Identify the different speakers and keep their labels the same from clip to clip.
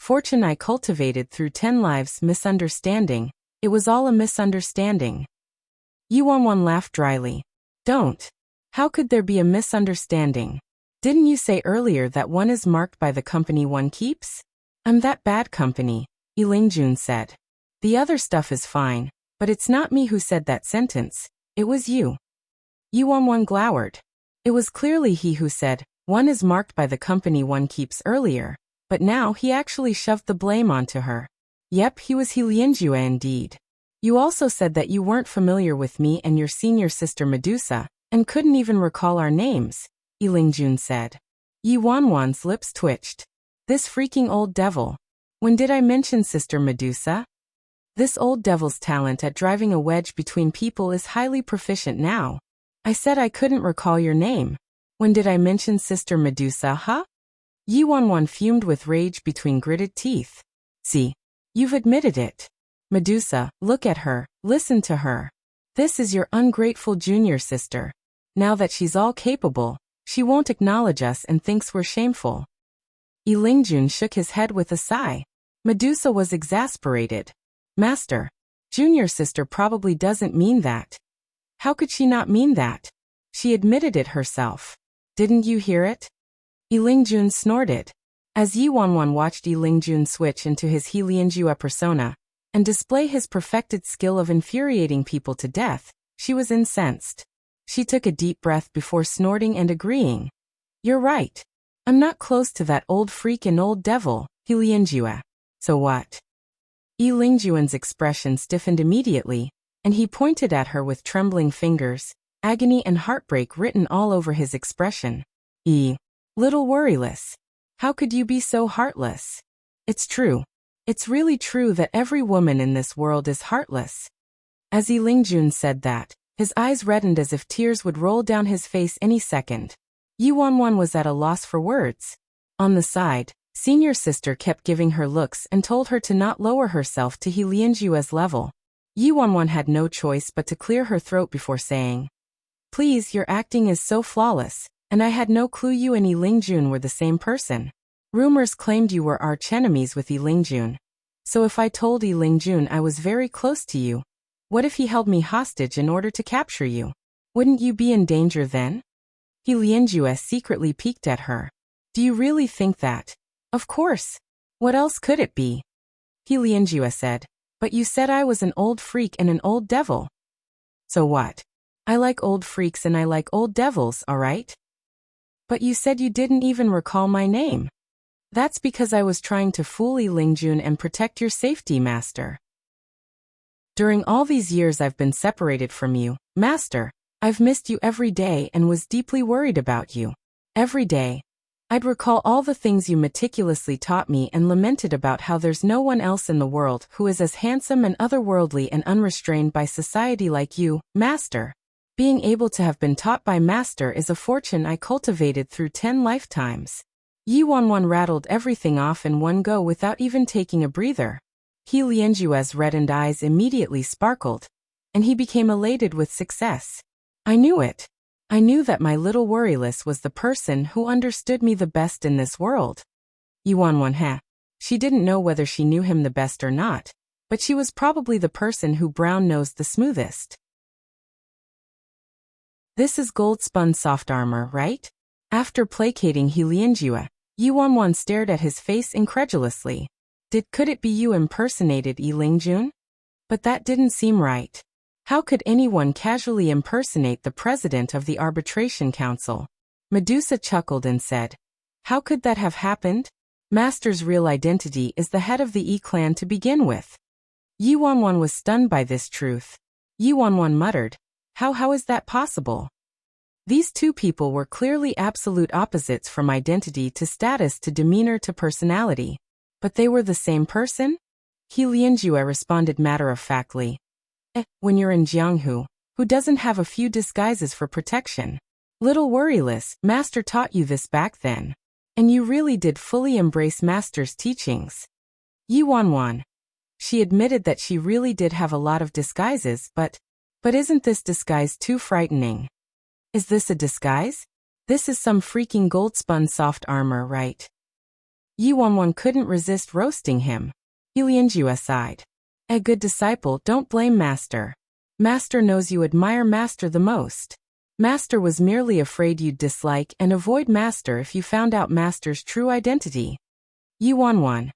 Speaker 1: Fortune I cultivated through 10 lives. Misunderstanding. It was all a misunderstanding. Yuanwan laughed dryly. Don't. How could there be a misunderstanding? Didn't you say earlier that one is marked by the company one keeps? I'm that bad company, Lingjun said. The other stuff is fine, but it's not me who said that sentence, it was you. Yuanwan glowered. It was clearly he who said, one is marked by the company one keeps earlier, but now he actually shoved the blame onto her. Yep, he was Lianjue indeed. You also said that you weren't familiar with me and your senior sister Medusa, and couldn't even recall our names, Lingjun said. Yuanwan's lips twitched. This freaking old devil. When did I mention Sister Medusa? This old devil's talent at driving a wedge between people is highly proficient now. I said I couldn't recall your name. When did I mention Sister Medusa, huh? Yuanwan fumed with rage between gritted teeth. See? You've admitted it. Medusa, look at her, listen to her. This is your ungrateful junior sister. Now that she's all capable, she won't acknowledge us and thinks we're shameful. Lingjun shook his head with a sigh. Medusa was exasperated. Master, junior sister probably doesn't mean that. How could she not mean that? She admitted it herself. Didn't you hear it? Lingjun snorted. As Yuanwan watched Lingjun switch into his Lianjue persona and display his perfected skill of infuriating people to death, she was incensed. She took a deep breath before snorting and agreeing. You're right. I'm not close to that old freak and old devil, Lianjue. So what? Lingjuan's expression stiffened immediately, and he pointed at her with trembling fingers, agony and heartbreak written all over his expression. Little worryless. How could you be so heartless? It's true. It's really true that every woman in this world is heartless. As Lingjun said that, his eyes reddened as if tears would roll down his face any second. Yuanwan was at a loss for words. On the side, senior sister kept giving her looks and told her to not lower herself to Lianjue's level. Yuanwan had no choice but to clear her throat before saying, Please, your acting is so flawless, and I had no clue you and Lingjun were the same person. Rumors claimed you were archenemies with Lingjun. So if I told Lingjun I was very close to you, what if he held me hostage in order to capture you? Wouldn't you be in danger then? Lianjue secretly peeked at her. Do you really think that? Of course. What else could it be? Lianjue said. But you said I was an old freak and an old devil. So what? I like old freaks and I like old devils, alright? But you said you didn't even recall my name. That's because I was trying to fool Lingjun and protect your safety, Master. During all these years I've been separated from you, Master, I've missed you every day and was deeply worried about you. Every day, I'd recall all the things you meticulously taught me and lamented about how there's no one else in the world who is as handsome and otherworldly and unrestrained by society like you, Master. Being able to have been taught by Master is a fortune I cultivated through 10 lifetimes. Yuanwan rattled everything off in one go without even taking a breather. Lianjue's reddened eyes immediately sparkled, and he became elated with success. I knew it. I knew that my little worryless was the person who understood me the best in this world. Yuanwan. She didn't know whether she knew him the best or not, but she was probably the person who brown-nosed the smoothest. This is gold-spun soft armor, right? After placating Lianjue, Yuanwan stared at his face incredulously. Could it be you impersonated Lingjun? But that didn't seem right. How could anyone casually impersonate the president of the arbitration council? Medusa chuckled and said, How could that have happened? Master's real identity is the head of the E-clan to begin with. Yuanwan was stunned by this truth. Yuanwan muttered, How is that possible? These two people were clearly absolute opposites from identity to status to demeanor to personality. But they were the same person? Lianjue responded matter-of-factly. When you're in Jianghu, who doesn't have a few disguises for protection? Little worryless, Master taught you this back then. And you really did fully embrace Master's teachings. Yuanwan. She admitted that she really did have a lot of disguises, but isn't this disguise too frightening? Is this a disguise? This is some freaking gold-spun soft armor, right? Yi Wanwan couldn't resist roasting him. He Lianjue sighed. A good disciple don't blame master. Master knows you admire master the most. Master was merely afraid you'd dislike and avoid master if you found out master's true identity. Yi Wanwan.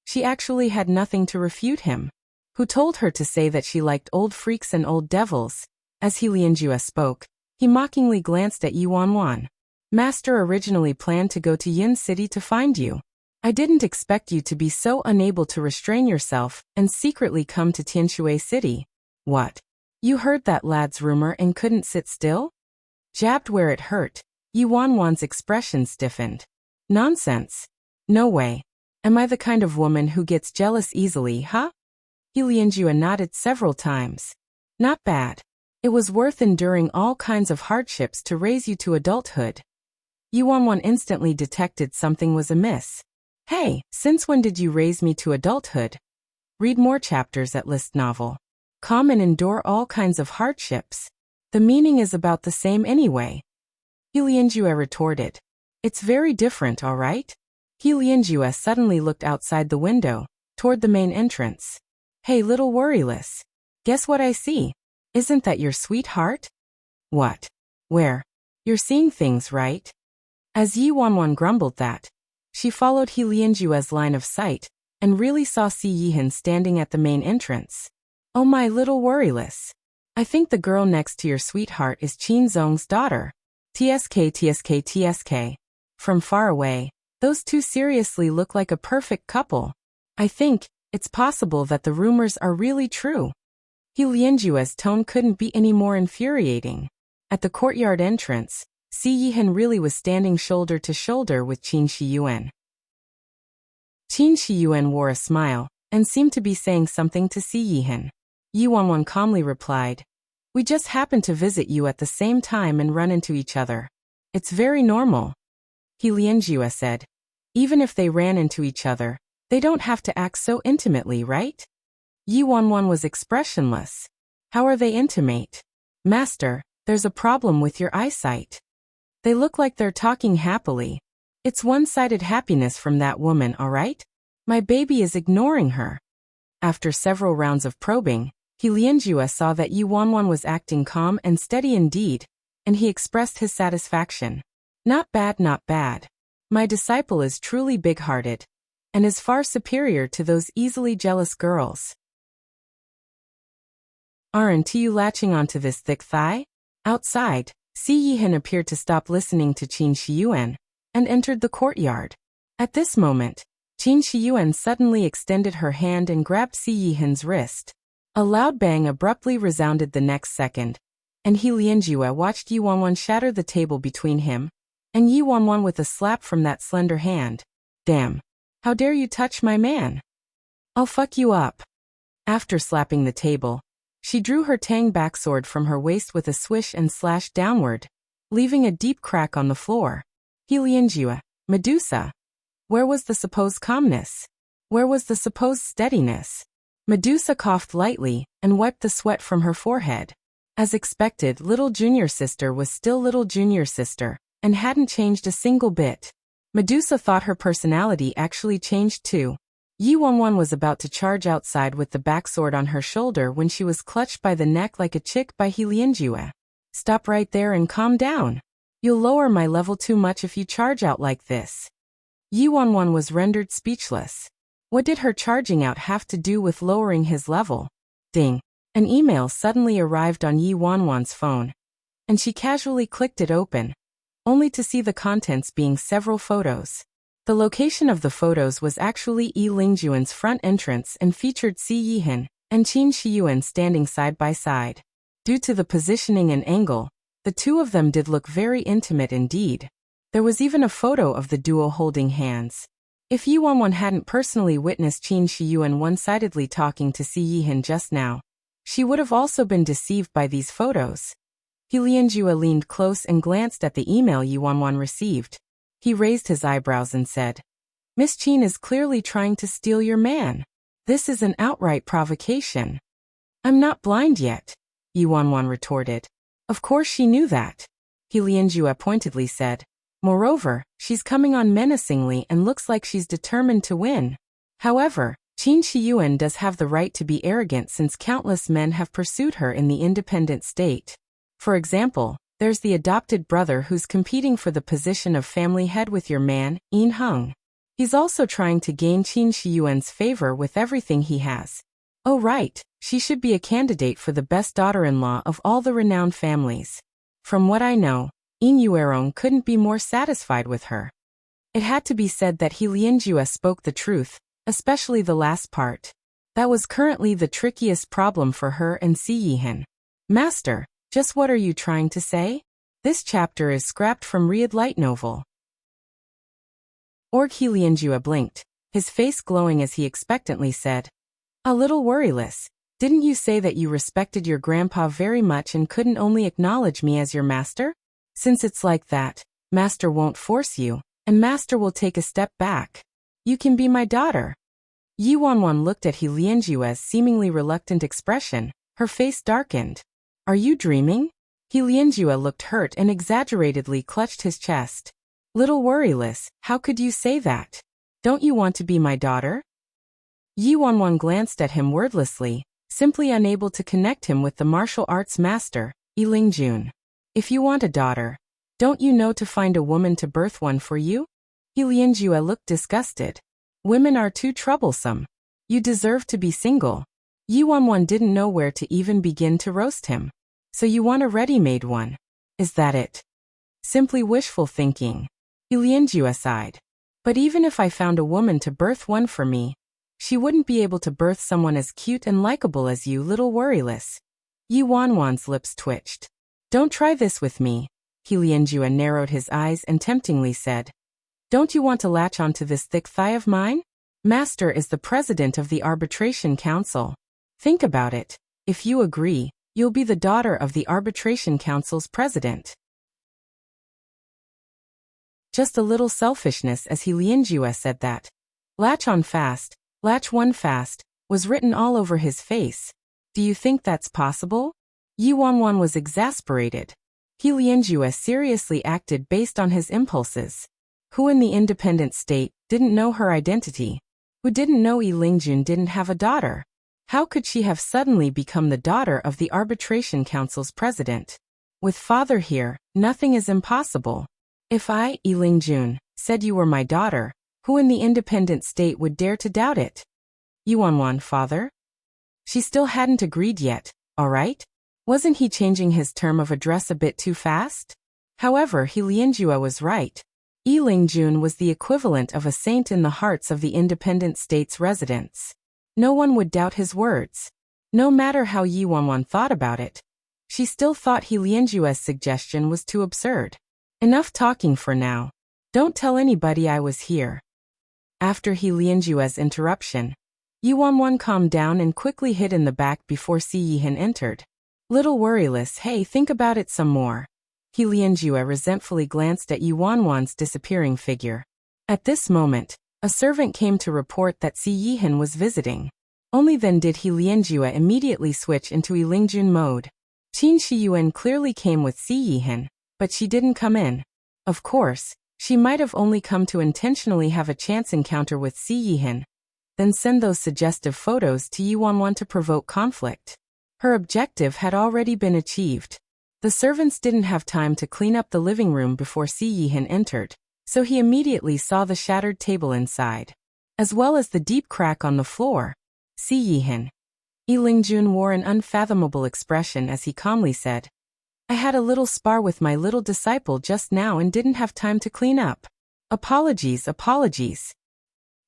Speaker 1: She actually had nothing to refute him. Who told her to say that she liked old freaks and old devils? As He Lianjue spoke, he mockingly glanced at Yi Wanwan. Master originally planned to go to Yin City to find you. I didn't expect you to be so unable to restrain yourself and secretly come to Tianshui City. What? You heard that lad's rumor and couldn't sit still? Jabbed where it hurt, Yi Wanwan's expression stiffened. Nonsense. No way. Am I the kind of woman who gets jealous easily, huh? He Lianjue nodded several times. Not bad. It was worth enduring all kinds of hardships to raise you to adulthood. Yi Wanwan instantly detected something was amiss. Hey, since when did you raise me to adulthood? Read more chapters at List Novel. Come and endure all kinds of hardships. The meaning is about the same anyway. He Lianjue retorted. It's very different, all right? He Lianjue suddenly looked outside the window, toward the main entrance. Hey, little worryless. Guess what I see? Isn't that your sweetheart? What? Where? You're seeing things, right? As Yi Wanwan grumbled that, she followed He Lianjue's line of sight, and really saw Si Yihan standing at the main entrance. Oh my little worryless. I think the girl next to your sweetheart is Qin Zong's daughter. TSK. From far away, those two seriously look like a perfect couple. I think it's possible that the rumors are really true. He Lianjue's tone couldn't be any more infuriating. At the courtyard entrance, Si Yihan really was standing shoulder to shoulder with Qin Shiyuan. Qin Shiyuan wore a smile, and seemed to be saying something to Si Yihan. Yi Wanwan calmly replied, We just happened to visit you at the same time and run into each other. It's very normal. He Lianjue said. Even if they ran into each other, they don't have to act so intimately, right? Yi Wanwan was expressionless. How are they intimate? Master, there's a problem with your eyesight. They look like they're talking happily. It's one-sided happiness from that woman, all right? My baby is ignoring her. After several rounds of probing, He Lianjue saw that Yi Wanwan was acting calm and steady indeed, and he expressed his satisfaction. Not bad, not bad. My disciple is truly big-hearted, and is far superior to those easily jealous girls. Aren't you latching onto this thick thigh? Outside, Si Yihan appeared to stop listening to Qin Shiyuan, and entered the courtyard. At this moment, Qin Shiyuan suddenly extended her hand and grabbed Si Yihan's wrist. A loud bang abruptly resounded the next second, and He Lianjue watched Yi Wanwan shatter the table between him and Yi Wanwan with a slap from that slender hand. Damn. How dare you touch my man? I'll fuck you up. After slapping the table, she drew her tang backsword from her waist with a swish and slashed downward, leaving a deep crack on the floor. He Lianjue, Medusa. Where was the supposed calmness? Where was the supposed steadiness? Medusa coughed lightly and wiped the sweat from her forehead. As expected, little junior sister was still little junior sister, and hadn't changed a single bit. Medusa thought her personality actually changed too. Yi Wanwan was about to charge outside with the backsword on her shoulder when she was clutched by the neck like a chick by He Lianjue. Stop right there and calm down. You'll lower my level too much if you charge out like this. Yi Wanwan was rendered speechless. What did her charging out have to do with lowering his level? Ding. An email suddenly arrived on Yi Wanwan's phone, and she casually clicked it open, only to see the contents being several photos. The location of the photos was actually Yi Lingjuan's front entrance and featured Si Yihan and Qin Shiyuan standing side by side. Due to the positioning and angle, the two of them did look very intimate indeed. There was even a photo of the duo holding hands. If Yi Wanwan hadn't personally witnessed Qin Shiyuan one-sidedly talking to Si Yihan just now, she would have also been deceived by these photos. He Lianjue leaned close and glanced at the email Yi Wanwan received. He raised his eyebrows and said, Miss Qin is clearly trying to steal your man. This is an outright provocation. I'm not blind yet, Yi Wanwan retorted. Of course she knew that. He Lianjue pointedly said. Moreover, she's coming on menacingly and looks like she's determined to win. However, Qin Shiyuan does have the right to be arrogant since countless men have pursued her in the independent state. For example, there's the adopted brother who's competing for the position of family head with your man, Yin Heng. He's also trying to gain Qin Shiyuan's favor with everything he has. Oh right, she should be a candidate for the best daughter-in-law of all the renowned families. From what I know, Yin Yuerong couldn't be more satisfied with her. It had to be said that He Lianjue spoke the truth, especially the last part. That was currently the trickiest problem for her and Si Yihan. Master, just what are you trying to say? This chapter is scrapped from Riyadh light novel. He Lianjue blinked, his face glowing as he expectantly said, "A little worryless. Didn't you say that you respected your grandpa very much and couldn't only acknowledge me as your master? Since it's like that, master won't force you, and master will take a step back. You can be my daughter." Yi Wanwan looked at He Lianjue's seemingly reluctant expression, her face darkened. "Are you dreaming?" He Lianjue looked hurt and exaggeratedly clutched his chest. "Little worryless, how could you say that? Don't you want to be my daughter?" Yi Wanwan glanced at him wordlessly, simply unable to connect him with the martial arts master, Yi Lingjun. "If you want a daughter, don't you know to find a woman to birth one for you?" He Lianjue looked disgusted. "Women are too troublesome. You deserve to be single." Yi Wanwan didn't know where to even begin to roast him. "So you want a ready-made one? Is that it?" "Simply wishful thinking." He Lianjue sighed. "But even if I found a woman to birth one for me, she wouldn't be able to birth someone as cute and likable as you, little worryless." Yi Wanwan's lips twitched. "Don't try this with me." He Lianjue narrowed his eyes and temptingly said, "Don't you want to latch onto this thick thigh of mine? Master is the president of the arbitration council. Think about it. If you agree, you'll be the daughter of the arbitration council's president." Just a little selfishness as He Lianjue said that. "Latch on fast, latch one fast," was written all over his face. "Do you think that's possible?" Yi Wanwan was exasperated. He Lianjue seriously acted based on his impulses. Who in the independent state didn't know her identity? Who didn't know Yi Lingjun didn't have a daughter? How could she have suddenly become the daughter of the arbitration council's president? With father here, nothing is impossible. If I, Yi Lingjun, said you were my daughter, who in the independent state would dare to doubt it? Yi Wanwan, father? She still hadn't agreed yet, all right? Wasn't he changing his term of address a bit too fast? However, He Lianjue was right. Yi Lingjun was the equivalent of a saint in the hearts of the independent state's residents. No one would doubt his words. No matter how Yi Wanwan thought about it, she still thought He Lianjue's suggestion was too absurd. Enough talking for now. Don't tell anybody I was here. After He Lianjue's interruption, Yi Wanwan calmed down and quickly hid in the back before Si Yihan entered. "Little worryless, hey, think about it some more." He Lianjue resentfully glanced at Yi Wanwan's disappearing figure. At this moment, a servant came to report that Si Yihan was visiting. Only then did He Lianjue immediately switch into Yi Lingjun mode. Qin Shiyuan clearly came with Si Yihan, but she didn't come in. Of course, she might have only come to intentionally have a chance encounter with Si Yihan, then send those suggestive photos to Yi Wanwan to provoke conflict. Her objective had already been achieved. The servants didn't have time to clean up the living room before Si Yihan entered, so he immediately saw the shattered table inside, as well as the deep crack on the floor. Si Yihan. Yi Lingjun wore an unfathomable expression as he calmly said, "I had a little spar with my little disciple just now and didn't have time to clean up. Apologies, apologies."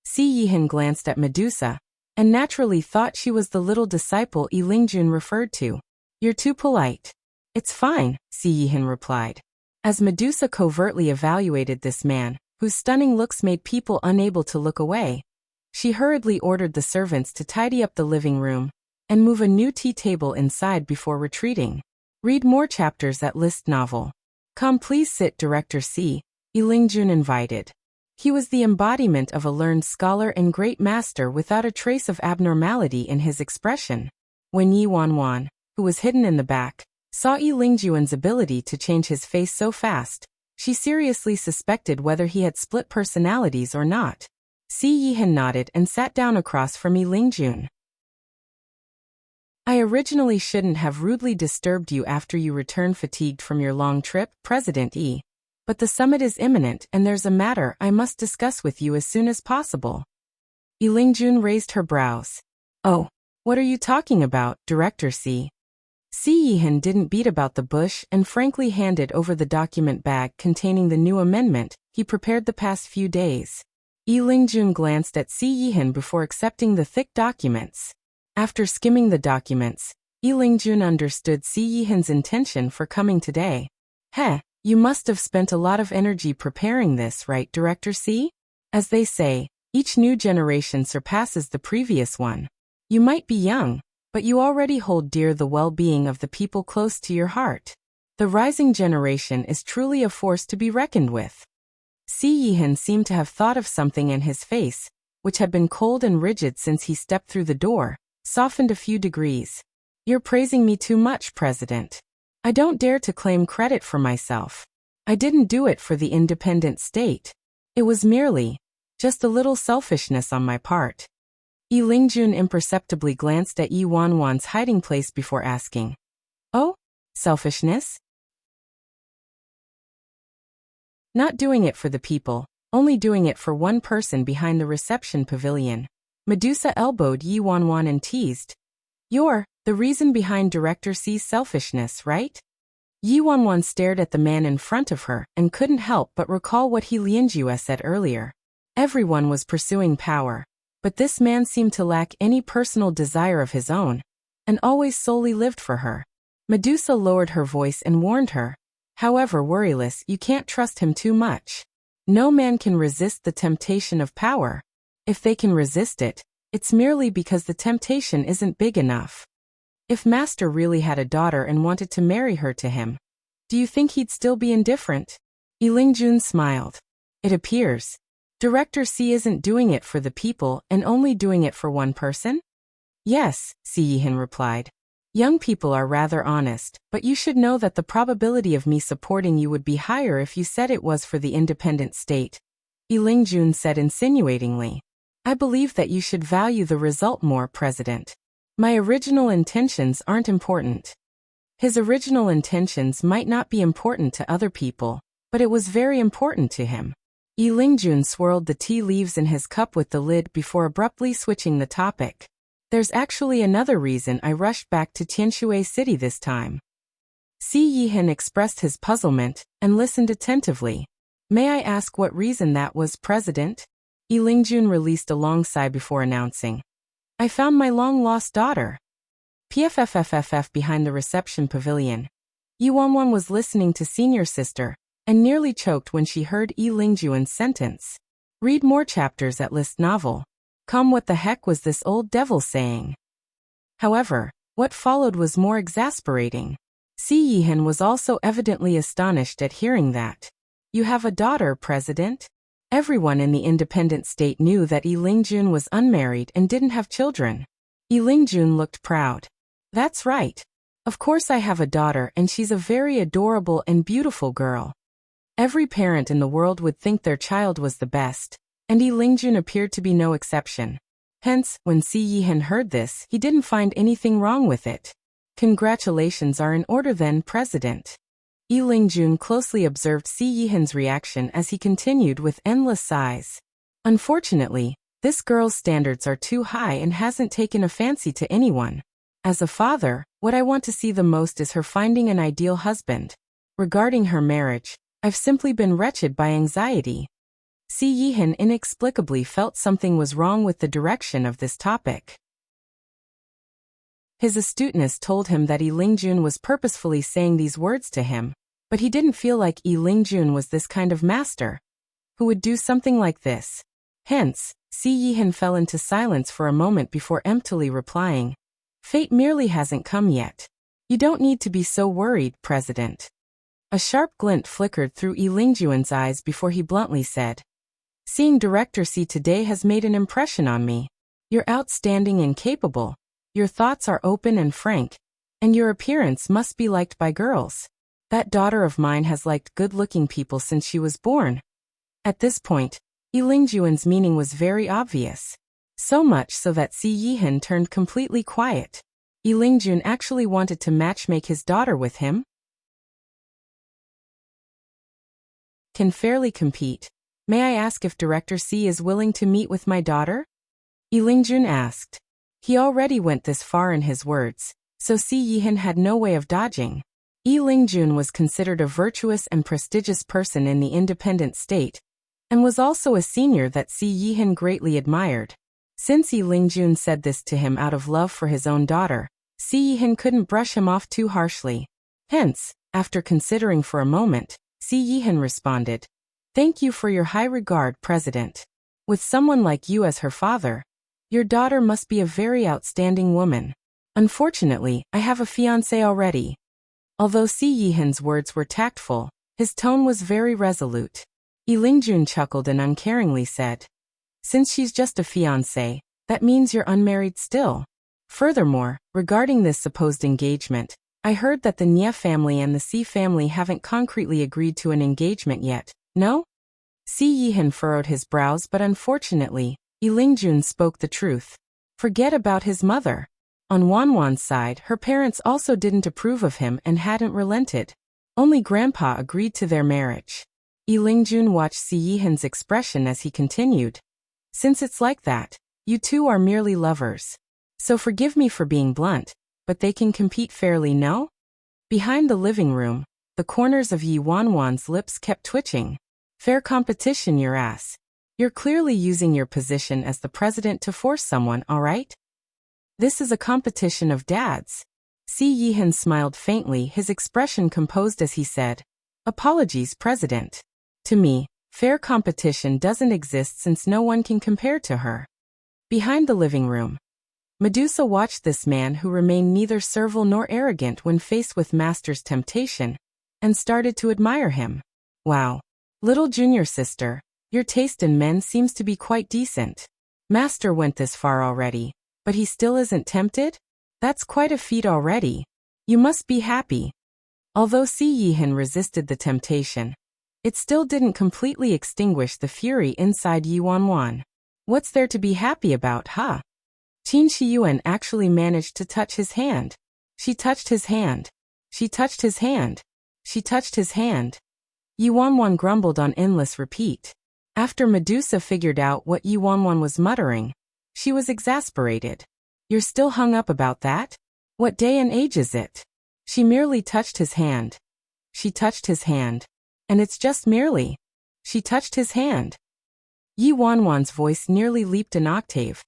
Speaker 1: Si Yihan glanced at Medusa, and naturally thought she was the little disciple Yi Lingjun referred to. "You're too polite." "It's fine," Si Yihan replied. As Medusa covertly evaluated this man, whose stunning looks made people unable to look away, she hurriedly ordered the servants to tidy up the living room and move a new tea table inside before retreating. Read more chapters at List Novel. "Come, please sit," Director C. Yi Lingjun invited. He was the embodiment of a learned scholar and great master without a trace of abnormality in his expression. When Yi Wanwan, who was hidden in the back, saw Yi Lingjuan's ability to change his face so fast, She seriously suspected whether he had split personalities or not. Si Yihan nodded and sat down across from Yi Lingjun. I originally shouldn't have rudely disturbed you after you returned fatigued from your long trip, President Yi. But the summit is imminent and there's a matter I must discuss with you as soon as possible. Yi Lingjun raised her brows. Oh, what are you talking about, Director Si? Si Yihan didn't beat about the bush and frankly handed over the document bag containing the new amendment he prepared the past few days. Yi Lingjun glanced at Si Yihan before accepting the thick documents. After skimming the documents, Yi Lingjun understood Si Yihan's intention for coming today. You must have spent a lot of energy preparing this, right, Director Si? As they say, each new generation surpasses the previous one. You might be young, but you already hold dear the well-being of the people close to your heart. The rising generation is truly a force to be reckoned with. Si Yihan seemed to have thought of something in his face, which had been cold and rigid since he stepped through the door, softened a few degrees. You're praising me too much, President. I don't dare to claim credit for myself. I didn't do it for the independent state. It was merely just a little selfishness on my part. Yi Lingjun imperceptibly glanced at Yi Wanwan's hiding place before asking, Oh, selfishness? Not doing it for the people, only doing it for one person behind the reception pavilion. Medusa elbowed Yi Wanwan and teased, You're the reason behind Director C's selfishness, right? Yi Wanwan stared at the man in front of her and couldn't help but recall what He Lianjue said earlier. Everyone was pursuing power, but this man seemed to lack any personal desire of his own, and always solely lived for her. Medusa lowered her voice and warned her, However, worryless, you can't trust him too much. No man can resist the temptation of power. If they can resist it, it's merely because the temptation isn't big enough. If Master really had a daughter and wanted to marry her to him, do you think he'd still be indifferent? Yi Lingjun smiled. It appears Director C isn't doing it for the people and only doing it for one person? Yes, Si Yihan replied. Young people are rather honest, but you should know that the probability of me supporting you would be higher if you said it was for the independent state. Yi Lingjun said insinuatingly. I believe that you should value the result more, President. My original intentions aren't important. His original intentions might not be important to other people, but it was very important to him. Yi Lingjun swirled the tea leaves in his cup with the lid before abruptly switching the topic. There's actually another reason I rushed back to Tianshui City this time. Si Yihan expressed his puzzlement and listened attentively. May I ask what reason that was, President? Yi Lingjun released a long sigh before announcing. I found my long-lost daughter. PFFFFF behind the reception pavilion. Yi Wanwan was listening to senior sister, and nearly choked when she heard Yi Lingjuan's sentence. Read more chapters at list novel. Come, what the heck was this old devil saying? However, what followed was more exasperating. Si Yihan was also evidently astonished at hearing that. You have a daughter, President? Everyone in the independent state knew that Yi Lingjun was unmarried and didn't have children. Yi Lingjun looked proud. That's right. Of course I have a daughter and she's a very adorable and beautiful girl. Every parent in the world would think their child was the best, and Yi Lingjun appeared to be no exception. Hence, when Si Yihan heard this, he didn't find anything wrong with it. Congratulations are in order then, President. Yi Lingjun closely observed Si Yihan's reaction as he continued with endless sighs. Unfortunately, this girl's standards are too high and hasn't taken a fancy to anyone. As a father, what I want to see the most is her finding an ideal husband. Regarding her marriage, I've simply been wretched by anxiety. Si Yihan inexplicably felt something was wrong with the direction of this topic. His astuteness told him that Yi Lingjun was purposefully saying these words to him, but he didn't feel like Yi Lingjun was this kind of master who would do something like this. Hence, Si Yihan fell into silence for a moment before emptily replying, Fate merely hasn't come yet. You don't need to be so worried, President. A sharp glint flickered through Yi Lingjuan's eyes before he bluntly said, Seeing Director C today has made an impression on me. You're outstanding and capable. Your thoughts are open and frank, and your appearance must be liked by girls. That daughter of mine has liked good-looking people since she was born. At this point, Yilingjuan's meaning was very obvious. So much so that Si Yihan turned completely quiet. Yilingjun actually wanted to matchmake his daughter with him? Can fairly compete. May I ask if Director Si is willing to meet with my daughter? Yilingjun asked. He already went this far in his words, so Si Yihan had no way of dodging. Yilingjun was considered a virtuous and prestigious person in the independent state, and was also a senior that Si Yihan greatly admired. Since Yilingjun said this to him out of love for his own daughter, Si Yihan couldn't brush him off too harshly. Hence, after considering for a moment, Si Yihan responded, "Thank you for your high regard, President. With someone like you as her father, your daughter must be a very outstanding woman. Unfortunately, I have a fiancé already." Although Si Yihan's words were tactful, his tone was very resolute. Yilingjun chuckled and uncaringly said, "Since she's just a fiancé, that means you're unmarried still. Furthermore, regarding this supposed engagement, I heard that the Nye family and the Si family haven't concretely agreed to an engagement yet, no?" Si Yihan furrowed his brows, but unfortunately, Yilingjun spoke the truth. Forget about his mother. On Wanwan's side, her parents also didn't approve of him and hadn't relented. Only Grandpa agreed to their marriage. Yilingjun watched Si Yihan's expression as he continued. "Since it's like that, you two are merely lovers. So forgive me for being blunt, but they can compete fairly, no?" Behind the living room, the corners of Yi Wanwan's lips kept twitching. "Fair competition, your ass. You're clearly using your position as the president to force someone, alright? This is a competition of dads." Si Yihan smiled faintly, his expression composed as he said, "Apologies, President. To me, fair competition doesn't exist since no one can compare to her." Behind the living room, Medusa watched this man who remained neither servile nor arrogant when faced with Master's temptation, and started to admire him. "Wow. Little junior sister, your taste in men seems to be quite decent. Master went this far already, but he still isn't tempted? That's quite a feat already. You must be happy." Although Si Yihan resisted the temptation, it still didn't completely extinguish the fury inside Yi Wanwan. What's there to be happy about, huh? Qin Shiyuan actually managed to touch his hand. She touched his hand. She touched his hand. She touched his hand. Yi Wanwan grumbled on endless repeat. After Medusa figured out what Yi Wanwan was muttering, she was exasperated. "You're still hung up about that? What day and age is it? She merely touched his hand. She touched his hand. And it's just merely. She touched his hand." Yi Wanwan's voice nearly leaped an octave,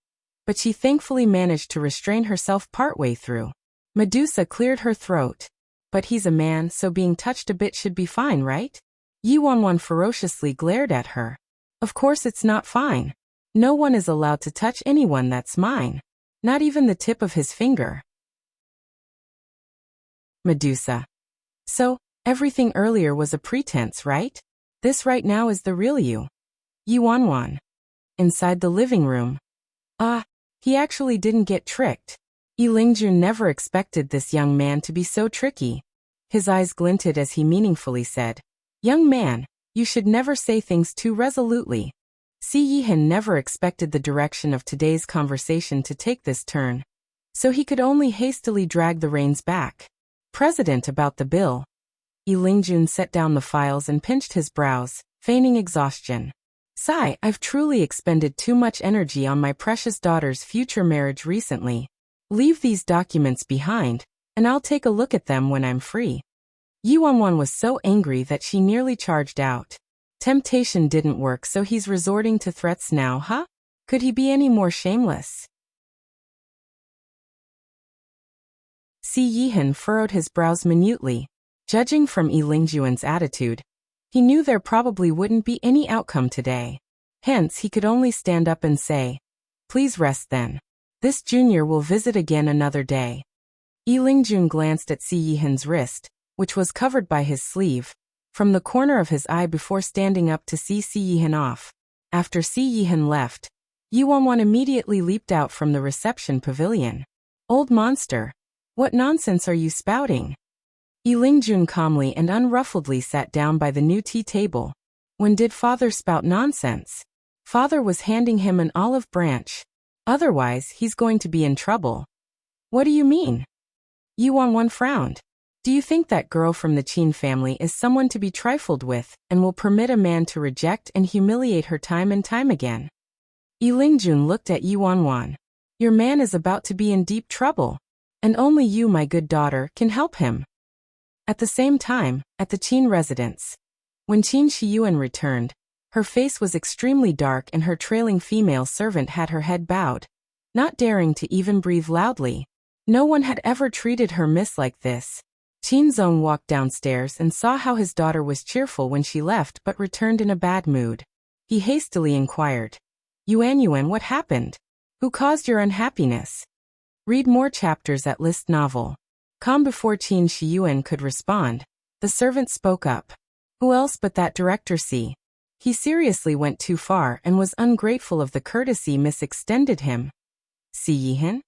Speaker 1: but she thankfully managed to restrain herself partway through. Medusa cleared her throat. "But he's a man, so being touched a bit should be fine, right?" Yi Wanwan ferociously glared at her. "Of course it's not fine. No one is allowed to touch anyone that's mine. Not even the tip of his finger." Medusa. "So, everything earlier was a pretense, right? This right now is the real you." Yi Wanwan. Inside the living room. He actually didn't get tricked. Yilingjun never expected this young man to be so tricky. His eyes glinted as he meaningfully said, "Young man, you should never say things too resolutely." Si Yihan never expected the direction of today's conversation to take this turn, so he could only hastily drag the reins back. "President, about the bill." Yilingjun set down the files and pinched his brows, feigning exhaustion. "Sigh, I've truly expended too much energy on my precious daughter's future marriage recently. Leave these documents behind, and I'll take a look at them when I'm free." Yi Wanwan was so angry that she nearly charged out. Temptation didn't work, so he's resorting to threats now, huh? Could he be any more shameless? Si Yihan furrowed his brows minutely. Judging from Yilingjuan's attitude, he knew there probably wouldn't be any outcome today. Hence, he could only stand up and say, "Please rest then. This junior will visit again another day." Yilingjun glanced at Si Yihan's wrist, which was covered by his sleeve, from the corner of his eye before standing up to see Si Yihan off. After Si Yihan left, Yi Wanwan immediately leaped out from the reception pavilion. "Old monster, what nonsense are you spouting?" Lingjun calmly and unruffledly sat down by the new tea table. When did father spout nonsense? Father was handing him an olive branch. Otherwise, he's going to be in trouble. What do you mean? Yuan frowned. Do you think that girl from the Qin family is someone to be trifled with and will permit a man to reject and humiliate her time and time again? Lingjun looked at Yuan. Your man is about to be in deep trouble. And only you, my good daughter, can help him. At the same time, at the Qin residence, when Qin Shiyuan returned, her face was extremely dark and her trailing female servant had her head bowed, not daring to even breathe loudly. No one had ever treated her miss like this. Qin Zong walked downstairs and saw how his daughter was cheerful when she left but returned in a bad mood. He hastily inquired, Yuan, what happened? Who caused your unhappiness? Read more chapters at List Novel. Calm. Before Qin Shiyuan could respond, the servant spoke up. Who else but that director C? He seriously went too far and was ungrateful of the courtesy Miss extended him. Si Yihan?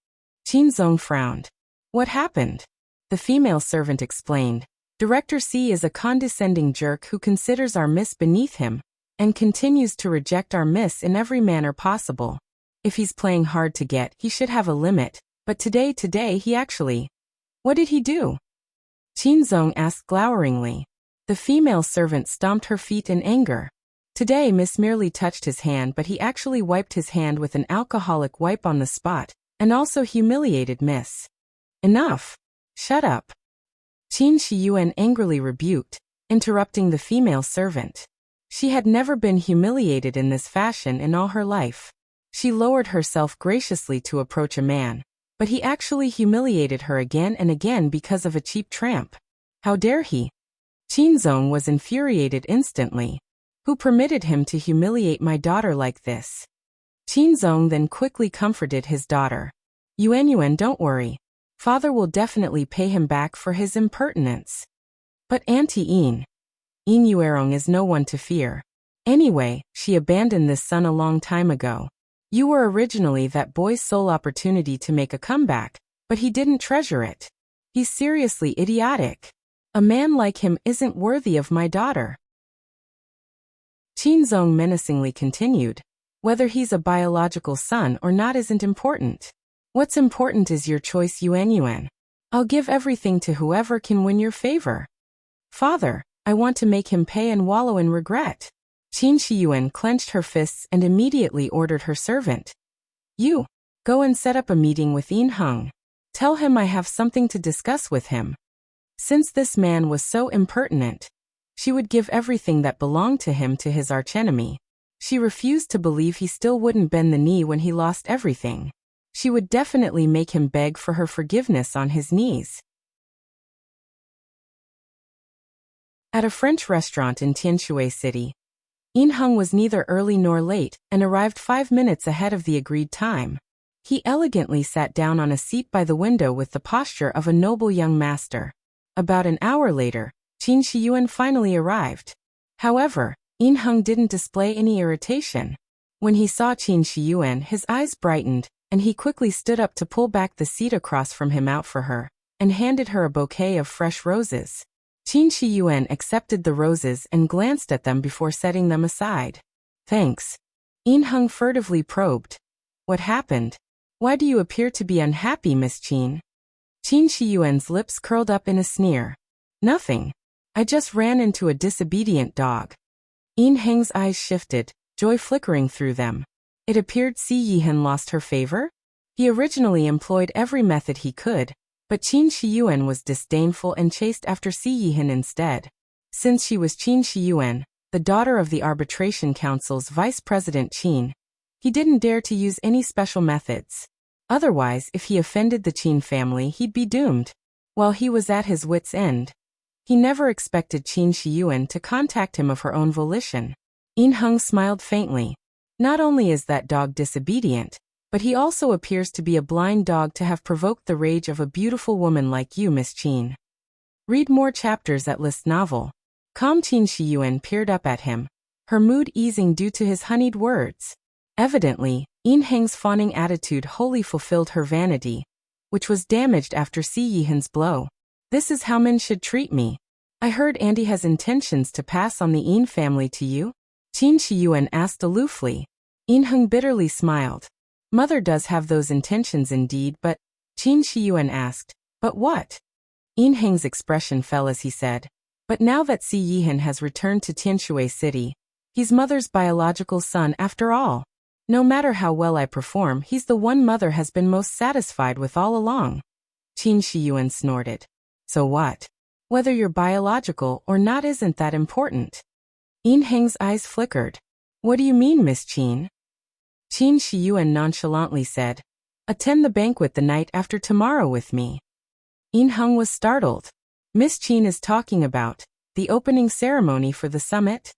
Speaker 1: Qin Zong frowned. What happened? The female servant explained. Director C is a condescending jerk who considers our miss beneath him, and continues to reject our miss in every manner possible. If he's playing hard to get, he should have a limit, but today he actually... What did he do? Qin Zong asked gloweringly. The female servant stomped her feet in anger. Today Miss merely touched his hand, but he actually wiped his hand with an alcoholic wipe on the spot, and also humiliated Miss. Enough. Shut up. Qin Shiyuan angrily rebuked, interrupting the female servant. She had never been humiliated in this fashion in all her life. She lowered herself graciously to approach a man, but he actually humiliated her again and again because of a cheap tramp. How dare he? Qin Zong was infuriated instantly. Who permitted him to humiliate my daughter like this? Qin Zong then quickly comforted his daughter. Yuan, don't worry. Father will definitely pay him back for his impertinence. But Auntie Yin Yuerong is no one to fear. Anyway, she abandoned this son a long time ago. You were originally that boy's sole opportunity to make a comeback, but he didn't treasure it. He's seriously idiotic. A man like him isn't worthy of my daughter. Qin Zong menacingly continued. Whether he's a biological son or not isn't important. What's important is your choice, Yuan. I'll give everything to whoever can win your favor. Father, I want to make him pay and wallow in regret. Qin Shiyuan clenched her fists and immediately ordered her servant. You, go and set up a meeting with Yin Heng. Tell him I have something to discuss with him. Since this man was so impertinent, she would give everything that belonged to him to his archenemy. She refused to believe he still wouldn't bend the knee when he lost everything. She would definitely make him beg for her forgiveness on his knees. At a French restaurant in Tianshui City, Yin Heng was neither early nor late and arrived 5 minutes ahead of the agreed time. He elegantly sat down on a seat by the window with the posture of a noble young master. About an hour later, Qin Shiyuan finally arrived. However, Yin Heng didn't display any irritation. When he saw Qin Shiyuan, his eyes brightened, and he quickly stood up to pull back the seat across from him out for her, and handed her a bouquet of fresh roses. Qin Shiyuan accepted the roses and glanced at them before setting them aside. Thanks. Yin Heng furtively probed. What happened? Why do you appear to be unhappy, Miss Qin? Qin Shiyuan's lips curled up in a sneer. Nothing. I just ran into a disobedient dog. Yin Heng's eyes shifted, joy flickering through them. It appeared Si Yihan lost her favor? He originally employed every method he could, but Qin Shiyuan was disdainful and chased after Si Yihan instead. Since she was Qin Shiyuan, the daughter of the Arbitration Council's Vice President Qin, he didn't dare to use any special methods. Otherwise, if he offended the Qin family, he'd be doomed. While he was at his wit's end, he never expected Qin Shiyuan to contact him of her own volition. Yin Heng smiled faintly. Not only is that dog disobedient, but he also appears to be a blind dog to have provoked the rage of a beautiful woman like you, Miss Qin. Read more chapters at List Novel. Calm. Qin Shiyuan peered up at him, her mood easing due to his honeyed words. Evidently, Yin Heng's fawning attitude wholly fulfilled her vanity, which was damaged after Si Yihan's blow. This is how men should treat me. I heard Andy has intentions to pass on the Yin family to you? Qin Shiyuan asked aloofly. Yin Heng bitterly smiled. Mother does have those intentions indeed, but... Qin Shiyuan asked, but what? Yin Heng's expression fell as he said, but now that Si Yihan has returned to Tianshui City, he's mother's biological son after all. No matter how well I perform, he's the one mother has been most satisfied with all along. Qin Shiyuan snorted. So what? Whether you're biological or not isn't that important. Yin Heng's eyes flickered. What do you mean, Miss Qin? Qin Shiyuan nonchalantly said, attend the banquet the night after tomorrow with me. Yin Heng was startled. Miss Qin is talking about the opening ceremony for the summit?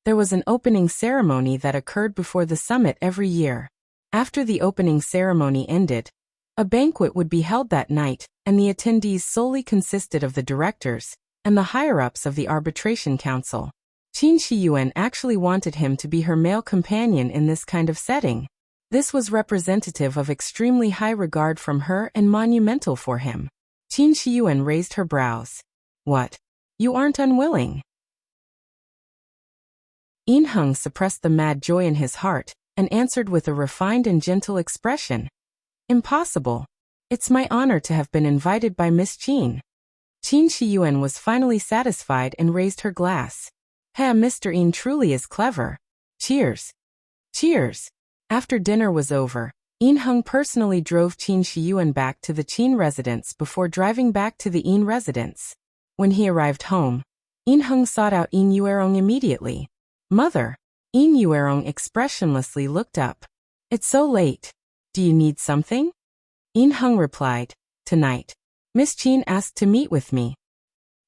Speaker 1: There was an opening ceremony that occurred before the summit every year. After the opening ceremony ended, a banquet would be held that night, and the attendees solely consisted of the directors and the higher-ups of the arbitration council. Qin Shiyuan actually wanted him to be her male companion in this kind of setting. This was representative of extremely high regard from her and monumental for him. Qin Shiyuan raised her brows. What? You aren't unwilling? Yin Heng suppressed the mad joy in his heart and answered with a refined and gentle expression. Impossible. It's my honor to have been invited by Miss Qin. Qin Shiyuan was finally satisfied and raised her glass. Mr. Yin truly is clever. Cheers. Cheers. After dinner was over, Yin Heng personally drove Qin Shiyuan back to the Qin residence before driving back to the Yin residence. When he arrived home, Yin Heng sought out Yin Yuerong immediately. Mother. Yin Yuerong expressionlessly looked up. It's so late. Do you need something? Yin Heng replied, tonight. Miss Qin asked to meet with me.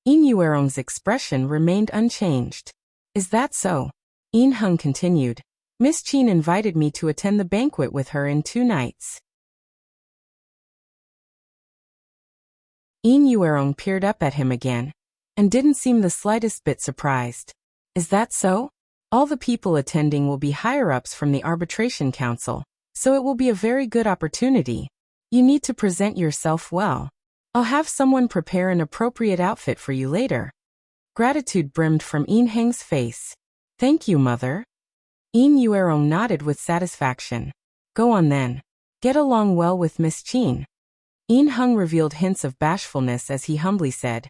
Speaker 1: Yin Yuerong's expression remained unchanged. Is that so? Yin Heng continued. Miss Qin invited me to attend the banquet with her in 2 nights. Yin Yuerong peered up at him again, and didn't seem the slightest bit surprised. Is that so? All the people attending will be higher-ups from the arbitration council, so it will be a very good opportunity. You need to present yourself well. I'll have someone prepare an appropriate outfit for you later. Gratitude brimmed from Yin Heng's face. Thank you, mother. Yin Yuerong nodded with satisfaction. Go on then. Get along well with Miss Qin. Yin Heng revealed hints of bashfulness as he humbly said,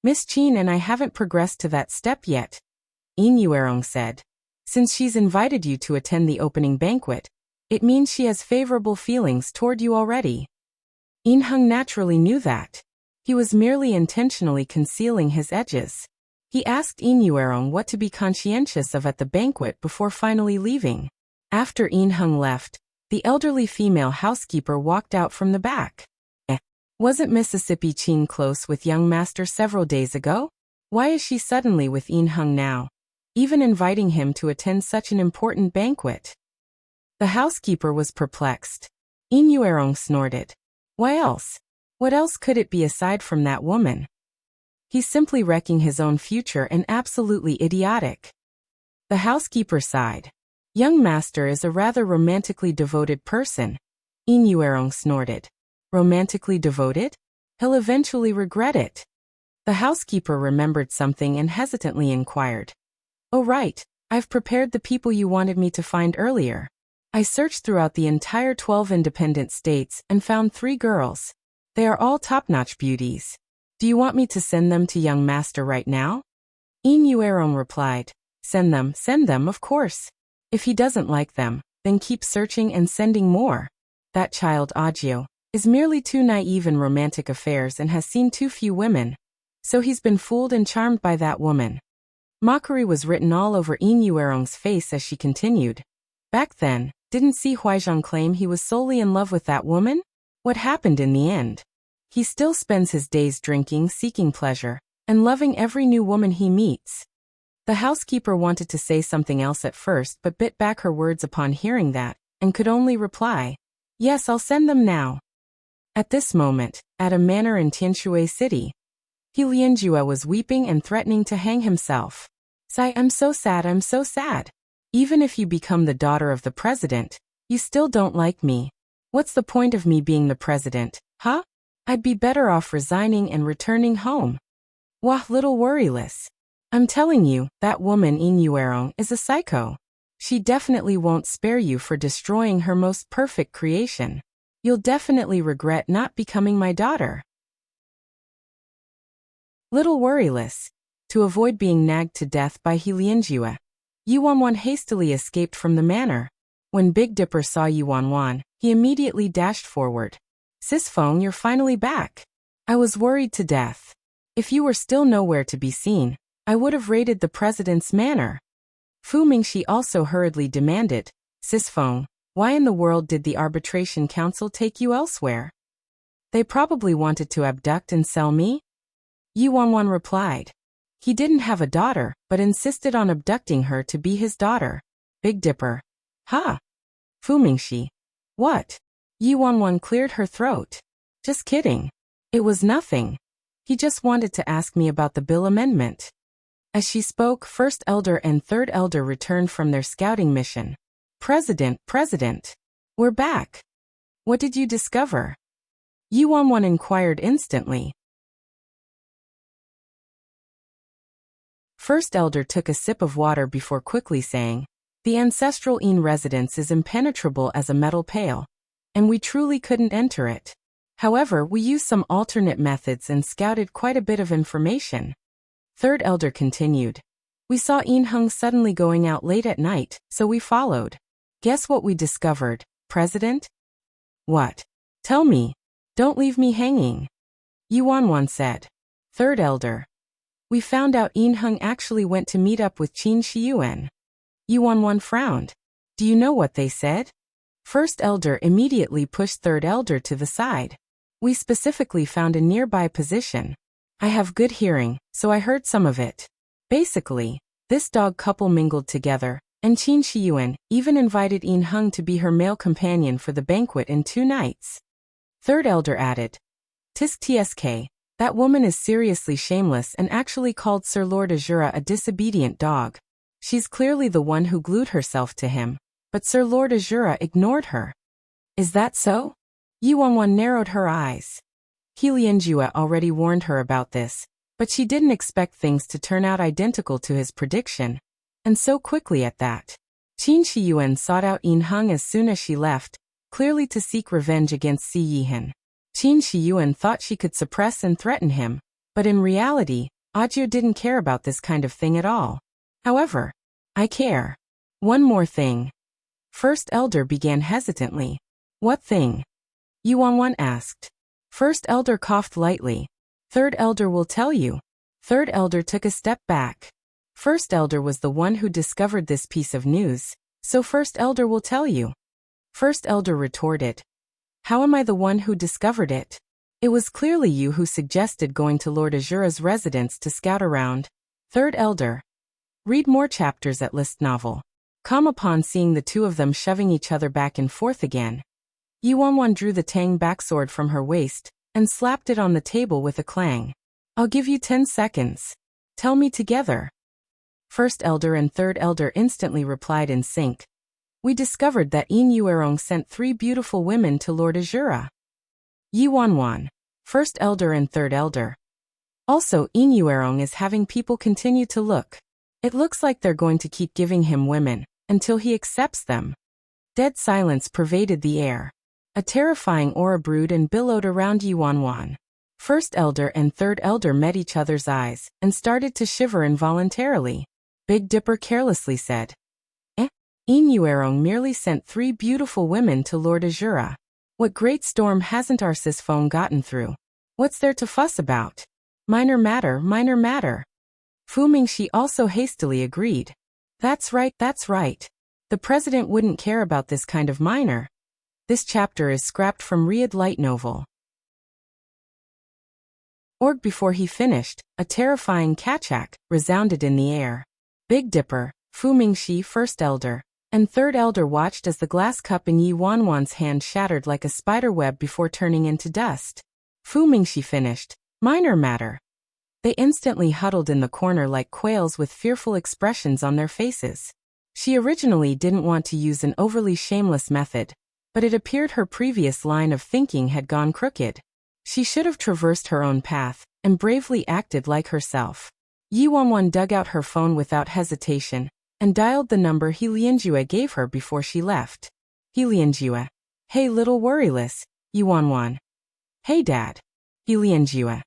Speaker 1: Miss Qin and I haven't progressed to that step yet. Yin Yuerong said, since she's invited you to attend the opening banquet, it means she has favorable feelings toward you already. Yin Heng naturally knew that. He was merely intentionally concealing his edges. He asked Yin Yuerong what to be conscientious of at the banquet before finally leaving. After Yin Heng left, the elderly female housekeeper walked out from the back. Wasn't Mississippi Qin close with young master several days ago? Why is she suddenly with Yin Heng now, even inviting him to attend such an important banquet? The housekeeper was perplexed. Yin Yuerong snorted. Why else? What else could it be aside from that woman? He's simply wrecking his own future and absolutely idiotic. The housekeeper sighed. Young master is a rather romantically devoted person. Yin Yuerong snorted. Romantically devoted? He'll eventually regret it. The housekeeper remembered something and hesitantly inquired. Oh right, I've prepared the people you wanted me to find earlier. I searched throughout the entire 12 independent states and found 3 girls. They are all top-notch beauties. Do you want me to send them to young master right now? Yin Yuerong replied. Send them, of course. If he doesn't like them, then keep searching and sending more. That child Audiobook is merely too naive in romantic affairs and has seen too few women. So he's been fooled and charmed by that woman. Mockery was written all over Yin Yuerong's face as she continued. Back then, didn't Si Huizhang claim he was solely in love with that woman? What happened in the end? He still spends his days drinking, seeking pleasure, and loving every new woman he meets. The housekeeper wanted to say something else at first but bit back her words upon hearing that, and could only reply, Yes, I'll send them now. At this moment, at a manor in Tianshui City, Lianjue was weeping and threatening to hang himself. Sigh, I'm so sad. Even if you become the daughter of the president, you still don't like me. What's the point of me being the president, huh? I'd be better off resigning and returning home. Wah, little worryless. I'm telling you, that woman Inuerong is a psycho. She definitely won't spare you for destroying her most perfect creation. You'll definitely regret not becoming my daughter. Little worryless. To avoid being nagged to death by Helianjue, Yuanwan hastily escaped from the manor. When Big Dipper saw Yuanwan, he immediately dashed forward. Sis Feng, you're finally back. I was worried to death. If you were still nowhere to be seen, I would have raided the president's manor. Fu Mingxi also hurriedly demanded, Sis Feng, why in the world did the arbitration council take you elsewhere? They probably wanted to abduct and sell me? Yuanwan replied. He didn't have a daughter, but insisted on abducting her to be his daughter. Big Dipper. Ha! Fu Mingxi. What? Yuanwan cleared her throat. Just kidding. It was nothing. He just wanted to ask me about the bill amendment. As she spoke, First Elder and Third Elder returned from their scouting mission. President, we're back. What did you discover? Yuanwan inquired instantly. First Elder took a sip of water before quickly saying, the ancestral Yin residence is impenetrable as a metal pail, and we truly couldn't enter it. However, we used some alternate methods and scouted quite a bit of information. Third Elder continued. We saw Yin Heng suddenly going out late at night, so we followed. Guess what we discovered, President? What? Tell me. Don't leave me hanging. Yuanwan said. Third Elder. We found out Yin Heng actually went to meet up with Qin Shiyuan. Yuanwan frowned. Do you know what they said? First Elder immediately pushed Third Elder to the side. We specifically found a nearby position. I have good hearing, so I heard some of it. Basically, this dog couple mingled together, and Qin Shiyuan even invited Yin Heng to be her male companion for the banquet in 2 nights. Third Elder added, Tisk tsk, that woman is seriously shameless and actually called Sir Lord Azura a disobedient dog. She's clearly the one who glued herself to him, but Sir Lord Azura ignored her. Is that so? Yuanwan narrowed her eyes. Helianjue already warned her about this, but she didn't expect things to turn out identical to his prediction, and so quickly at that. Qin Shiyuan sought out Yin Heng as soon as she left, clearly to seek revenge against Si Yihan. Qin Shiyuan thought she could suppress and threaten him, but in reality, Audiobook didn't care about this kind of thing at all. However, I care. One more thing. First Elder began hesitantly. What thing? Yuanwan asked. First Elder coughed lightly. Third Elder will tell you. Third Elder took a step back. First Elder was the one who discovered this piece of news, so First Elder will tell you. First Elder retorted. How am I the one who discovered it? It was clearly you who suggested going to Lord Azura's residence to scout around. Third Elder. Read more chapters at List Novel. Come upon seeing the two of them shoving each other back and forth again. Yuanwan drew the Tang backsword from her waist and slapped it on the table with a clang. I'll give you 10 seconds. Tell me together. First Elder and Third Elder instantly replied in sync. We discovered that Yin Yuerong sent 3 beautiful women to Lord Azura. Yuanwan. First Elder and Third Elder. Also, Yin Yuerong is having people continue to look. It looks like they're going to keep giving him women, until he accepts them. Dead silence pervaded the air. A terrifying aura brewed and billowed around Yuanwan. First Elder and Third Elder met each other's eyes, and started to shiver involuntarily. Big Dipper carelessly said. Yin Yuerong merely sent 3 beautiful women to Lord Azura. What great storm hasn't our Sis Feng gotten through? What's there to fuss about? Minor matter, minor matter. Fu Mingxi also hastily agreed. That's right. The president wouldn't care about this kind of minor. This chapter is scrapped from Riyadh Light Novel. Before he finished, a terrifying kachak resounded in the air. Big Dipper, Fu Mingxi, First Elder, and Third Elder watched as the glass cup in Yuanwan's hand shattered like a spider web before turning into dust. Fu Mingxi finished. Minor matter. They instantly huddled in the corner like quails with fearful expressions on their faces. She originally didn't want to use an overly shameless method, but it appeared her previous line of thinking had gone crooked. She should have traversed her own path and bravely acted like herself. Yi Wanwan dug out her phone without hesitation and dialed the number He Lianjue gave her before she left. He Lianjue. Hey little worryless, Yi Wanwan. Hey Dad. He Lianjue.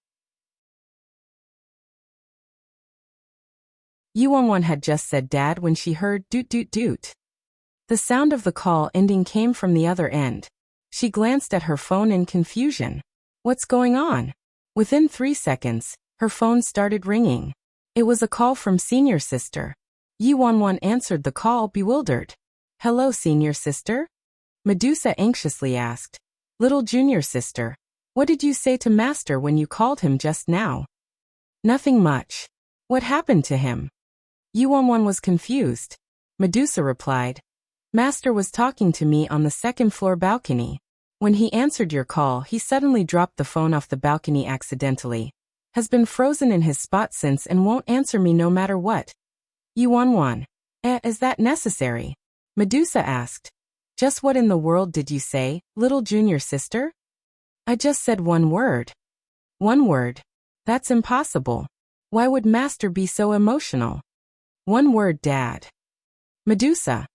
Speaker 1: Yi Wanwan had just said Dad when she heard doot doot doot. The sound of the call ending came from the other end. She glanced at her phone in confusion. What's going on? Within 3 seconds, her phone started ringing. It was a call from Senior Sister. Yi Wanwan answered the call bewildered. Hello, Senior Sister? Medusa anxiously asked. Little Junior Sister, what did you say to Master when you called him just now? Nothing much. What happened to him? Yi Wanwan was confused. Medusa replied. Master was talking to me on the second-floor balcony. When he answered your call, he suddenly dropped the phone off the balcony accidentally. Has been frozen in his spot since and won't answer me no matter what. Yi Wanwan. Is that necessary? Medusa asked. Just what in the world did you say, little Junior Sister? I just said one word. One word. That's impossible. Why would Master be so emotional? One word, Dad. Medusa.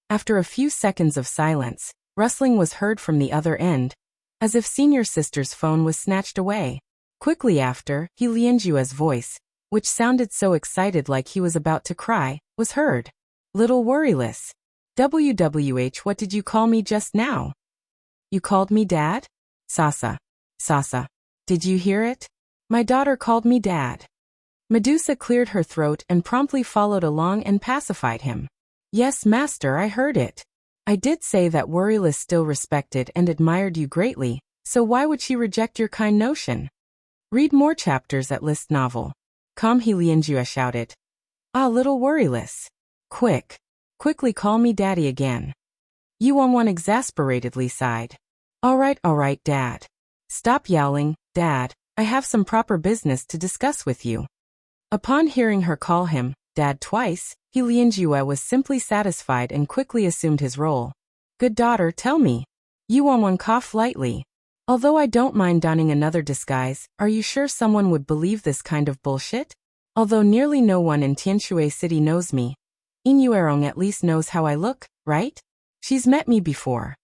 Speaker 1: After a few seconds of silence, rustling was heard from the other end, as if Senior Sister's phone was snatched away. Quickly after, He Lianjue's voice, which sounded so excited like he was about to cry, was heard. Little worryless. WWH, what did you call me just now? You called me Dad? Sasa. Did you hear it? My daughter called me Dad. Medusa cleared her throat and promptly followed along and pacified him. Yes, Master, I heard it. I did say that Worryless still respected and admired you greatly, so why would she reject your kind notion? Read more chapters at List Novel. He Lianjue shouted. Ah, little Worryless. Quickly call me Daddy again. Yi Wanwan exasperatedly sighed. All right, Dad. Stop yowling, Dad. I have some proper business to discuss with you. Upon hearing her call him Dad twice, He Lianjue was simply satisfied and quickly assumed his role. Good daughter, tell me. Yi Wanwan coughed lightly. Although I don't mind donning another disguise, are you sure someone would believe this kind of bullshit? Although nearly no one in Tianshui City knows me, Yin Yuerong at least knows how I look, right? She's met me before.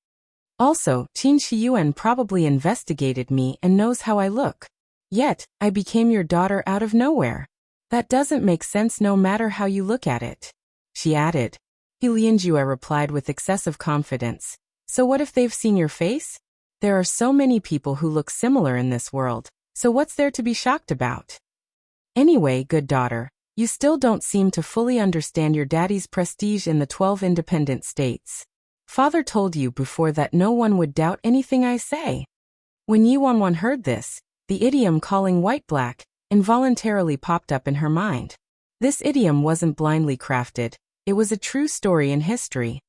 Speaker 1: Also, Qin Shiyuan probably investigated me and knows how I look. Yet, I became your daughter out of nowhere. That doesn't make sense no matter how you look at it. She added. He Lianjue replied with excessive confidence. So what if they've seen your face? There are so many people who look similar in this world, so what's there to be shocked about? Anyway, good daughter, you still don't seem to fully understand your daddy's prestige in the 12 independent states. Father told you before that no one would doubt anything I say. When Yi Wanwan heard this, the idiom calling white black involuntarily popped up in her mind. This idiom wasn't blindly crafted, it was a true story in history.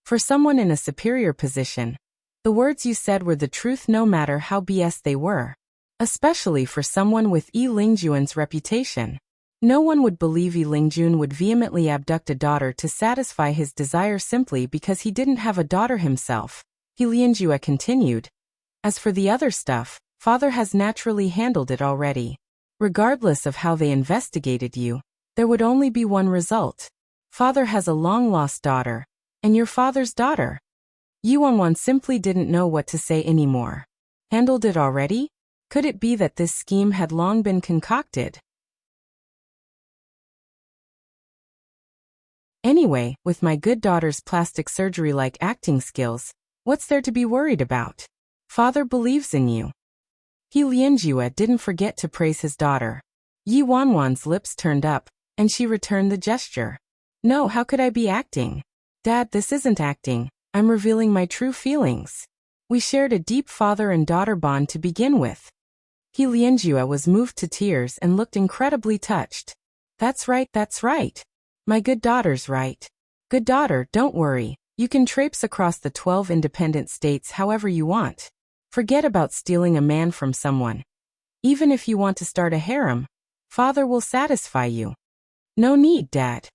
Speaker 1: For someone in a superior position, the words you said were the truth no matter how BS they were. Especially for someone with Yi Lingjuan's reputation. No one would believe Yi Lingjun would vehemently abduct a daughter to satisfy his desire simply because he didn't have a daughter himself. He Lianjue continued. As for the other stuff, Father has naturally handled it already. Regardless of how they investigated you, there would only be one result. Father has a long-lost daughter, and your father's daughter. Yi Wanwan simply didn't know what to say anymore. Handled it already? Could it be that this scheme had long been concocted? Anyway, with my good daughter's plastic surgery-like acting skills, what's there to be worried about? Father believes in you. He Lianjue didn't forget to praise his daughter. Yi Wanwan's lips turned up, and she returned the gesture. No, how could I be acting? Dad, this isn't acting. I'm revealing my true feelings. We shared a deep father and daughter bond to begin with. He Lianjue was moved to tears and looked incredibly touched. That's right. My good daughter's right. Good daughter, don't worry. You can traipse across the 12 independent states however you want. Forget about stealing a man from someone. Even if you want to start a harem, Father will satisfy you. No need, Dad.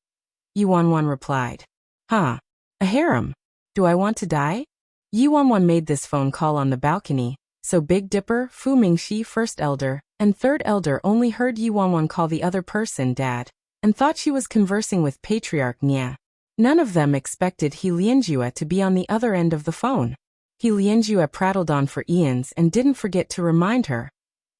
Speaker 1: Yi Wanwan replied. A harem? Do I want to die? Yi Wanwan made this phone call on the balcony, So Big Dipper, Fu Mingxi, first elder, and third elder only heard Yi Wanwan call the other person dad, and thought she was conversing with Patriarch Nia. None of them expected He Lianjue to be on the other end of the phone. He Lianjue prattled on for eons and didn't forget to remind her.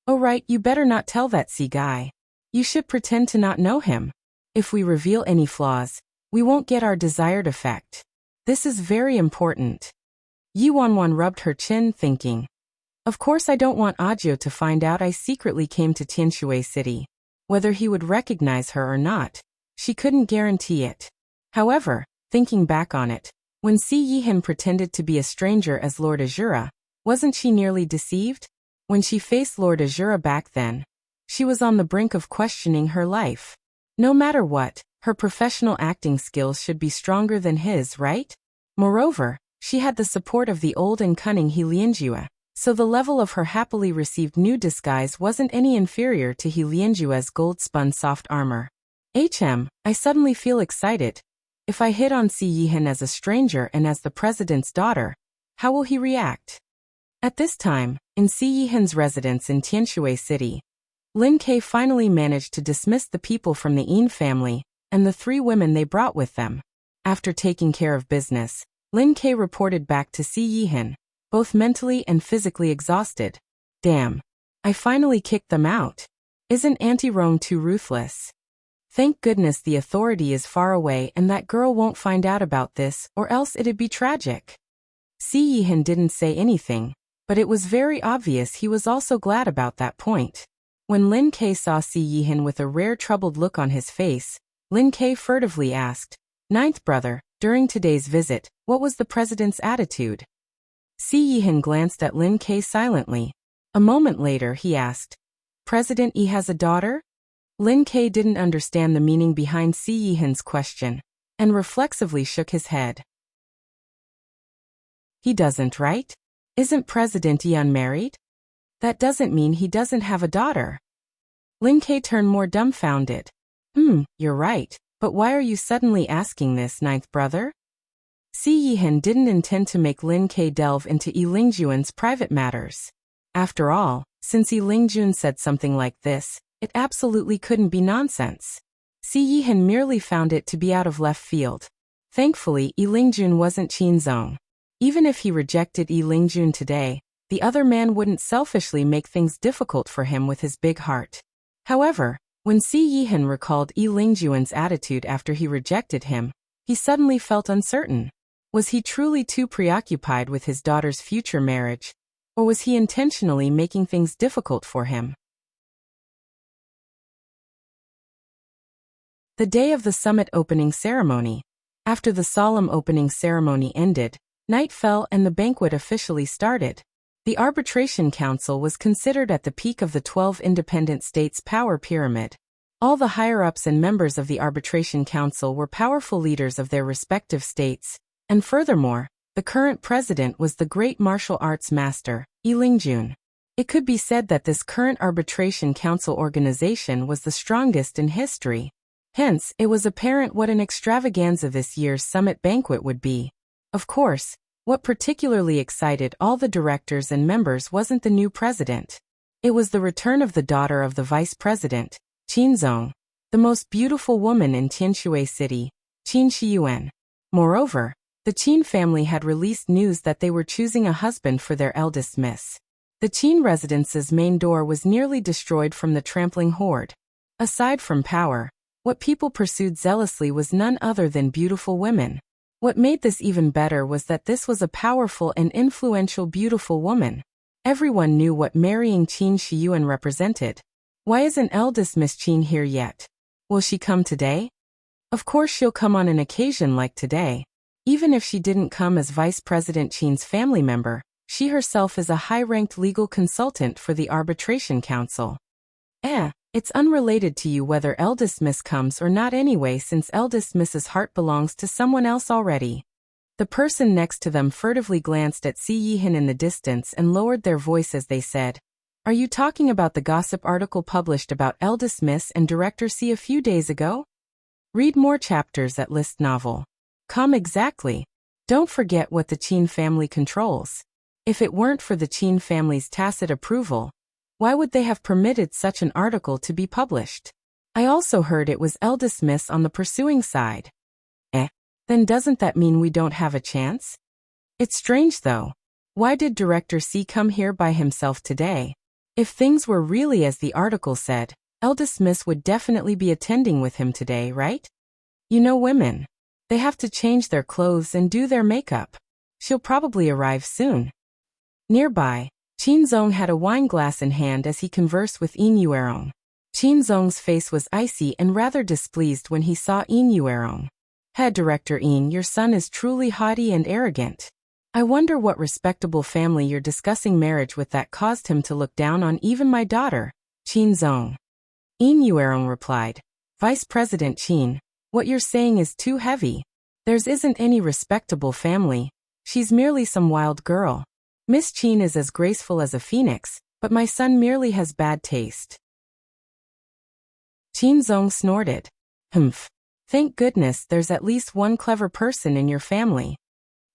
Speaker 1: Oh right, you better not tell that guy. You should pretend to not know him. If we reveal any flaws, we won't get our desired effect. This is very important. Yi Wanwan rubbed her chin, thinking. Of course I don't want Ajio to find out I secretly came to Tianshui City. Whether he would recognize her or not, she couldn't guarantee it. However, thinking back on it, when Si Yihan pretended to be a stranger as Lord Azura, wasn't she nearly deceived? When she faced Lord Azura back then, she was on the brink of questioning her life. No matter what, her professional acting skills should be stronger than his, right? Moreover, she had the support of the old and cunning He Lianjue, so the level of her happily received new disguise wasn't any inferior to He Lianjue's gold-spun soft armor. I suddenly feel excited. If I hit on Si Yihan as a stranger and as the president's daughter, how will he react? At this time, in Si Yihan's residence in Tianshui City, Lin Ke finally managed to dismiss the people from the Yin family and the 3 women they brought with them. After taking care of business, Lin Ke reported back to Si Yihan, both mentally and physically exhausted. Damn. I finally kicked them out. Isn't Auntie Rome too ruthless? Thank goodness the authority is far away and that girl won't find out about this, or else it'd be tragic. Si Yihan didn't say anything, but it was very obvious he was also glad about that point. When Lin Ke saw Si Yihan with a rare troubled look on his face, Lin Ke furtively asked, "Ninth brother, during today's visit, what was the president's attitude?" Si Yihan glanced at Lin Ke silently. A moment later he asked, "President Yi has a daughter?" Lin Ke didn't understand the meaning behind Si Yihan's question, and reflexively shook his head. He doesn't, right? Isn't President Yi unmarried? That doesn't mean he doesn't have a daughter. Lin Ke turned more dumbfounded. You're right, but why are you suddenly asking this, ninth brother? Si Yihan didn't intend to make Lin Ke delve into Yi Lingjuan's private matters. After all, since Yi Lingjun said something like this, it absolutely couldn't be nonsense. Si Yihan merely found it to be out of left field. Thankfully, Yi Lingjun wasn't Qinzong. Even if he rejected Yi Lingjun today, the other man wouldn't selfishly make things difficult for him with his big heart. However, when Si Yihan recalled Yi Lingjuan's attitude after he rejected him, he suddenly felt uncertain. Was he truly too preoccupied with his daughter's future marriage, or was he intentionally making things difficult for him? The day of the summit opening ceremony. After the solemn opening ceremony ended, night fell and the banquet officially started. The Arbitration Council was considered at the peak of the 12 independent states' power pyramid. All the higher-ups and members of the Arbitration Council were powerful leaders of their respective states, and furthermore, the current president was the great martial arts master, Yi Lingjun. It could be said that this current Arbitration Council organization was the strongest in history. Hence, it was apparent what an extravaganza this year's summit banquet would be. Of course, what particularly excited all the directors and members wasn't the new president. It was the return of the daughter of the vice president, Qinzong, the most beautiful woman in Tianshui City, Qin Shiyuan. Moreover, the Qin family had released news that they were choosing a husband for their eldest miss. The Qin residence's main door was nearly destroyed from the trampling horde. Aside from power, what people pursued zealously was none other than beautiful women. What made this even better was that this was a powerful and influential beautiful woman. Everyone knew what marrying Qin Shiyuan represented. Why isn't eldest Miss Qin here yet? Will she come today? Of course she'll come on an occasion like today. Even if she didn't come as Vice President Qin's family member, she herself is a high-ranked legal consultant for the Arbitration Council. It's unrelated to you whether eldest Miss comes or not anyway, since eldest Miss's heart belongs to someone else already. The person next to them furtively glanced at Si Yihan in the distance and lowered their voice as they said, "Are you talking about the gossip article published about eldest Miss and Director C a few days ago? Read more chapters at List Novel. Com exactly. Don't forget what the Qin family controls." If it weren't for the Qin family's tacit approval, why would they have permitted such an article to be published? I also heard it was eldest miss on the pursuing side. Then doesn't that mean we don't have a chance? It's strange though. Why did Director C come here by himself today? If things were really as the article said, eldest miss would definitely be attending with him today, right? You know women. They have to change their clothes and do their makeup. She'll probably arrive soon. Nearby, Qin Zong had a wine glass in hand as he conversed with Yin Yuerong. Qin Zong's face was icy and rather displeased when he saw Yin Yuerong. Head Director Yin, your son is truly haughty and arrogant. I wonder what respectable family you're discussing marriage with that caused him to look down on even my daughter, Qin Zong. Yin Yuerong replied, Vice President Qin, what you're saying is too heavy. There's isn't any respectable family. She's merely some wild girl. Miss Qin is as graceful as a phoenix, but my son merely has bad taste. Qin Zong snorted. Humph. Thank goodness there's at least one clever person in your family.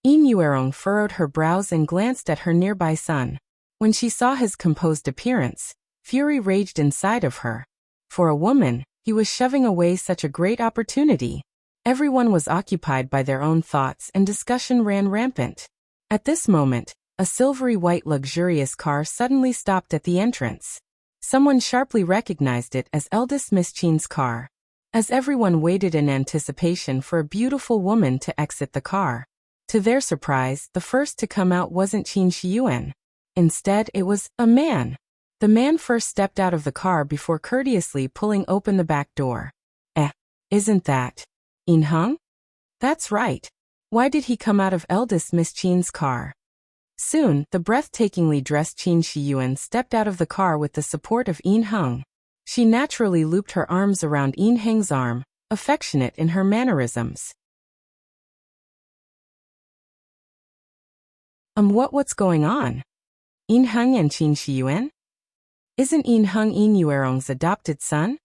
Speaker 1: Yin Yuerong furrowed her brows and glanced at her nearby son. When she saw his composed appearance, fury raged inside of her. For a woman, he was shoving away such a great opportunity. Everyone was occupied by their own thoughts and discussion ran rampant. At this moment, a silvery white luxurious car suddenly stopped at the entrance. Someone sharply recognized it as eldest Miss Qin's car. As everyone waited in anticipation for a beautiful woman to exit the car. To their surprise, the first to come out wasn't Qin Shiyuan. Instead, it was a man. The man first stepped out of the car before courteously pulling open the back door. Isn't that Yin Heng? That's right. Why did he come out of eldest Miss Qin's car? Soon, the breathtakingly dressed Qin Shiyuan stepped out of the car with the support of Yin Heng. She naturally looped her arms around Yin Heng's arm, affectionate in her mannerisms. What's going on? Yin Heng and Qin Shiyuan? Isn't Yin Heng Yin Yuerong's adopted son?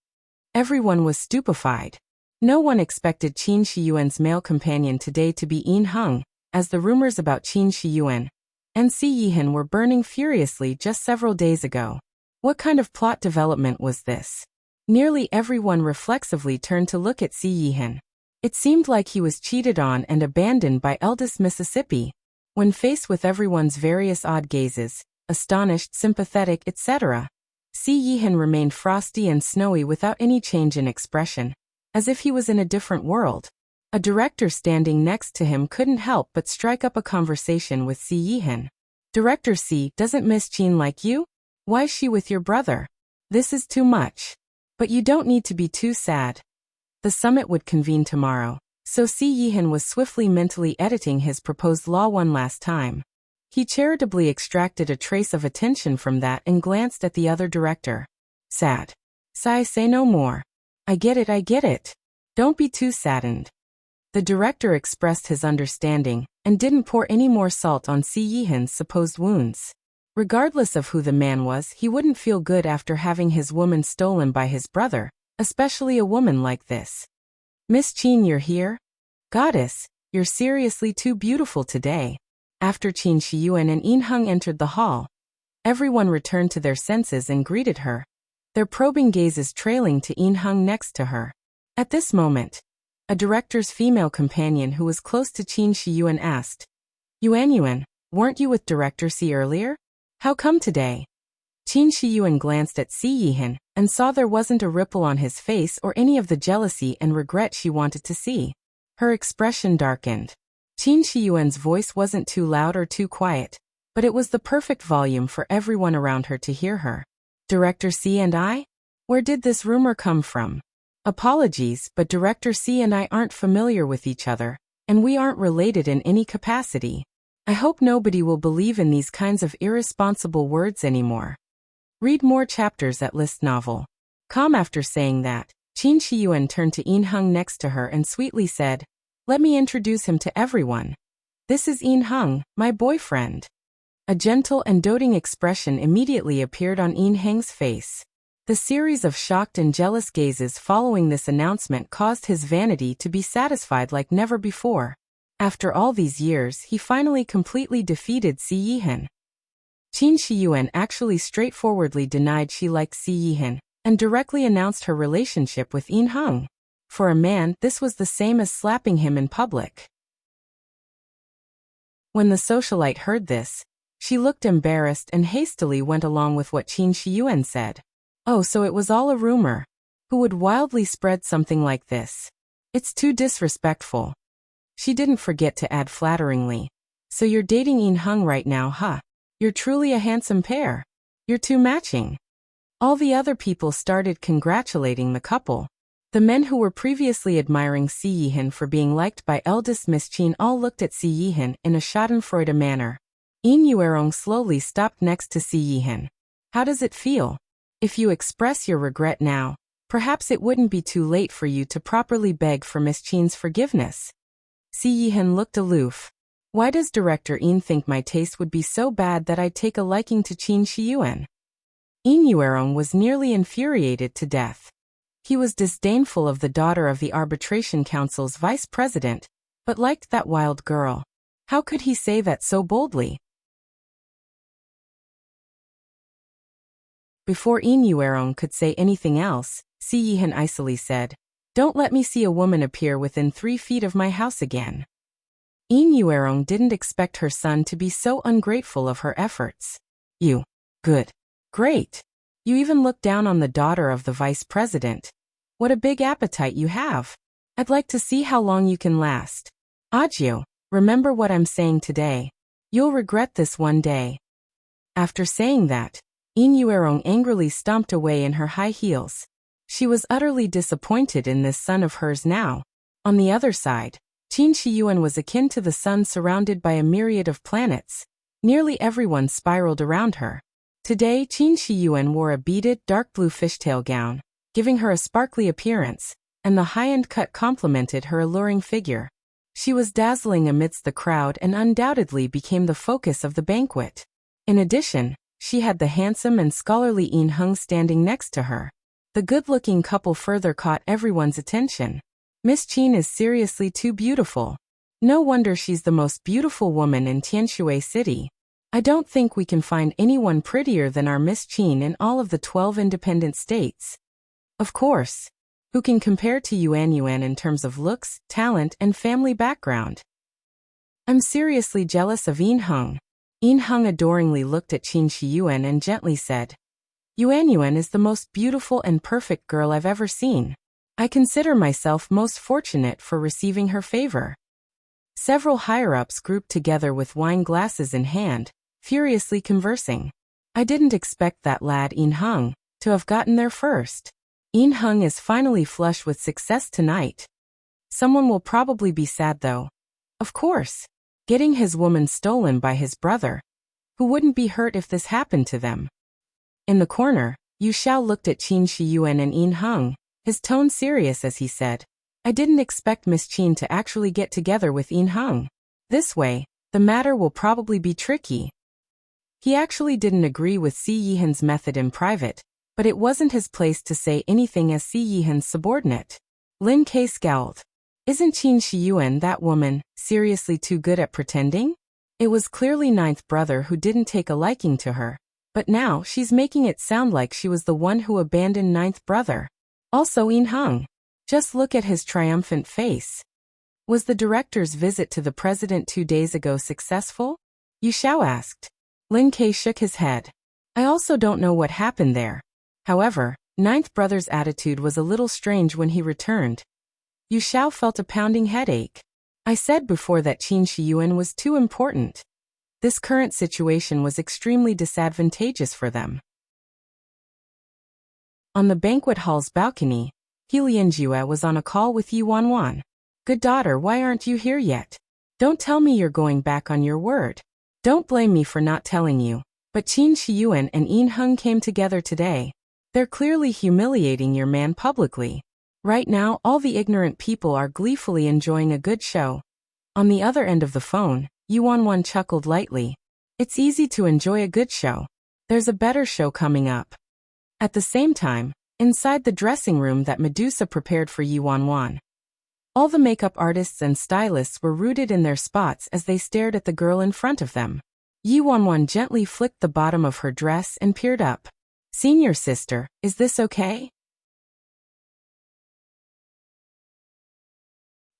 Speaker 1: Everyone was stupefied. No one expected Qin Shiyuan's male companion today to be Yin Heng, as the rumors about Qin Shiyuan and Si Yihan were burning furiously just several days ago. What kind of plot development was this? Nearly everyone reflexively turned to look at Si Yihan. It seemed like he was cheated on and abandoned by eldest Mississippi. When faced with everyone's various odd gazes, astonished, sympathetic, etc., Si Yihan remained frosty and snowy without any change in expression, as if he was in a different world. A director standing next to him couldn't help but strike up a conversation with Si Yihan. Director C, doesn't Miss Qin like you? Why's she with your brother? This is too much. But you don't need to be too sad. The summit would convene tomorrow, so Si Yihan was swiftly mentally editing his proposed law one last time. He charitably extracted a trace of attention from that and glanced at the other director. Sad. Say no more. I get it. Don't be too saddened. The director expressed his understanding and didn't pour any more salt on Si Yihan's supposed wounds. Regardless of who the man was, he wouldn't feel good after having his woman stolen by his brother, especially a woman like this. Miss Qin, you're here? Goddess, you're seriously too beautiful today. After Qin Shiyuan and Yin Heng entered the hall, everyone returned to their senses and greeted her, their probing gazes trailing to Yin Heng next to her. At this moment, a director's female companion who was close to Qin Shiyuan asked, Yuan, weren't you with Director C earlier? How come today? Qin Shiyuan glanced at Si Yihan and saw there wasn't a ripple on his face or any of the jealousy and regret she wanted to see. Her expression darkened. Qin Shiyuan's voice wasn't too loud or too quiet, but it was the perfect volume for everyone around her to hear her. Director C and I? Where did this rumor come from? Apologies, but Director C and I aren't familiar with each other, and we aren't related in any capacity. I hope nobody will believe in these kinds of irresponsible words anymore. Read more chapters at List Novel. After saying that, Qin Shiyuan turned to Yin Heng next to her and sweetly said, Let me introduce him to everyone. This is Yin Heng, my boyfriend. A gentle and doting expression immediately appeared on Yin Heng's face. The series of shocked and jealous gazes following this announcement caused his vanity to be satisfied like never before. After all these years, he finally completely defeated Si Yihan. Qin Shiyuan actually straightforwardly denied she liked Si Yihan, and directly announced her relationship with Yin Heng. For a man, this was the same as slapping him in public. When the socialite heard this, she looked embarrassed and hastily went along with what Qin Shiyuan said. Oh, so it was all a rumor. Who would wildly spread something like this? It's too disrespectful. She didn't forget to add flatteringly. So you're dating Yin Heng right now, huh? You're truly a handsome pair. You're two matching. All the other people started congratulating the couple. The men who were previously admiring Si Yihan for being liked by eldest Miss Qin all looked at Si Yihan in a schadenfreude manner. Yin Yuerong slowly stopped next to Si Yihan. How does it feel? If you express your regret now, perhaps it wouldn't be too late for you to properly beg for Miss Qin's forgiveness. Si Yihan looked aloof. Why does Director Yin think my taste would be so bad that I'd take a liking to Qin Shiyuan? Yin Yuerong was nearly infuriated to death. He was disdainful of the daughter of the Arbitration Council's vice president, but liked that wild girl. How could he say that so boldly? Before Yin Yuerong could say anything else, Si Yihan icily said, "Don't let me see a woman appear within 3 feet of my house again." Yin Yuerong didn't expect her son to be so ungrateful of her efforts. You. Good. Great. You even look down on the daughter of the vice president. What a big appetite you have. I'd like to see how long you can last. Ajio, remember what I'm saying today. You'll regret this one day. After saying that, Yin Yuerong angrily stomped away in her high heels. She was utterly disappointed in this son of hers now. On the other side, Qin Shiyuan was akin to the sun surrounded by a myriad of planets. Nearly everyone spiraled around her. Today, Qin Shiyuan wore a beaded, dark blue fishtail gown, giving her a sparkly appearance, and the high-end cut complemented her alluring figure. She was dazzling amidst the crowd and undoubtedly became the focus of the banquet. In addition, she had the handsome and scholarly Yin Heng standing next to her. The good-looking couple further caught everyone's attention. Miss Qin is seriously too beautiful. No wonder she's the most beautiful woman in Tianshui City. I don't think we can find anyone prettier than our Miss Qin in all of the 12 independent states. Of course. Who can compare to Yuan Yuan in terms of looks, talent, and family background? I'm seriously jealous of Yin Heng. Yin Heng adoringly looked at Qin Shiyuan and gently said, Yuan Yuan is the most beautiful and perfect girl I've ever seen. I consider myself most fortunate for receiving her favor. Several higher-ups grouped together with wine glasses in hand, furiously conversing. I didn't expect that lad Yin Heng to have gotten there first. Yin Heng is finally flush with success tonight. Someone will probably be sad though. Of course. Getting his woman stolen by his brother. Who wouldn't be hurt if this happened to them? In the corner, Yu Xiao looked at Qin Shiyuan and Yin Heng, his tone serious as he said, I didn't expect Miss Qin to actually get together with Yin Heng. This way, the matter will probably be tricky. He actually didn't agree with Si Yihan's method in private, but it wasn't his place to say anything as Si Yihan's subordinate. Lin Ke scowled. Isn't Qin Shiyuan that woman, seriously too good at pretending? It was clearly ninth brother who didn't take a liking to her, but now she's making it sound like she was the one who abandoned ninth brother. Also Yin Heng. Just look at his triumphant face. Was the director's visit to the president 2 days ago successful? Yu Xiao asked. Lin Ke shook his head. I also don't know what happened there. However, ninth brother's attitude was a little strange when he returned. Yu Xiao felt a pounding headache. I said before that Qin Shiyuan was too important. This current situation was extremely disadvantageous for them. On the banquet hall's balcony, He Lianjue was on a call with Yi Wanwan. Good daughter, why aren't you here yet? Don't tell me you're going back on your word. Don't blame me for not telling you, but Qin Shiyuan and Yin Heng came together today. They're clearly humiliating your man publicly. Right now, all the ignorant people are gleefully enjoying a good show. On the other end of the phone, Yi Wanwan chuckled lightly. It's easy to enjoy a good show. There's a better show coming up. At the same time, inside the dressing room that Medusa prepared for Yi Wanwan, All the makeup artists and stylists were rooted in their spots as they stared at the girl in front of them. Yi Wanwan gently flicked the bottom of her dress and peered up. "Senior sister, is this okay?"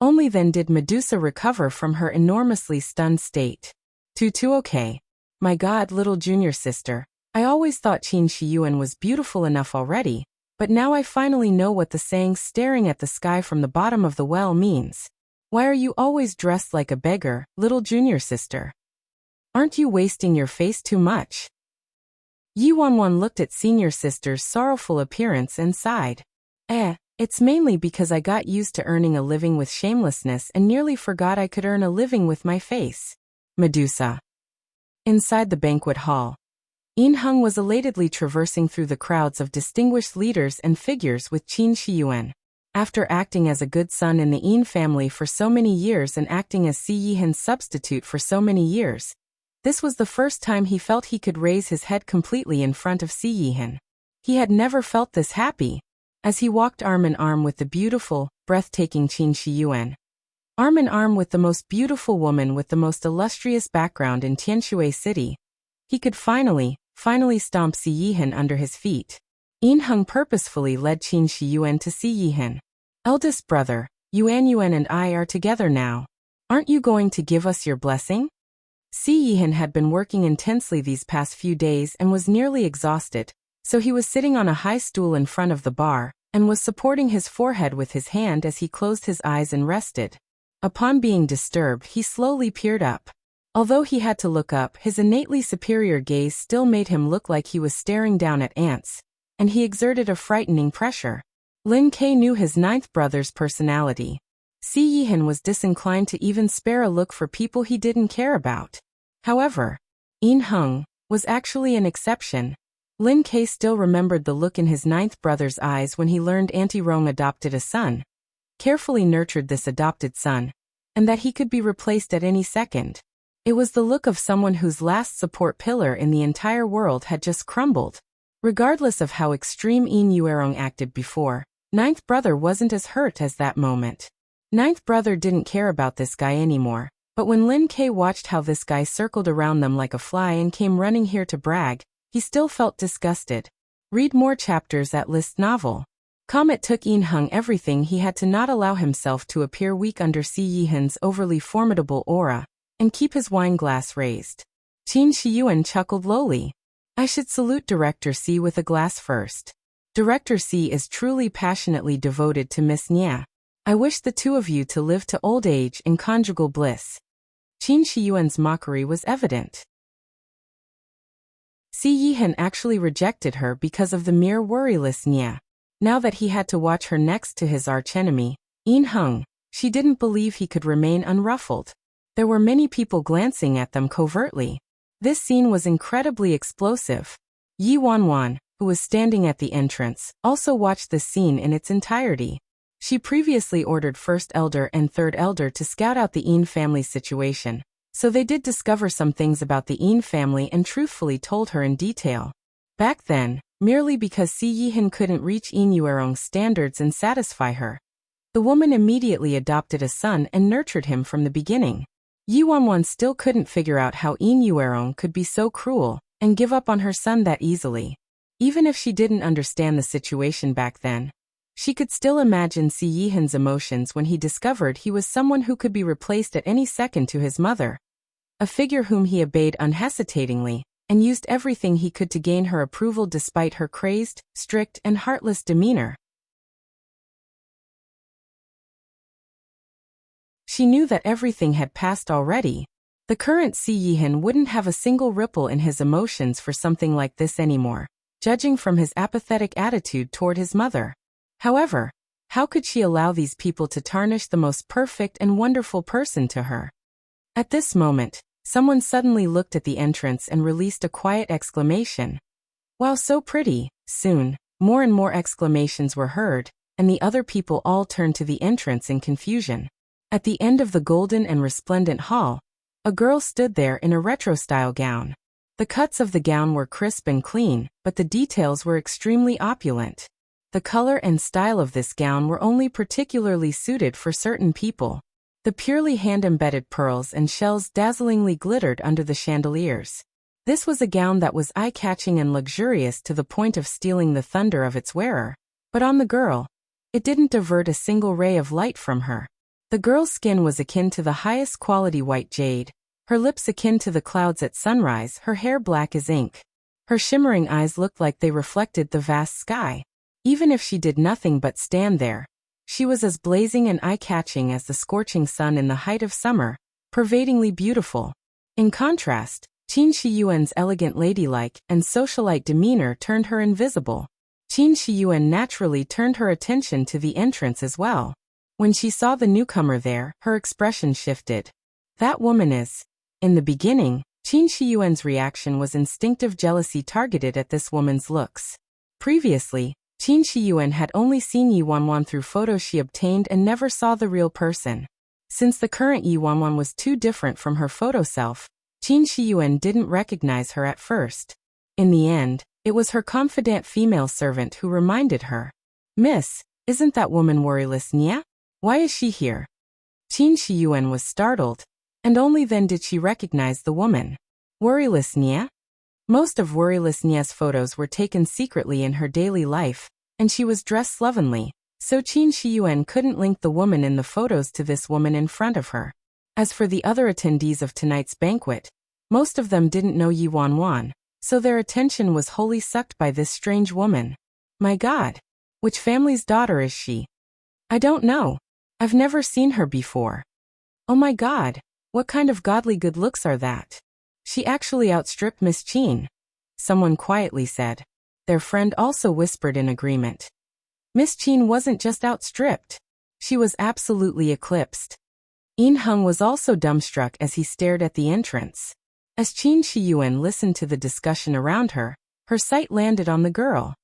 Speaker 1: Only then did Medusa recover from her enormously stunned state. Too okay. My god, little junior sister. I always thought Qin Shiyuan was beautiful enough already, but now I finally know what the saying staring at the sky from the bottom of the well means. Why are you always dressed like a beggar, little junior sister? Aren't you wasting your face too much? Yi Wanwan looked at senior sister's sorrowful appearance and sighed. It's mainly because I got used to earning a living with shamelessness and nearly forgot I could earn a living with my face. Medusa. Inside the banquet hall, Yin Heng was elatedly traversing through the crowds of distinguished leaders and figures with Qin Shiyuan. After acting as a good son in the Yin family for so many years and acting as Si Yihan's substitute for so many years, this was the first time he felt he could raise his head completely in front of Si Yihan. He had never felt this happy. As he walked arm in arm with the beautiful, breathtaking Qin Shiyuan, arm in arm with the most beautiful woman with the most illustrious background in Tianshui City, he could finally stomp Si Yihan under his feet. Yin Heng purposefully led Qin Shiyuan to Si Yihan. "Eldest brother, Yuan and I are together now. Aren't you going to give us your blessing?" Si Yihan had been working intensely these past few days and was nearly exhausted, so he was sitting on a high stool in front of the bar, and was supporting his forehead with his hand as he closed his eyes and rested. Upon being disturbed, he slowly peered up. Although he had to look up, his innately superior gaze still made him look like he was staring down at ants, and he exerted a frightening pressure. Lin Ke knew his ninth brother's personality. Si Yihan was disinclined to even spare a look for people he didn't care about. However, Yin Heng was actually an exception. Lin Ke still remembered the look in his ninth brother's eyes when he learned Auntie Rong adopted a son, carefully nurtured this adopted son, and that he could be replaced at any second. It was the look of someone whose last support pillar in the entire world had just crumbled. Regardless of how extreme Yin Yuerong acted before, ninth brother wasn't as hurt as that moment. Ninth brother didn't care about this guy anymore, but when Lin Ke watched how this guy circled around them like a fly and came running here to brag, he still felt disgusted. Read more chapters at List Novel. It took Yin Heng everything he had to not allow himself to appear weak under Si Yihan's overly formidable aura, and keep his wine glass raised. Qin Shiyuan chuckled lowly. "I should salute Director Si with a glass first. Director Si is truly passionately devoted to Miss Nia. I wish the two of you to live to old age in conjugal bliss." Qin Shiyuan's mockery was evident. Si Yihan actually rejected her because of the mere worryless Nia. Now that he had to watch her next to his archenemy, Yin Heng, she didn't believe he could remain unruffled. There were many people glancing at them covertly. This scene was incredibly explosive. Yi Wanwan, who was standing at the entrance, also watched the scene in its entirety. She previously ordered First Elder and Third Elder to scout out the Yin family situation, so they did discover some things about the Yin family and truthfully told her in detail. Back then, merely because Si Yihan couldn't reach Yin Yuerong's standards and satisfy her, the woman immediately adopted a son and nurtured him from the beginning. Yi Wanwan still couldn't figure out how Yin Yuerong could be so cruel and give up on her son that easily. Even if she didn't understand the situation back then, she could still imagine Si Yihan's emotions when he discovered he was someone who could be replaced at any second to his mother, a figure whom he obeyed unhesitatingly, and used everything he could to gain her approval despite her crazed, strict, and heartless demeanor. She knew that everything had passed already. The current Si Yihan wouldn't have a single ripple in his emotions for something like this anymore, judging from his apathetic attitude toward his mother. However, how could she allow these people to tarnish the most perfect and wonderful person to her? At this moment, someone suddenly looked at the entrance and released a quiet exclamation. "Wow, so pretty!" Soon, more and more exclamations were heard, and the other people all turned to the entrance in confusion. At the end of the golden and resplendent hall, a girl stood there in a retro-style gown. The cuts of the gown were crisp and clean, but the details were extremely opulent. The color and style of this gown were only particularly suited for certain people. The purely hand-embedded pearls and shells dazzlingly glittered under the chandeliers. This was a gown that was eye-catching and luxurious to the point of stealing the thunder of its wearer. But on the girl, it didn't divert a single ray of light from her. The girl's skin was akin to the highest quality white jade, her lips akin to the clouds at sunrise, her hair black as ink. Her shimmering eyes looked like they reflected the vast sky. Even if she did nothing but stand there, she was as blazing and eye-catching as the scorching sun in the height of summer, pervadingly beautiful. In contrast, Qin Shiyuan's elegant ladylike and socialite demeanor turned her invisible. Qin Shiyuan naturally turned her attention to the entrance as well. When she saw the newcomer there, her expression shifted. That woman is. In the beginning, Qin Shiyuan's reaction was instinctive jealousy targeted at this woman's looks. Previously, Qin Shiyuan had only seen Yi Wanwan through photos she obtained and never saw the real person. Since the current Yi Wanwan was too different from her photo self, Qin Shiyuan didn't recognize her at first. In the end, it was her confident female servant who reminded her. "Miss, isn't that woman Worryless Nia? Why is she here?" Qin Shiyuan was startled, and only then did she recognize the woman. Worryless Nia? Most of Worryless Nia's photos were taken secretly in her daily life, and she was dressed slovenly, so Qin Shiyuan couldn't link the woman in the photos to this woman in front of her. As for the other attendees of tonight's banquet, most of them didn't know Yi Wanwan, so their attention was wholly sucked by this strange woman. "My God! Which family's daughter is she? I don't know. I've never seen her before. Oh my God! What kind of godly good looks are that? She actually outstripped Miss Qin," someone quietly said. Their friend also whispered in agreement. Miss Qin wasn't just outstripped. She was absolutely eclipsed. Yin Heng was also dumbstruck as he stared at the entrance. As Qin Shiyuan listened to the discussion around her, her sight landed on the girl.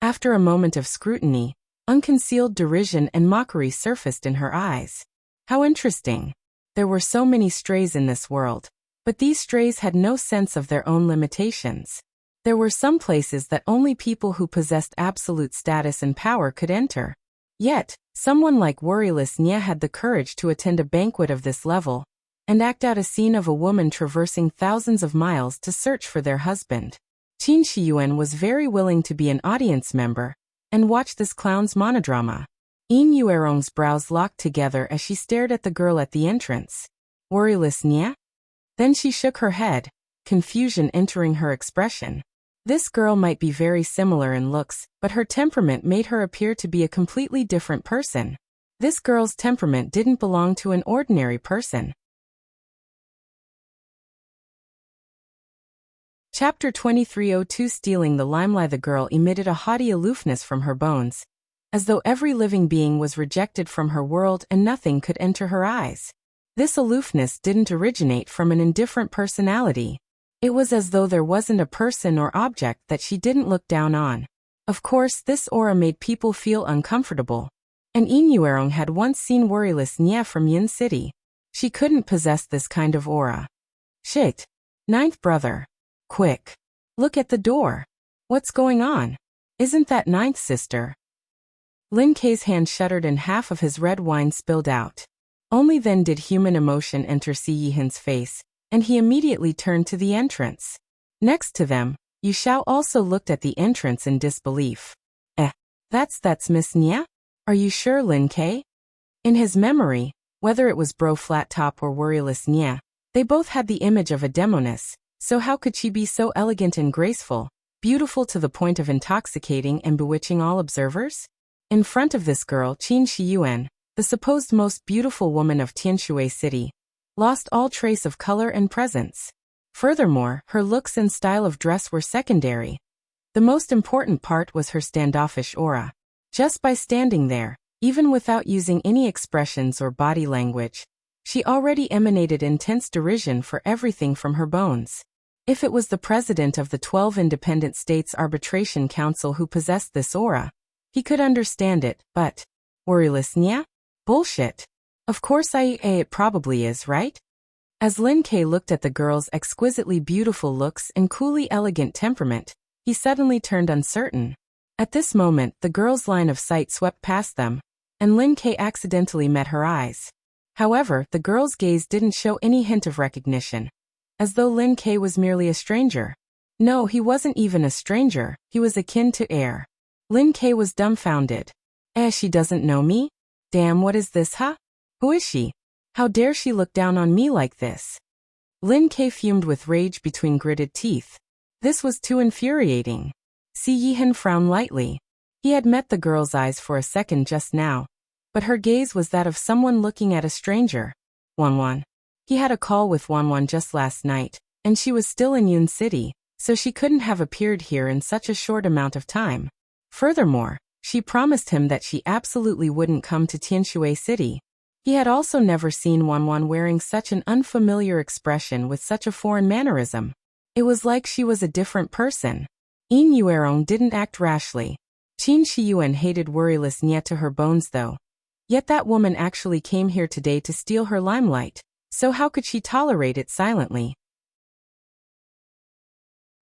Speaker 1: After a moment of scrutiny, unconcealed derision and mockery surfaced in her eyes. How interesting. There were so many strays in this world, but these strays had no sense of their own limitations. There were some places that only people who possessed absolute status and power could enter. Yet, someone like Worryless Nia had the courage to attend a banquet of this level, and act out a scene of a woman traversing thousands of miles to search for their husband. Qin Shiyuan was very willing to be an audience member, and watch this clown's monodrama. Yin Yuerong's brows locked together as she stared at the girl at the entrance. Worryless Nia? Then she shook her head, confusion entering her expression. This girl might be very similar in looks, but her temperament made her appear to be a completely different person. This girl's temperament didn't belong to an ordinary person. Chapter 2302 Stealing the Limelight. The girl emitted a haughty aloofness from her bones, as though every living being was rejected from her world and nothing could enter her eyes. This aloofness didn't originate from an indifferent personality. It was as though there wasn't a person or object that she didn't look down on. Of course, this aura made people feel uncomfortable. And Yin Yuerong had once seen Worryless Nia from Yin City. She couldn't possess this kind of aura. Shit. Ninth brother. Quick. Look at the door. What's going on? Isn't that ninth sister? Lin Kei's hand shuddered and half of his red wine spilled out. Only then did human emotion enter Si Yihin's face, and he immediately turned to the entrance. Next to them, Yu Xiao also looked at the entrance in disbelief. That's Miss Nia? Are you sure, Lin Kei? In his memory, whether it was Bro Flat Top or Worryless Nia, they both had the image of a demoness, so how could she be so elegant and graceful, beautiful to the point of intoxicating and bewitching all observers? In front of this girl, Qin Shiyuan, the supposed most beautiful woman of Tianshui City, lost all trace of color and presence. Furthermore, her looks and style of dress were secondary. The most important part was her standoffish aura. Just by standing there, even without using any expressions or body language, she already emanated intense derision for everything from her bones. If it was the president of the 12 independent states arbitration council who possessed this aura, he could understand it, but Worryless Nia? Bullshit. Of course it probably is, right? As Lin Kei looked at the girl's exquisitely beautiful looks and coolly elegant temperament, He suddenly turned uncertain. At this moment, the girl's line of sight swept past them, and Lin Kei accidentally met her eyes. However, the girl's gaze didn't show any hint of recognition, as though Lin Kei was merely a stranger. No, he wasn't even a stranger, he was akin to air. Lin Kei was dumbfounded. She doesn't know me? Damn, what is this, huh? Who is she? How dare she look down on me like this? Lin Kei fumed with rage between gritted teeth. This was too infuriating. Si Yihan frowned lightly. He had met the girl's eyes for a second just now, but her gaze was that of someone looking at a stranger. Wanwan. He had a call with Wanwan just last night, and she was still in Yun City, so she couldn't have appeared here in such a short amount of time. Furthermore, she promised him that she absolutely wouldn't come to Tianshui City. He had also never seen Wanwan wearing such an unfamiliar expression with such a foreign mannerism. It was like she was a different person. Yin Yuerong didn't act rashly. Qin Shiyuan hated worryless Nye to her bones though. Yet that woman actually came here today to steal her limelight, so how could she tolerate it silently?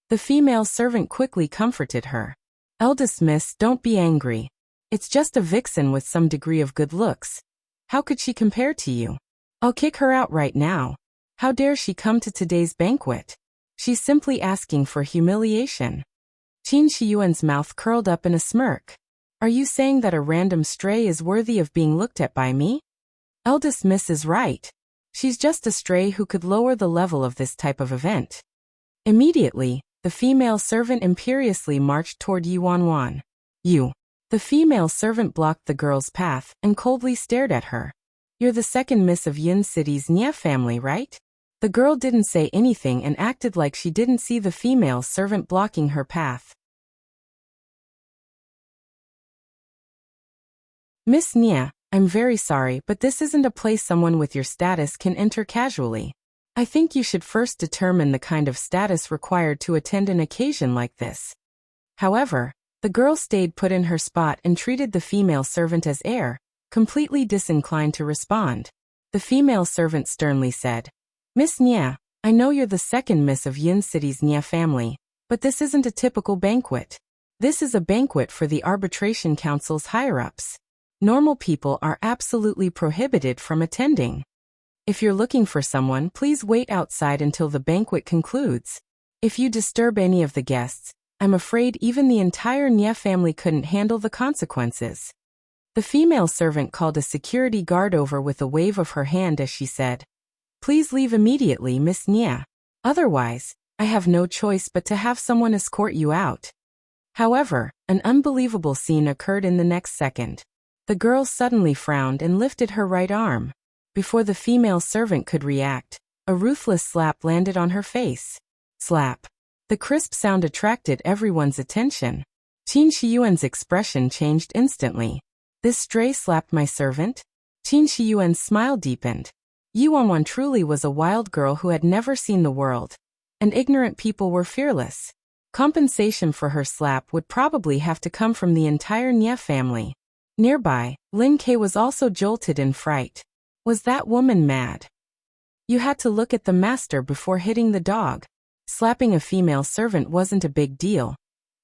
Speaker 1: The female servant quickly comforted her. Eldest miss, don't be angry. It's just a vixen with some degree of good looks. How could she compare to you? I'll kick her out right now. How dare she come to today's banquet? She's simply asking for humiliation. Qin Shiyuan's mouth curled up in a smirk. Are you saying that a random stray is worthy of being looked at by me? Eldest miss is right. She's just a stray who could lower the level of this type of event. Immediately, the female servant imperiously marched toward Yi Wanwan. You. The female servant blocked the girl's path and coldly stared at her. You're the second miss of Yun City's Nye family, right? The girl didn't say anything and acted like she didn't see the female servant blocking her path. Miss Nye, I'm very sorry, but this isn't a place someone with your status can enter casually. I think you should first determine the kind of status required to attend an occasion like this. However, the girl stayed put in her spot and treated the female servant as heir, completely disinclined to respond. The female servant sternly said, Miss Nye, I know you're the second miss of Yun City's Nye family, but this isn't a typical banquet. This is a banquet for the arbitration council's higher-ups. Normal people are absolutely prohibited from attending. If you're looking for someone, please wait outside until the banquet concludes. If you disturb any of the guests, I'm afraid even the entire Nye family couldn't handle the consequences. The female servant called a security guard over with a wave of her hand as she said, Please leave immediately, Miss Nye. Otherwise, I have no choice but to have someone escort you out. However, an unbelievable scene occurred in the next second. The girl suddenly frowned and lifted her right arm. Before the female servant could react, a ruthless slap landed on her face. Slap. The crisp sound attracted everyone's attention. Qin Shiyuan's expression changed instantly. This stray slapped my servant? Qin Shiyuan's smile deepened. Yi Wanwan truly was a wild girl who had never seen the world, and ignorant people were fearless. Compensation for her slap would probably have to come from the entire Nye family. Nearby, Lin Kei was also jolted in fright. Was that woman mad? You had to look at the master before hitting the dog. Slapping a female servant wasn't a big deal.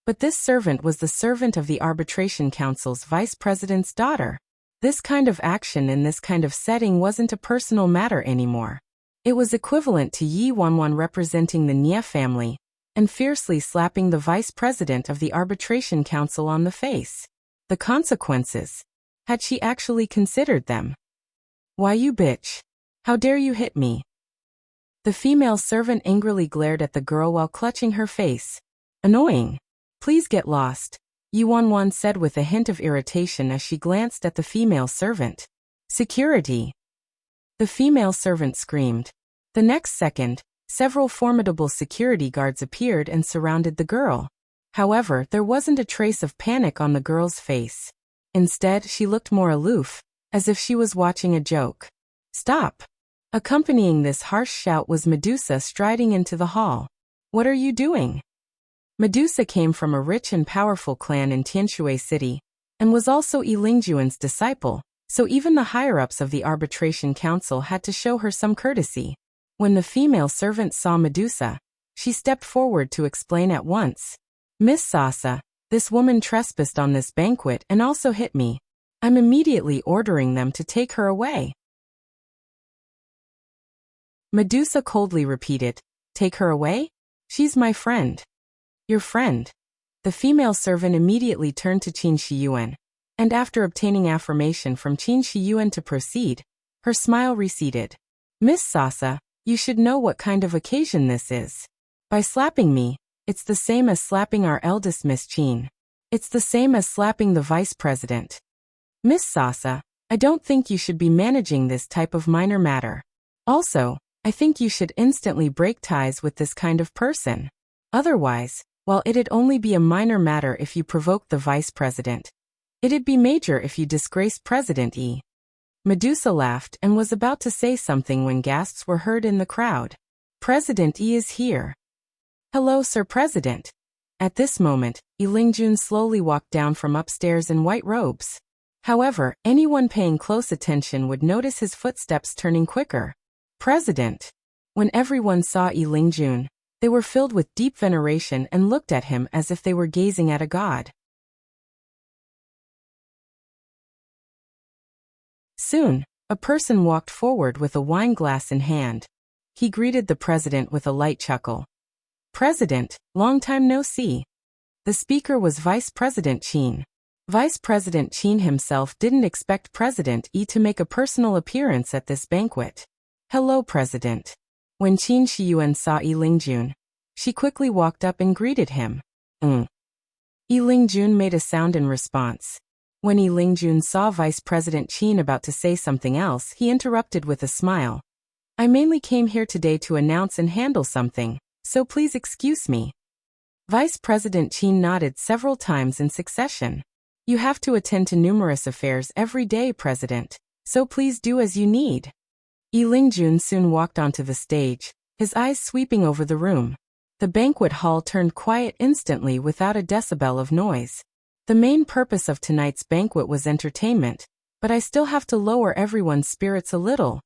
Speaker 1: But this servant was the servant of the Arbitration Council's vice president's daughter. This kind of action in this kind of setting wasn't a personal matter anymore. It was equivalent to Yi Wanwan representing the Nye family and fiercely slapping the vice president of the Arbitration Council on the face. The consequences. Had she actually considered them? Why you bitch? How dare you hit me? The female servant angrily glared at the girl while clutching her face. Annoying. Please get lost, Yi Wanwan said with a hint of irritation as she glanced at the female servant. Security. The female servant screamed. The next second, several formidable security guards appeared and surrounded the girl. However, there wasn't a trace of panic on the girl's face. Instead, she looked more aloof, as if she was watching a joke. Stop! Accompanying this harsh shout was Medusa striding into the hall. What are you doing? Medusa came from a rich and powerful clan in Tianshui City, and was also Yi Lingjuan's disciple, so even the higher-ups of the Arbitration Council had to show her some courtesy. When the female servant saw Medusa, she stepped forward to explain at once. Miss Sasa, this woman trespassed on this banquet and also hit me. I'm immediately ordering them to take her away. Medusa coldly repeated, take her away? She's my friend. Your friend. The female servant immediately turned to Qin Shiyuan, and after obtaining affirmation from Qin Shiyuan to proceed, her smile receded. Miss Sasa, you should know what kind of occasion this is. By slapping me, it's the same as slapping our eldest Miss Qin. It's the same as slapping the vice president. Miss Sasa, I don't think you should be managing this type of minor matter. Also, I think you should instantly break ties with this kind of person. Otherwise, while it'd only be a minor matter if you provoked the vice president, it'd be major if you disgraced President Yi. Medusa laughed and was about to say something when gasps were heard in the crowd. President Yi is here. Hello, Sir President. At this moment, Yi Lingjun slowly walked down from upstairs in white robes. However, anyone paying close attention would notice his footsteps turning quicker. President. When everyone saw Yi Lingjun, they were filled with deep veneration and looked at him as if they were gazing at a god. Soon, a person walked forward with a wine glass in hand. He greeted the president with a light chuckle. President, long time no see. The speaker was Vice President Qin. Vice President Qin himself didn't expect President Yi to make a personal appearance at this banquet. Hello, President. When Qin Shiyuan saw Yi Lingjun, she quickly walked up and greeted him. Yi Lingjun made a sound in response. When Yi Lingjun saw Vice President Qin about to say something else, he interrupted with a smile. I mainly came here today to announce and handle something, so please excuse me. Vice President Qin nodded several times in succession. You have to attend to numerous affairs every day, President, so please do as you need. Yi Lingjun soon walked onto the stage, his eyes sweeping over the room. The banquet hall turned quiet instantly without a decibel of noise. The main purpose of tonight's banquet was entertainment, but I still have to lower everyone's spirits a little.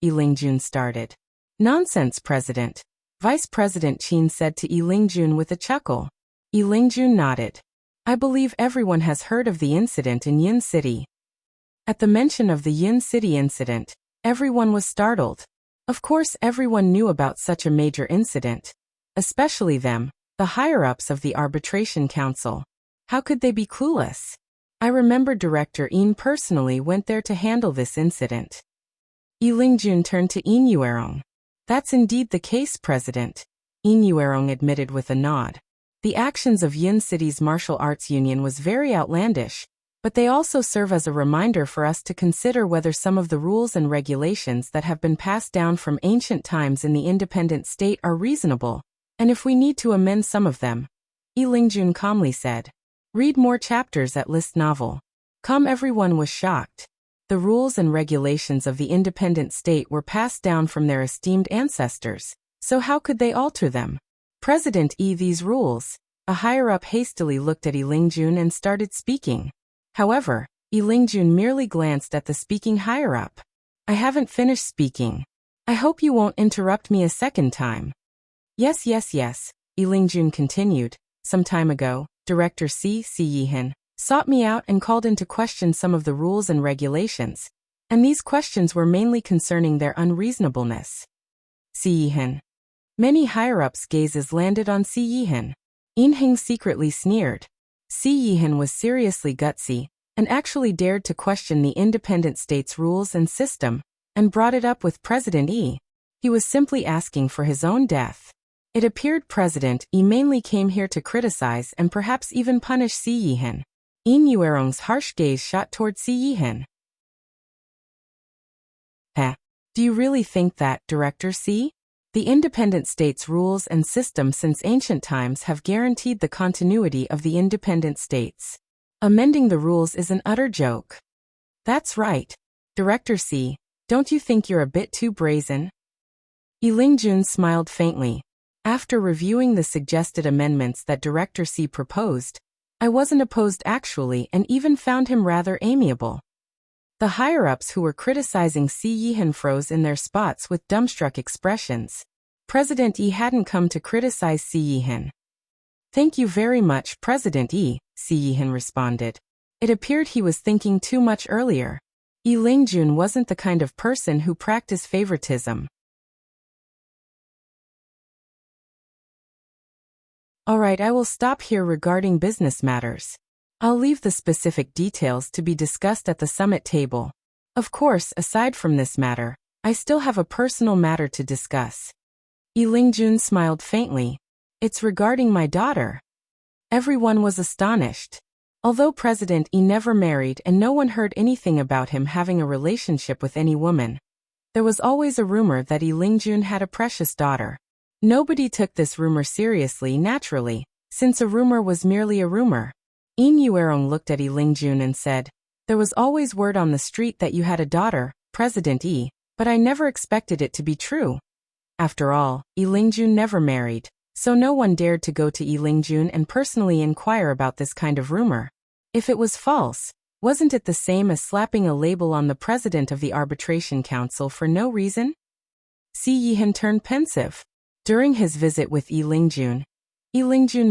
Speaker 1: Yi Lingjun started. Nonsense, President. Vice President Qin said to Yi Lingjun with a chuckle. Yi Lingjun nodded. I believe everyone has heard of the incident in Yin City. At the mention of the Yin City incident, everyone was startled. Of course, everyone knew about such a major incident. Especially them, the higher-ups of the Arbitration Council. How could they be clueless? I remember Director Yin personally went there to handle this incident. Yi Lingjun turned to Yin Yuerong. That's indeed the case, President. Yin Yuerong admitted with a nod. The actions of Yin City's martial arts union was very outlandish, but they also serve as a reminder for us to consider whether some of the rules and regulations that have been passed down from ancient times in the independent state are reasonable, and if we need to amend some of them. Yi Lingjun calmly said. Read more chapters at list novel. Everyone was shocked. The rules and regulations of the independent state were passed down from their esteemed ancestors, so how could they alter them? President Yi, these rules. A higher-up hastily looked at Yi Lingjun and started speaking. However, Yi Lingjun merely glanced at the speaking higher-up. I haven't finished speaking. I hope you won't interrupt me a second time. Yes, Yi Lingjun continued. Some time ago, Director Si Yihan sought me out and called into question some of the rules and regulations, and these questions were mainly concerning their unreasonableness. Si Yihan. Many higher-ups' gazes landed on Si Yihan. Yin Heng secretly sneered. Si Yihan was seriously gutsy, and actually dared to question the independent state's rules and system, and brought it up with President Yi. He was simply asking for his own death. It appeared President Yi mainly came here to criticize and perhaps even punish Si Yihan. Yin Yuerong's harsh gaze shot toward Si Yihan. Do you really think that, Director Si? The independent state's rules and system since ancient times have guaranteed the continuity of the independent states. Amending the rules is an utter joke. That's right. Director Si, don't you think you're a bit too brazen? Yi Lingjun smiled faintly. After reviewing the suggested amendments that Director Si proposed, I wasn't opposed actually and even found him rather amiable. The higher-ups who were criticizing Si Yihan froze in their spots with dumbstruck expressions. President Yi hadn't come to criticize Si Yihan. Thank you very much, President Yi, Si Yihan responded. It appeared he was thinking too much earlier. Yi Lingjun wasn't the kind of person who practiced favoritism. Alright, I will stop here regarding business matters. I'll leave the specific details to be discussed at the summit table. Of course, aside from this matter, I still have a personal matter to discuss. Yi Lingjun smiled faintly. It's regarding my daughter. Everyone was astonished. Although President Yi never married and no one heard anything about him having a relationship with any woman, there was always a rumor that Yi Lingjun had a precious daughter. Nobody took this rumor seriously naturally, since a rumor was merely a rumor. Yin Yuerong looked at Yi Lingjun and said, there was always word on the street that you had a daughter, President Yi, but I never expected it to be true. After all, Yi Lingjun never married, so no one dared to go to Yi Lingjun and personally inquire about this kind of rumor. If it was false, wasn't it the same as slapping a label on the president of the arbitration council for no reason? Si Yihan turned pensive. During his visit with Yi Lingjun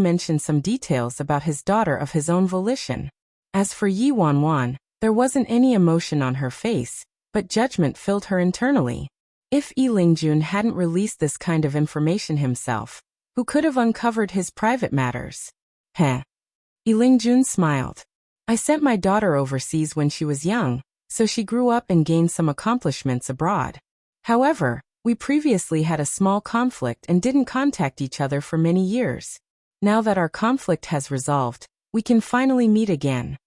Speaker 1: mentioned some details about his daughter of his own volition. As for Yi Wanwan, there wasn't any emotion on her face, but judgment filled her internally. If Yi Lingjun hadn't released this kind of information himself, who could have uncovered his private matters? Heh. Yi Lingjun smiled. I sent my daughter overseas when she was young, so she grew up and gained some accomplishments abroad. However, we previously had a small conflict and didn't contact each other for many years. Now that our conflict has resolved, we can finally meet again.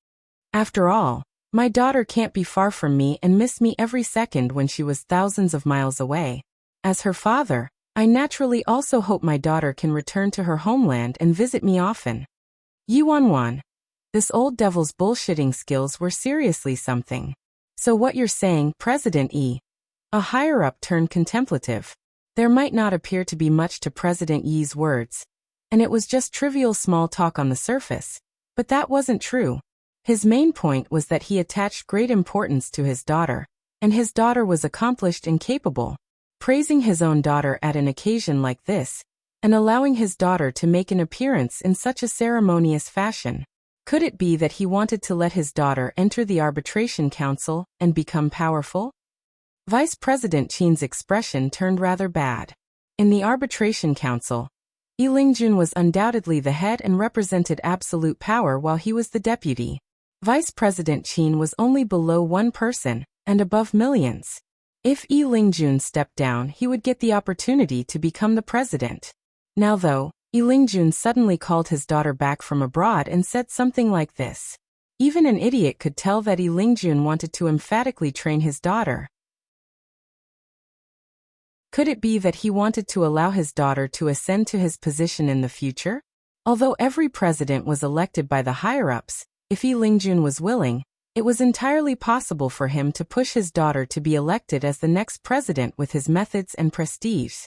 Speaker 1: After all, my daughter can't be far from me and miss me every second when she was thousands of miles away. As her father, I naturally also hope my daughter can return to her homeland and visit me often. Yi Wanwan, this old devil's bullshitting skills were seriously something. So what you're saying, President Yi? A higher-up turned contemplative. There might not appear to be much to President Yi's words, and it was just trivial small talk on the surface. But that wasn't true. His main point was that he attached great importance to his daughter, and his daughter was accomplished and capable. Praising his own daughter at an occasion like this, and allowing his daughter to make an appearance in such a ceremonious fashion. Could it be that he wanted to let his daughter enter the arbitration council and become powerful? Vice President Qin's expression turned rather bad. In the arbitration council, Yi Lingjun was undoubtedly the head and represented absolute power while he was the deputy. Vice President Qin was only below one person, and above millions. If Yi Lingjun stepped down, he would get the opportunity to become the president. Now though, Yi Lingjun suddenly called his daughter back from abroad and said something like this. Even an idiot could tell that Yi Lingjun wanted to emphatically train his daughter. Could it be that he wanted to allow his daughter to ascend to his position in the future? Although every president was elected by the higher-ups, if Yi Lingjun was willing, it was entirely possible for him to push his daughter to be elected as the next president with his methods and prestige.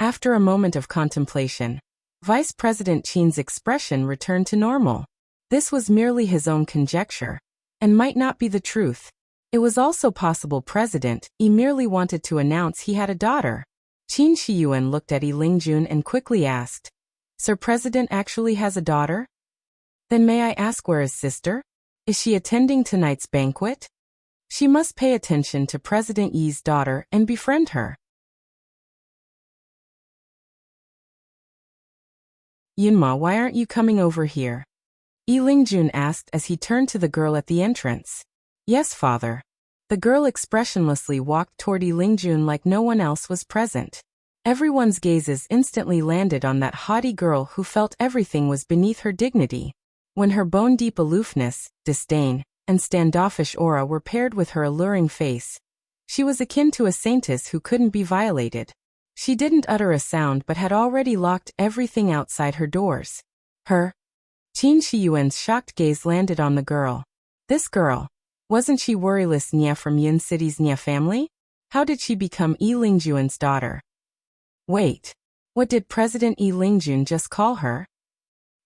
Speaker 1: After a moment of contemplation, Vice President Qin's expression returned to normal. This was merely his own conjecture, and might not be the truth. It was also possible President Yi merely wanted to announce he had a daughter. Qin Shiyuan looked at Yi Lingjun and quickly asked, Sir President actually has a daughter? Then may I ask where his sister? Is she attending tonight's banquet? She must pay attention to President Yi's daughter and befriend her. Yunma, why aren't you coming over here? Yi Lingjun asked as he turned to the girl at the entrance. Yes, father. The girl expressionlessly walked toward Yi Lingjun like no one else was present. Everyone's gazes instantly landed on that haughty girl who felt everything was beneath her dignity. When her bone-deep aloofness, disdain, and standoffish aura were paired with her alluring face, she was akin to a saintess who couldn't be violated. She didn't utter a sound but had already locked everything outside her doors. Her? Qin Shiyuan's shocked gaze landed on the girl. This girl. Wasn't she worryless Nya from Yun City's Nya family? How did she become Yi Lingjun's daughter? Wait. What did President Yi Lingjun just call her?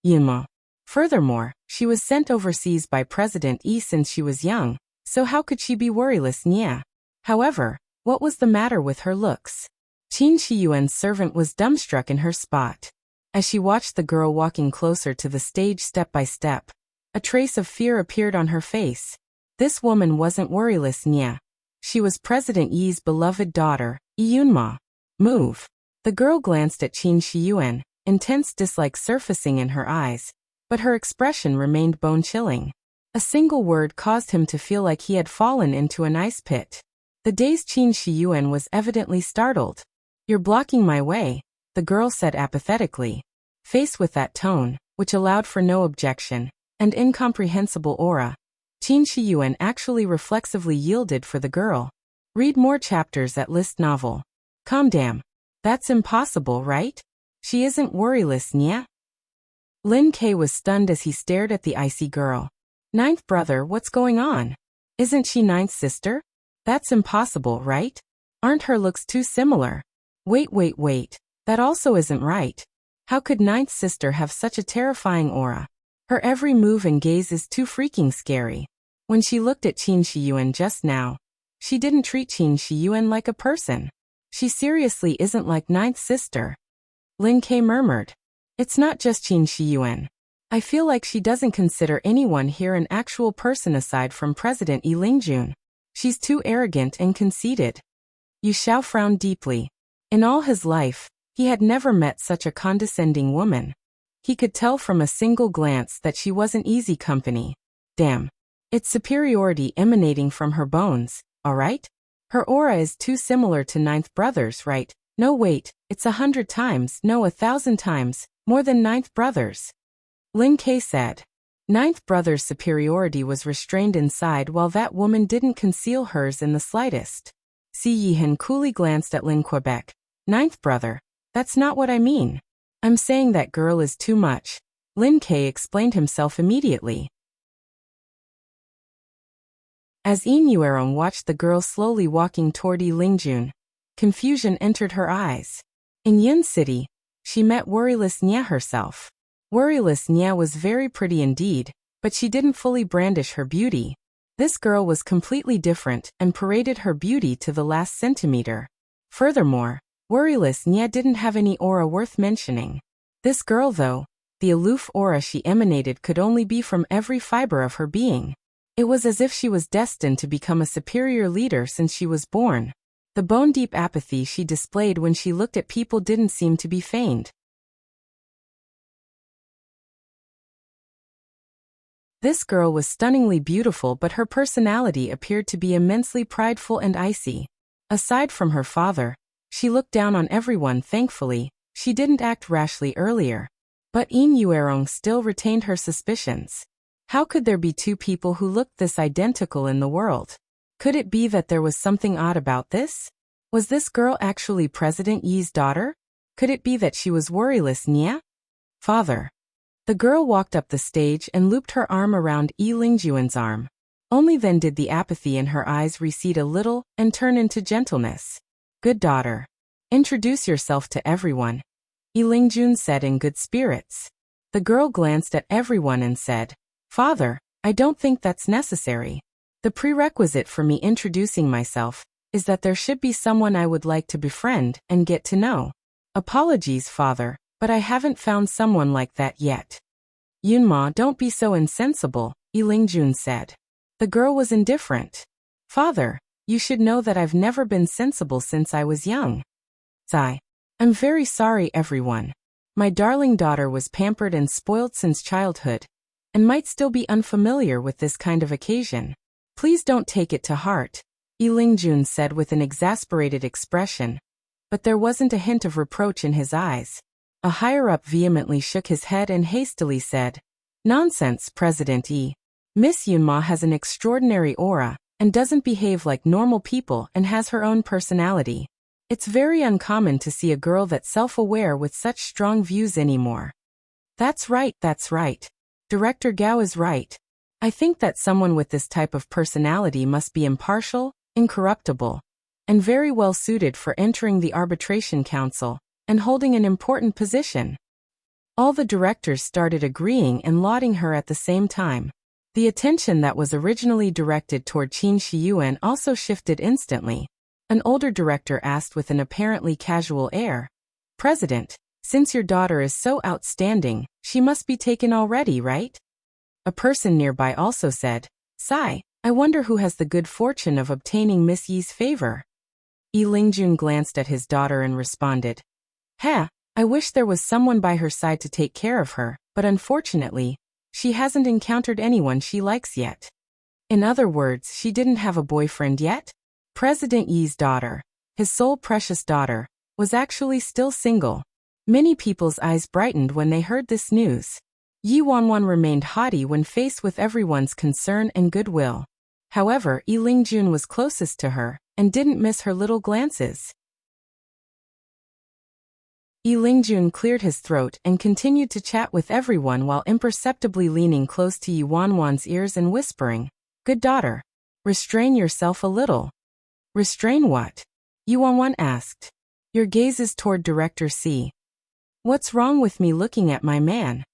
Speaker 1: Yunmo. Furthermore, she was sent overseas by President Yi since she was young, so how could she be worryless Nya? However, what was the matter with her looks? Qin Shiyuan's servant was dumbstruck in her spot. As she watched the girl walking closer to the stage step by step, a trace of fear appeared on her face. This woman wasn't worryless Nya. She was President Yi's beloved daughter, Yunma. Move. The girl glanced at Qin Shiyuan, intense dislike surfacing in her eyes, but her expression remained bone-chilling. A single word caused him to feel like he had fallen into an ice pit. The dazed Qin Shiyuan was evidently startled. You're blocking my way, the girl said apathetically. Faced with that tone, which allowed for no objection, and incomprehensible aura, Qin Shiyuan actually reflexively yielded for the girl. Read more chapters at List Novel. Calm down. That's impossible, right? She isn't worryless, Nya? Lin K was stunned as he stared at the icy girl. Ninth brother, what's going on? Isn't she ninth sister? That's impossible, right? Aren't her looks too similar? Wait. That also isn't right. How could ninth sister have such a terrifying aura? Her every move and gaze is too freaking scary. When she looked at Qin Shiyuan just now, she didn't treat Qin Shiyuan like a person. She seriously isn't like ninth sister. Lin K murmured. It's not just Qin Shiyuan. I feel like she doesn't consider anyone here an actual person aside from President Yi Lingjun. She's too arrogant and conceited. Yu Xiao frowned deeply. In all his life, he had never met such a condescending woman. He could tell from a single glance that she wasn't easy company. Damn. It's superiority emanating from her bones, alright? Her aura is too similar to ninth brother's, right? No wait, it's 100 times, no 1,000 times, more than ninth brother's. Lin K said. Ninth brother's superiority was restrained inside while that woman didn't conceal hers in the slightest. Si Yihan coolly glanced at Lin Quebec. Ninth brother. That's not what I mean. I'm saying that girl is too much. Lin K explained himself immediately. As Yin Yuerong watched the girl slowly walking toward Yi Lingjun, confusion entered her eyes. In Yin City, she met worryless Nya herself. Worryless Nya was very pretty indeed, but she didn't fully brandish her beauty. This girl was completely different and paraded her beauty to the last centimeter. Furthermore, worryless Nya didn't have any aura worth mentioning. This girl though, the aloof aura she emanated could only be from every fiber of her being. It was as if she was destined to become a superior leader since she was born. The bone-deep apathy she displayed when she looked at people didn't seem to be feigned. This girl was stunningly beautiful, but her personality appeared to be immensely prideful and icy. Aside from her father, she looked down on everyone. Thankfully, she didn't act rashly earlier. But Yin Yuerong still retained her suspicions. How could there be two people who looked this identical in the world? Could it be that there was something odd about this? Was this girl actually President Yi's daughter? Could it be that she was worryless Nya? Father. The girl walked up the stage and looped her arm around Yi Lingjuan's arm. Only then did the apathy in her eyes recede a little and turn into gentleness. Good daughter. Introduce yourself to everyone, Yi Lingjun said in good spirits. The girl glanced at everyone and said, Father, I don't think that's necessary. The prerequisite for me introducing myself is that there should be someone I would like to befriend and get to know. Apologies, Father, but I haven't found someone like that yet. Yunma, don't be so insensible, Yi Lingjun said. The girl was indifferent. Father, you should know that I've never been sensible since I was young. Sigh. I'm very sorry, everyone. My darling daughter was pampered and spoiled since childhood, and might still be unfamiliar with this kind of occasion. Please don't take it to heart, Yi Lingjun said with an exasperated expression. But there wasn't a hint of reproach in his eyes. A higher-up vehemently shook his head and hastily said, Nonsense, President Yi. Miss Yunma has an extraordinary aura, and doesn't behave like normal people and has her own personality. It's very uncommon to see a girl that's self-aware with such strong views anymore. That's right. Director Gao is right. I think that someone with this type of personality must be impartial, incorruptible, and very well suited for entering the arbitration council and holding an important position. All the directors started agreeing and lauding her at the same time. The attention that was originally directed toward Qin Shiyuan also shifted instantly. An older director asked with an apparently casual air, President, Since your daughter is so outstanding, she must be taken already, right? A person nearby also said, Sigh, I wonder who has the good fortune of obtaining Miss Yi's favor. Yi Lingjun glanced at his daughter and responded, I wish there was someone by her side to take care of her, but unfortunately, she hasn't encountered anyone she likes yet. In other words, she didn't have a boyfriend yet? President Yi's daughter, his sole precious daughter, was actually still single. Many people's eyes brightened when they heard this news. Yi Wanwan remained haughty when faced with everyone's concern and goodwill. However, Yi Lingjun was closest to her, and didn't miss her little glances. Yi Lingjun cleared his throat and continued to chat with everyone while imperceptibly leaning close to Yi Wanwan's ears and whispering, Good daughter. Restrain yourself a little. Restrain what? Yi Wanwan asked. Your gaze is toward Director C. What's wrong with me looking at my man?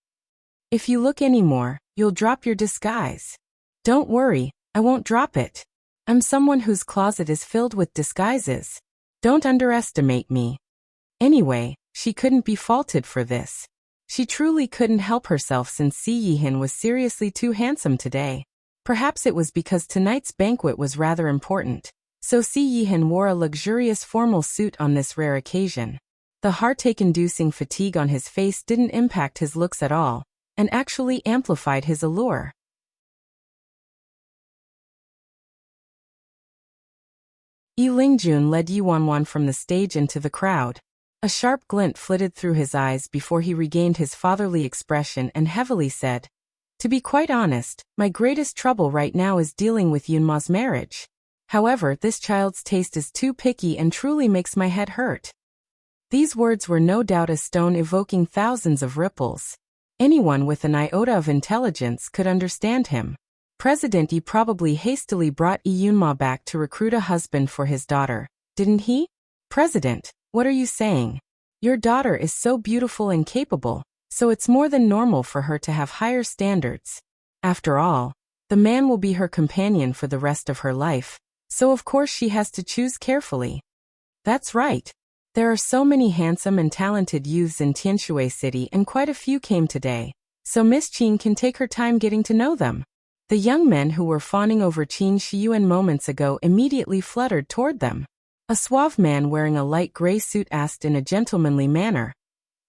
Speaker 1: If you look anymore, you'll drop your disguise. Don't worry, I won't drop it. I'm someone whose closet is filled with disguises. Don't underestimate me. Anyway, she couldn't be faulted for this. She truly couldn't help herself since Si Yihin was seriously too handsome today. Perhaps it was because tonight's banquet was rather important, so Si Yihin wore a luxurious formal suit on this rare occasion. The heartache-inducing fatigue on his face didn't impact his looks at all, and actually amplified his allure. Yi Lingjun led Yi Wanwan from the stage into the crowd. A sharp glint flitted through his eyes before he regained his fatherly expression and heavily said, To be quite honest, my greatest trouble right now is dealing with Yunma's marriage. However, this child's taste is too picky and truly makes my head hurt. These words were no doubt a stone evoking thousands of ripples. Anyone with an iota of intelligence could understand him. President Yi probably hastily brought Yi Yunma back to recruit a husband for his daughter, didn't he? President, what are you saying? Your daughter is so beautiful and capable, so it's more than normal for her to have higher standards. After all, the man will be her companion for the rest of her life, so of course she has to choose carefully. That's right. There are so many handsome and talented youths in Tianshui City and quite a few came today, so Miss Qin can take her time getting to know them. The young men who were fawning over Qin Shiyuan moments ago immediately fluttered toward them. A suave man wearing a light gray suit asked in a gentlemanly manner,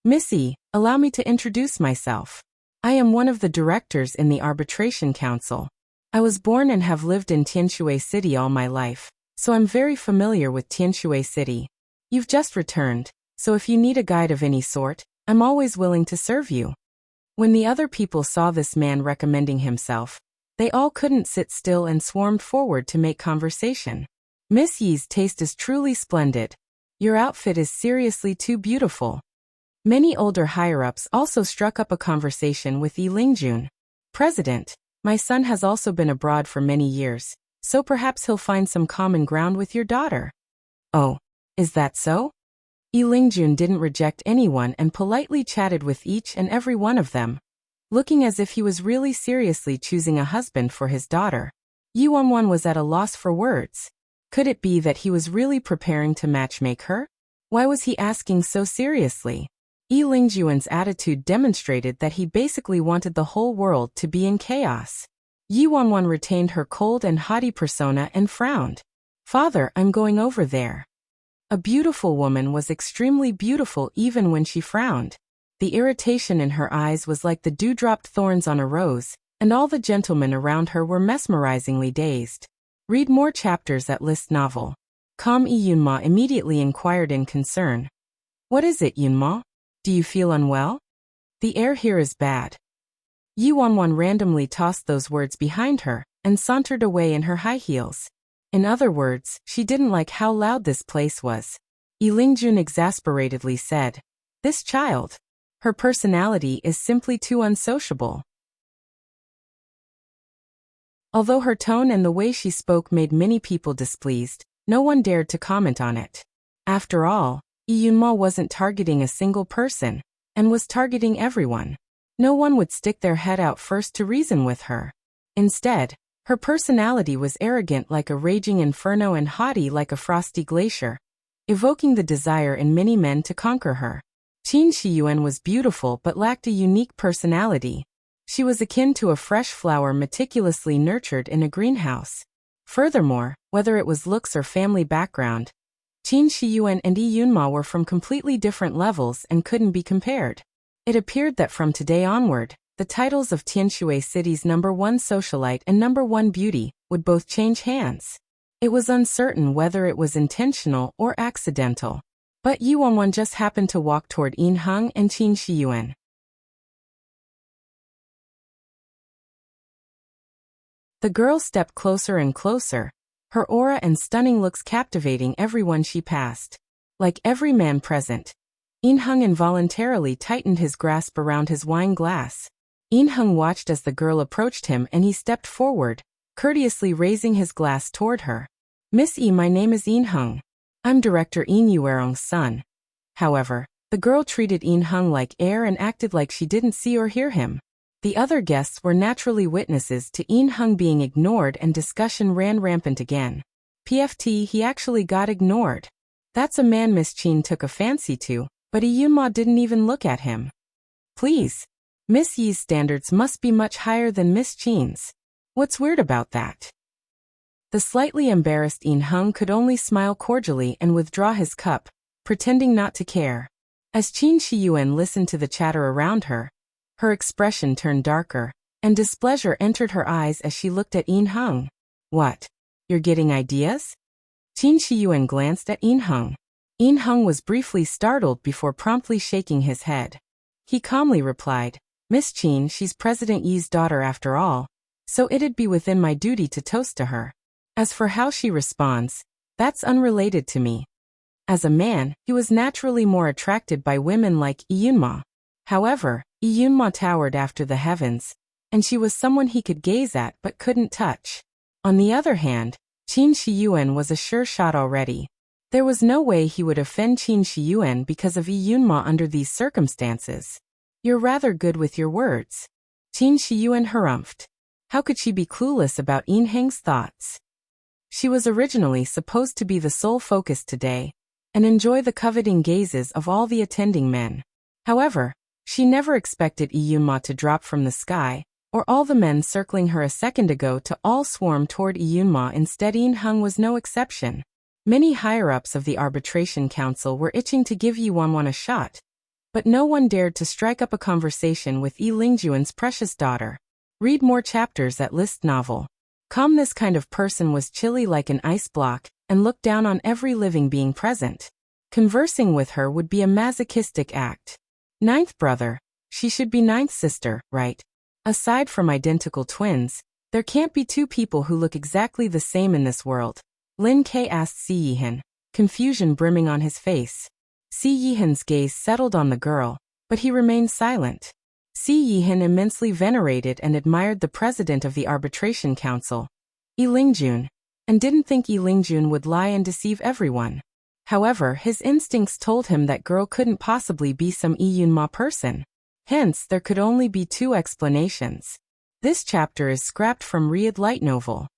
Speaker 1: Missy, allow me to introduce myself. I am one of the directors in the Arbitration Council. I was born and have lived in Tianshui City all my life, so I'm very familiar with Tianshui City. You've just returned, so if you need a guide of any sort, I'm always willing to serve you. When the other people saw this man recommending himself, they all couldn't sit still and swarmed forward to make conversation. Miss Yi's taste is truly splendid. Your outfit is seriously too beautiful. Many older higher-ups also struck up a conversation with Yi Lingjun. President, my son has also been abroad for many years, so perhaps he'll find some common ground with your daughter. Oh, is that so? Yi Lingjun didn't reject anyone and politely chatted with each and every one of them, looking as if he was really seriously choosing a husband for his daughter. Yi Wanwan was at a loss for words. Could it be that he was really preparing to matchmake her? Why was he asking so seriously? Yi Lingjuan's attitude demonstrated that he basically wanted the whole world to be in chaos. Yi Wanwan retained her cold and haughty persona and frowned. Father, I'm going over there. A beautiful woman was extremely beautiful even when she frowned. The irritation in her eyes was like the dewdropped thorns on a rose, and all the gentlemen around her were mesmerizingly dazed. Read more chapters at List Novel. Yi Yunma immediately inquired in concern. What is it, Yunma? Do you feel unwell? The air here is bad. Yi Wanwan randomly tossed those words behind her, and sauntered away in her high heels. In other words, she didn't like how loud this place was. Yi Lingjun exasperatedly said, This child. Her personality is simply too unsociable. Although her tone and the way she spoke made many people displeased, no one dared to comment on it. After all, Yi Yunma wasn't targeting a single person, and was targeting everyone. No one would stick their head out first to reason with her. Instead, her personality was arrogant like a raging inferno and haughty like a frosty glacier, evoking the desire in many men to conquer her. Qin Shiyuan was beautiful but lacked a unique personality. She was akin to a fresh flower meticulously nurtured in a greenhouse. Furthermore, whether it was looks or family background, Qin Shiyuan and Yi Yunma were from completely different levels and couldn't be compared. It appeared that from today onward, the titles of Tianshui City's #1 socialite and #1 beauty would both change hands. It was uncertain whether it was intentional or accidental. But Yi Wanwan just happened to walk toward Yin Heng and Qin Shiyuan. The girl stepped closer and closer, her aura and stunning looks captivating everyone she passed. Like every man present, Yin Heng involuntarily tightened his grasp around his wine glass. Yin Heng watched as the girl approached him and he stepped forward, courteously raising his glass toward her. "Miss Yi, my name is Yin Heng. I'm Director Yin Yuerong's son." However, the girl treated Yin Heng like air and acted like she didn't see or hear him. The other guests were naturally witnesses to Yin Heng being ignored and discussion ran rampant again. PFT, he actually got ignored. That's a man Miss Qin took a fancy to, but Yi Yunma didn't even look at him. Please. Miss Yi's standards must be much higher than Miss Qin's. What's weird about that? The slightly embarrassed Yin Heng could only smile cordially and withdraw his cup, pretending not to care. As Qin Shiyuan listened to the chatter around her, her expression turned darker, and displeasure entered her eyes as she looked at Yin Heng. "What? You're getting ideas?" Qin Shiyuan glanced at Yin Heng. Yin Heng was briefly startled before promptly shaking his head. He calmly replied, "Miss Qin, she's President Yi's daughter after all, so it'd be within my duty to toast to her. As for how she responds, that's unrelated to me." As a man, he was naturally more attracted by women like Yi Yunma. However, Yi Yunma towered after the heavens, and she was someone he could gaze at but couldn't touch. On the other hand, Qin Shiyuan was a sure shot already. There was no way he would offend Qin Shiyuan because of Yi Yunma under these circumstances. "You're rather good with your words." Qin Shiyuan harumphed. How could she be clueless about Yin Heng's thoughts? She was originally supposed to be the sole focus today, and enjoy the coveting gazes of all the attending men. However, she never expected Yi Yunma to drop from the sky, or all the men circling her a second ago to all swarm toward Yi Yunma. Instead, Yin Heng was no exception. Many higher-ups of the arbitration council were itching to give Yi Wanwan a shot, but no one dared to strike up a conversation with Yi Lingjuan's precious daughter. Read more chapters at List Novel. This kind of person was chilly like an ice block, and looked down on every living being present. Conversing with her would be a masochistic act. Ninth brother, she should be ninth sister, right? Aside from identical twins, there can't be two people who look exactly the same in this world. Lin Ke asked Si Yihan, confusion brimming on his face. Si Yihan's gaze settled on the girl, but he remained silent. Si Yihan immensely venerated and admired the president of the arbitration council, Yi Lingjun, and didn't think Yi Lingjun would lie and deceive everyone. However, his instincts told him that girl couldn't possibly be some Yi Yunma person. Hence, there could only be two explanations. This chapter is scrapped from Riyadh Light Novel.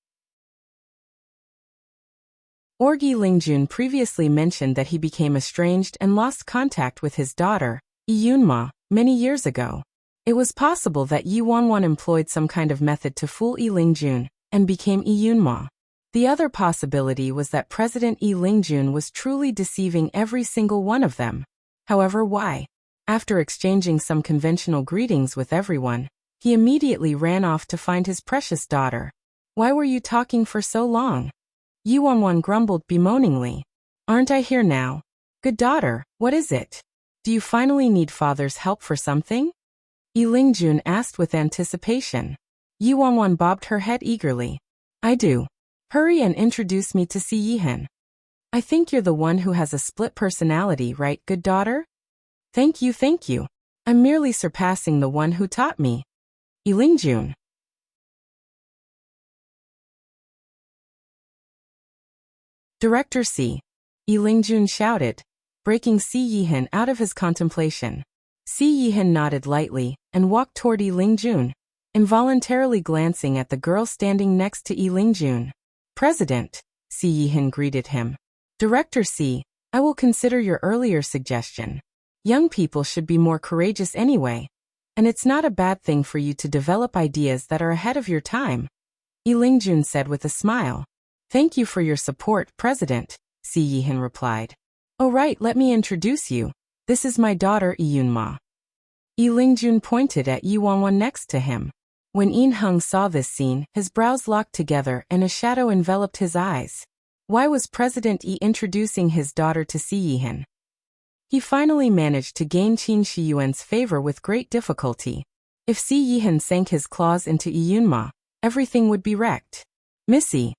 Speaker 1: Yi Lingjun previously mentioned that he became estranged and lost contact with his daughter, Yi Yunma, many years ago. It was possible that Yi Wanwan employed some kind of method to fool Yi Lingjun, and became Yi Yunma. The other possibility was that President Yi Lingjun was truly deceiving every single one of them. However, why? After exchanging some conventional greetings with everyone, he immediately ran off to find his precious daughter. "Why were you talking for so long?" Yi Wanwan grumbled bemoaningly. "Aren't I here now? Good daughter, what is it? Do you finally need father's help for something?" Yi Lingjun asked with anticipation. Yi Wanwan bobbed her head eagerly. "I do. Hurry and introduce me to Si Yihan. I think you're the one who has a split personality, right, good daughter?" Thank you. I'm merely surpassing the one who taught me. Yi Lingjun." "Director Si," Yi Lingjun shouted, breaking Si Yihan out of his contemplation. Si Yihan nodded lightly and walked toward Yi Lingjun, involuntarily glancing at the girl standing next to Yi Lingjun. "President," Si Yihan greeted him. "Director Si, I will consider your earlier suggestion. Young people should be more courageous anyway. And it's not a bad thing for you to develop ideas that are ahead of your time, Lingjun said with a smile. Thank you for your support, President, Si Yihan replied. Oh right, let me introduce you. This is my daughter Yunma. Lingjun pointed at Yi Wanwan next to him. When Yin Hung saw this scene, his brows locked together and a shadow enveloped his eyes. Why was President Yi introducing his daughter to Si Yihan? He finally managed to gain Qin Shiyuan's favor with great difficulty. If Si Yihan sank his claws into Yunma, everything would be wrecked. Missy.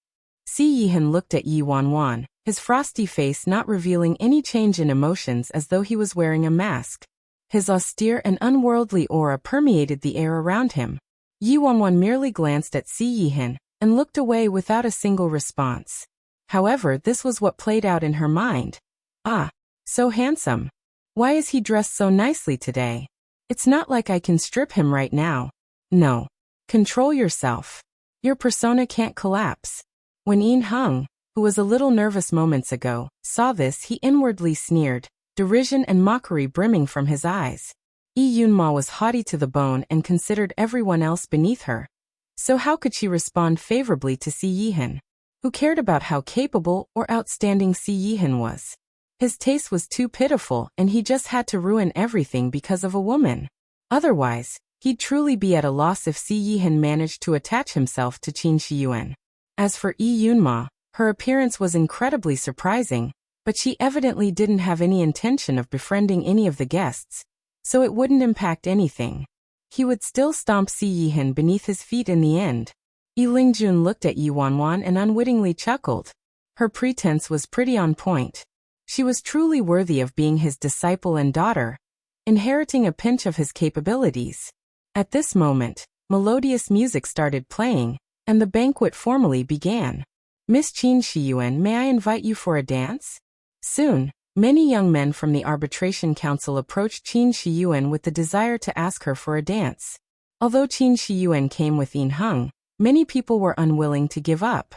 Speaker 1: Si Yihan looked at Yi Wanwan, his frosty face not revealing any change in emotions as though he was wearing a mask. His austere and unworldly aura permeated the air around him. Yi Wanwan merely glanced at Si Yihan and looked away without a single response. However, this was what played out in her mind. Ah, so handsome. Why is he dressed so nicely today? It's not like I can strip him right now. No. Control yourself. Your persona can't collapse. When Yin Hung, who was a little nervous moments ago, saw this, he inwardly sneered, derision and mockery brimming from his eyes. Yunma was haughty to the bone and considered everyone else beneath her. So how could she respond favorably to Si Yihan? Who cared about how capable or outstanding Si Yihan was? His taste was too pitiful and he just had to ruin everything because of a woman. Otherwise, he'd truly be at a loss if Si Yihan managed to attach himself to Qin Shiyuan. As for Yunma, her appearance was incredibly surprising, but she evidently didn't have any intention of befriending any of the guests, so it wouldn't impact anything. He would still stomp Si Yihan beneath his feet in the end. Lingjun looked at Yi Wanwan and unwittingly chuckled. Her pretense was pretty on point. She was truly worthy of being his disciple and daughter, inheriting a pinch of his capabilities. At this moment, melodious music started playing, and the banquet formally began. Miss Qin Shiyuan, may I invite you for a dance? Soon, many young men from the Arbitration Council approached Qin Shiyuan with the desire to ask her for a dance. Although Qin Shiyuan came with Yin Hung, many people were unwilling to give up.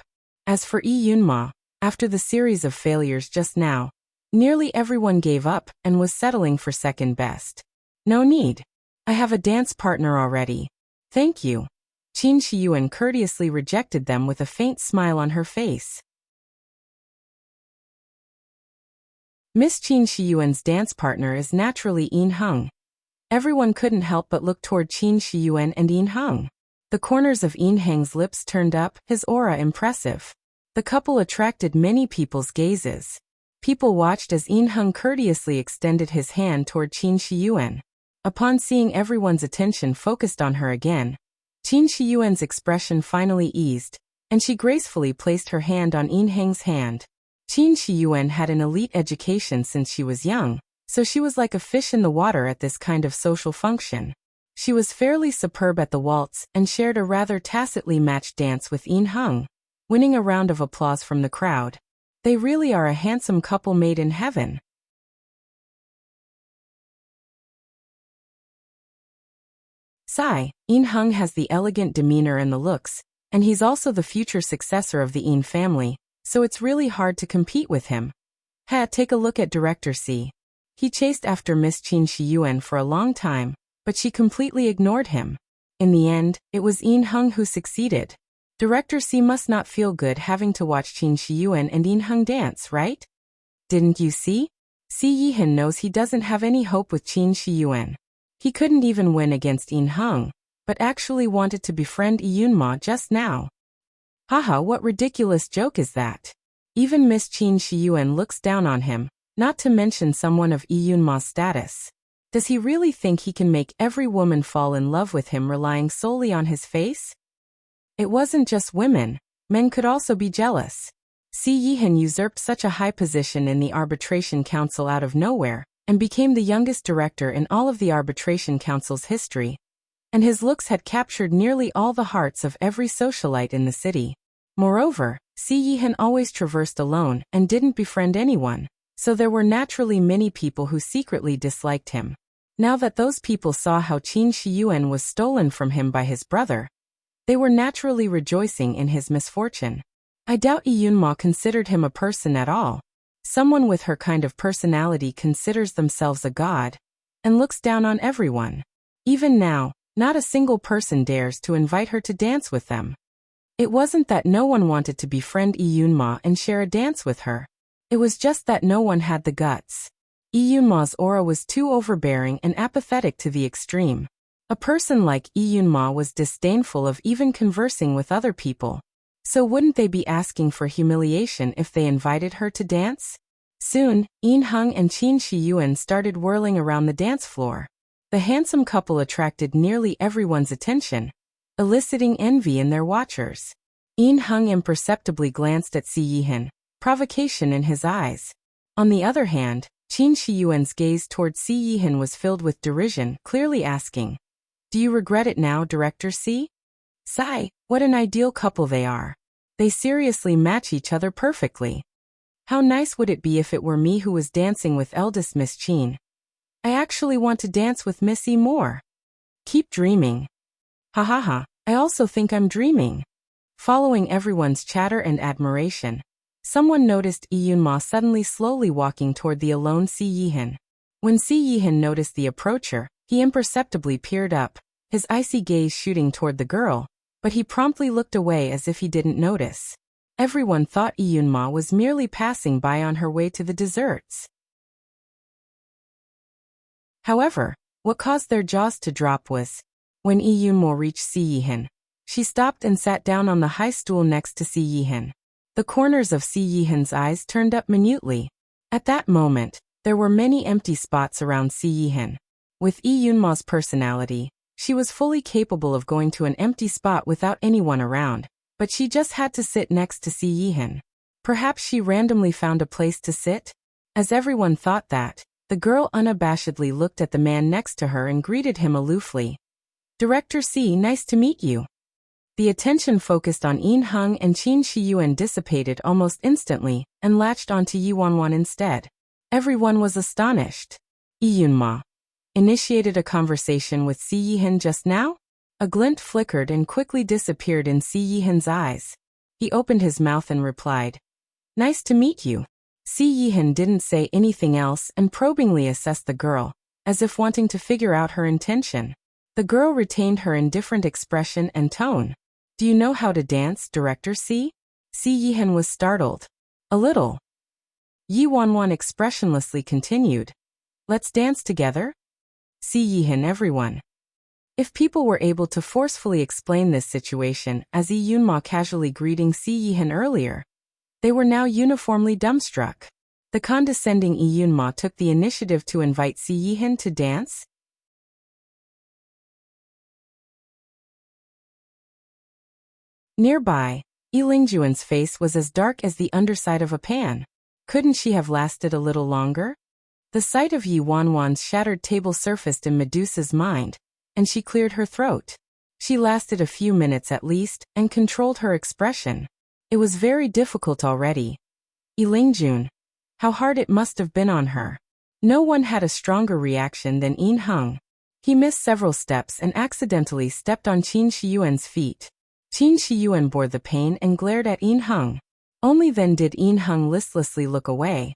Speaker 1: As for Yunma, after the series of failures just now, nearly everyone gave up and was settling for second best. No need. I have a dance partner already. Thank you. Qin Shiyuan courteously rejected them with a faint smile on her face. Miss Qin Shiyuan's dance partner is naturally Yin Hung. Everyone couldn't help but look toward Qin Shiyuan and Yin Hung. The corners of Yin Hang's lips turned up, his aura impressive. The couple attracted many people's gazes. People watched as Yin Hung courteously extended his hand toward Qin Shiyuan. Upon seeing everyone's attention focused on her again, Qin Shiyuan's expression finally eased, and she gracefully placed her hand on Yin Hang's hand. Qin Shiyuan had an elite education since she was young, so she was like a fish in the water at this kind of social function. She was fairly superb at the waltz and shared a rather tacitly matched dance with Yin Hung, winning a round of applause from the crowd. They really are a handsome couple made in heaven. Sigh, Yin Hung has the elegant demeanor and the looks, and he's also the future successor of the Yin family, so it's really hard to compete with him. Take a look at Director C. He chased after Miss Qin Shiyuan for a long time, but she completely ignored him. In the end, it was Yin Hung who succeeded. Director C must not feel good having to watch Qin Shiyuan and Yin Hung dance, right? Didn't you see? Si Yihan knows he doesn't have any hope with Qin Shiyuan. He couldn't even win against Yin Hung, but actually wanted to befriend Yunma just now. Haha, what ridiculous joke is that? Even Miss Qin Shiyuan looks down on him, not to mention someone of Yunma's status. Does he really think he can make every woman fall in love with him relying solely on his face? It wasn't just women, men could also be jealous. Si Yihan usurped such a high position in the Arbitration Council out of nowhere, and became the youngest director in all of the Arbitration Council's history. And his looks had captured nearly all the hearts of every socialite in the city. Moreover, Si Yihan always traversed alone and didn't befriend anyone, so there were naturally many people who secretly disliked him. Now that those people saw how Qin Shiyuan was stolen from him by his brother, they were naturally rejoicing in his misfortune. I doubt Yunma considered him a person at all. Someone with her kind of personality considers themselves a god and looks down on everyone. Even now, not a single person dares to invite her to dance with them. It wasn't that no one wanted to befriend Iyunma and share a dance with her. It was just that no one had the guts. Iyunma's aura was too overbearing and apathetic to the extreme. A person like Iyunma was disdainful of even conversing with other people. So wouldn't they be asking for humiliation if they invited her to dance? Soon, Yin Heng and Qin Shiyuan started whirling around the dance floor. The handsome couple attracted nearly everyone's attention, eliciting envy in their watchers. Yin Heng imperceptibly glanced at Si Yihan, provocation in his eyes. On the other hand, Qin Shiyuan's gaze toward Si Yihan was filled with derision, clearly asking, "Do you regret it now, Director Si? Sigh, what an ideal couple they are. They seriously match each other perfectly. How nice would it be if it were me who was dancing with eldest Miss Qin? I actually want to dance with Miss E more. Keep dreaming. Ha ha ha, I also think I'm dreaming." Following everyone's chatter and admiration, someone noticed Iyunma suddenly slowly walking toward the alone Si Yihan. When Si Yihan noticed the approacher, he imperceptibly peered up, his icy gaze shooting toward the girl, but he promptly looked away as if he didn't notice. Everyone thought Iyunma was merely passing by on her way to the desserts. However, what caused their jaws to drop was, when Iyunma reached Si Yihan, she stopped and sat down on the high stool next to Si Yihan. The corners of Si Yihan's eyes turned up minutely. At that moment, there were many empty spots around Si Yihan. With Iyunma's personality, she was fully capable of going to an empty spot without anyone around, but she just had to sit next to Si Yihan. Perhaps she randomly found a place to sit? As everyone thought that, the girl unabashedly looked at the man next to her and greeted him aloofly. "Director Si, nice to meet you." The attention focused on Yin Heng and Qin Shiyuan dissipated almost instantly and latched onto Yi Wanwan instead. Everyone was astonished. Iyunma initiated a conversation with Si Yihan just now? A glint flickered and quickly disappeared in Si Yihan's eyes. He opened his mouth and replied, "Nice to meet you." Si Yihan didn't say anything else and probingly assessed the girl, as if wanting to figure out her intention. The girl retained her indifferent expression and tone. "Do you know how to dance, Director Si?" Si Yihan was startled. "A little." Yi Wanwan expressionlessly continued, "Let's dance together?" Si Yihan everyone. If people were able to forcefully explain this situation as Iyunma casually greeting Si Yihan earlier, they were now uniformly dumbstruck. The condescending Iyunma took the initiative to invite Si Yihan to dance? Nearby, Yilingjuan's face was as dark as the underside of a pan. Couldn't she have lasted a little longer? The sight of Yi Wanwan's shattered table surfaced in Medusa's mind, and she cleared her throat. She lasted a few minutes at least, and controlled her expression. It was very difficult already. Yilingjun. How hard it must have been on her. No one had a stronger reaction than Yin Heng. He missed several steps and accidentally stepped on Qin Shiyuan's feet. Qin Shiyuan bore the pain and glared at Yin Heng. Only then did Yin Heng listlessly look away.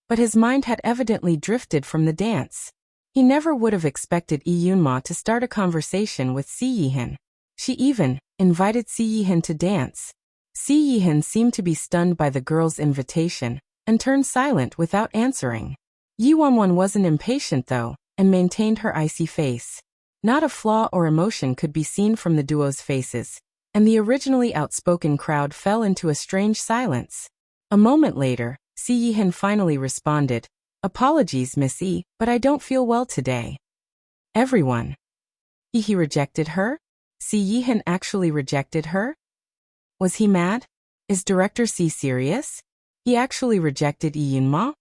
Speaker 1: But his mind had evidently drifted from the dance. He never would have expected Iyunma to start a conversation with Si Yihan. She even invited Si Yihan to dance. Si Yihan seemed to be stunned by the girl's invitation and turned silent without answering. Yi Wanwan wasn't impatient though, and maintained her icy face. Not a flaw or emotion could be seen from the duo's faces, and the originally outspoken crowd fell into a strange silence. A moment later, Si Yihan finally responded, "Apologies, Miss E, but I don't feel well today." Everyone. He rejected her? Si Yihan actually rejected her? Was he mad? Is Director Si serious? He actually rejected Iyunma?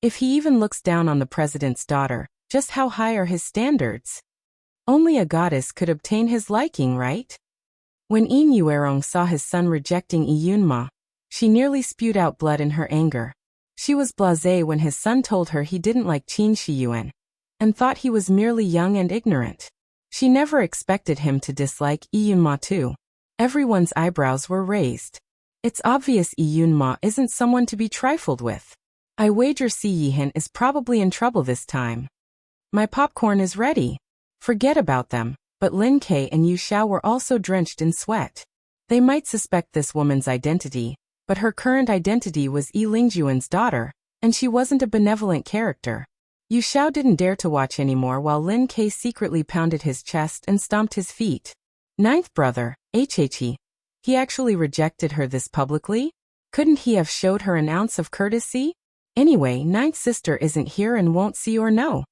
Speaker 1: If he even looks down on the president's daughter, just how high are his standards? Only a goddess could obtain his liking, right? When Yin Yuerong saw his son rejecting Iyunma, she nearly spewed out blood in her anger. She was blasé when his son told her he didn't like Qin Shiyuan, and thought he was merely young and ignorant. She never expected him to dislike Iyunma too. Everyone's eyebrows were raised. It's obvious Iyunma isn't someone to be trifled with. I wager Si Yihan is probably in trouble this time. My popcorn is ready. Forget about them, but Lin Ke and Yu Xiao were also drenched in sweat. They might suspect this woman's identity, but her current identity was Yi Lingjuan's daughter, and she wasn't a benevolent character. Yu Xiao didn't dare to watch anymore while Lin Ke secretly pounded his chest and stomped his feet. Ninth brother, HHE. He actually rejected her this publicly? Couldn't he have showed her an ounce of courtesy? Anyway, ninth sister isn't here and won't see or know.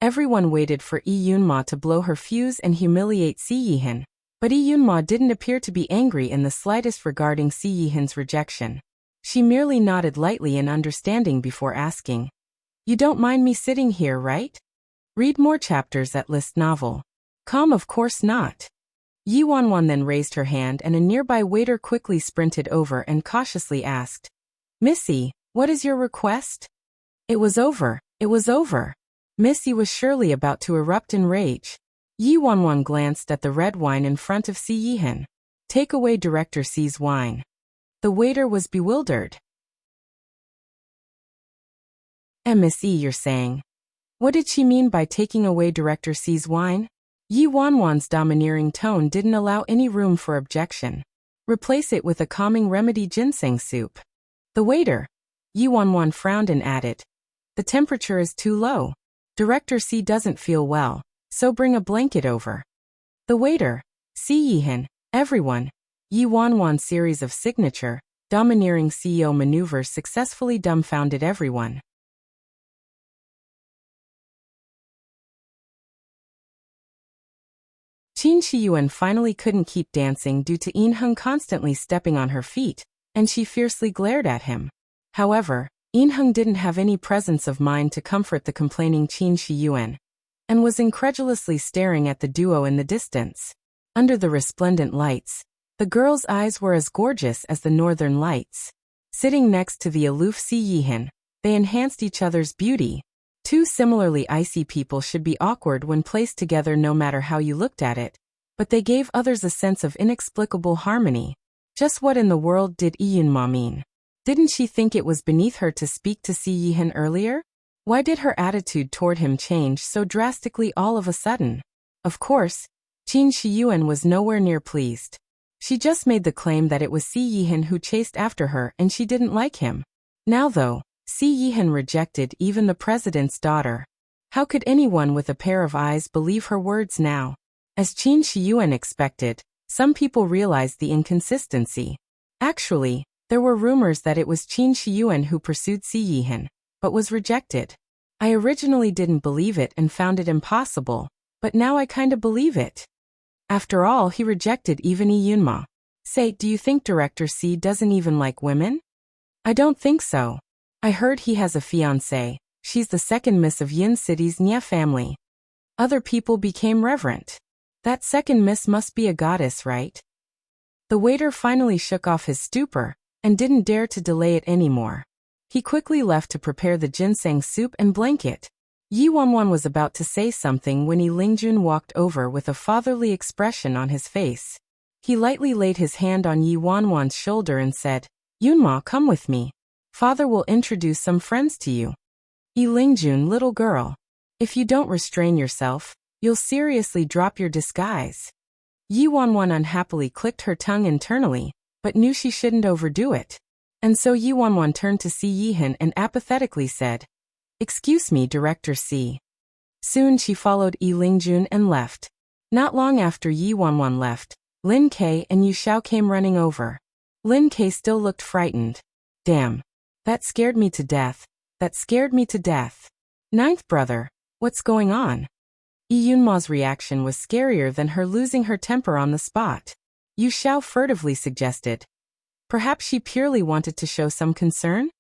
Speaker 1: Everyone waited for Yi Yunma to blow her fuse and humiliate Si Yihan, but Yi Yunma didn't appear to be angry in the slightest regarding Si Yihan's rejection. She merely nodded lightly in understanding before asking, "You don't mind me sitting here, right? Read more chapters at list novel." Of course not." Yi Wanwan then raised her hand and a nearby waiter quickly sprinted over and cautiously asked, "Missy, what is your request?" It was over. It was over. Missy was surely about to erupt in rage. Yi Wanwan glanced at the red wine in front of Si Yihan. "Take away Director C's wine." The waiter was bewildered. Miss E, you're saying? What did she mean by taking away Director C's wine? Yi Wanwan's domineering tone didn't allow any room for objection. Replace it with a calming remedy ginseng soup. The waiter. Yi Wanwan frowned and added, "The temperature is too low. Director C doesn't feel well, so bring a blanket over." The waiter. Si Yihan, everyone. Yi Wanwan's series of signature, domineering CEO maneuvers successfully dumbfounded everyone. Qin Shiyuan finally couldn't keep dancing due to Yinheng constantly stepping on her feet, and she fiercely glared at him. However, Yinheng didn't have any presence of mind to comfort the complaining Qin Shiyuan, and was incredulously staring at the duo in the distance. Under the resplendent lights, the girl's eyes were as gorgeous as the northern lights. Sitting next to the aloof Si Yihan, they enhanced each other's beauty. Two similarly icy people should be awkward when placed together no matter how you looked at it, but they gave others a sense of inexplicable harmony. Just what in the world did Yunma mean? Didn't she think it was beneath her to speak to Si Yihan earlier? Why did her attitude toward him change so drastically all of a sudden? Of course, Qin Shiyuan was nowhere near pleased. She just made the claim that it was Si Yihan who chased after her and she didn't like him. Now though, Si Yihan rejected even the president's daughter. How could anyone with a pair of eyes believe her words now? As Qin Shiyuan expected, some people realized the inconsistency. Actually, there were rumors that it was Qin Shiyuan who pursued Si Yihan, but was rejected. I originally didn't believe it and found it impossible, but now I kinda believe it. After all, he rejected even Yunma. Say, do you think Director C doesn't even like women? I don't think so. I heard he has a fiancée. She's the second miss of Yin City's Nya family. Other people became reverent. That second miss must be a goddess, right? The waiter finally shook off his stupor, and didn't dare to delay it anymore. He quickly left to prepare the ginseng soup and blanket. Yi Wanwan was about to say something when Yi Lingjun walked over with a fatherly expression on his face. He lightly laid his hand on Yi Wanwan's shoulder and said, "Yunma, come with me. Father will introduce some friends to you." Yi Lingjun, little girl. If you don't restrain yourself, you'll seriously drop your disguise. Yi Wanwan unhappily clicked her tongue internally, but knew she shouldn't overdo it. And so Yi Wanwan turned to Si Yihan and apathetically said, "Excuse me, Director C." Soon she followed Yi Lingjun and left. Not long after Yi Wanwan left, Lin Ke and Yu Xiao came running over. Lin Ke still looked frightened. "Damn. That scared me to death. That scared me to death. Ninth brother, what's going on?" Yunma's reaction was scarier than her losing her temper on the spot. Yu Xiao furtively suggested. Perhaps she purely wanted to show some concern?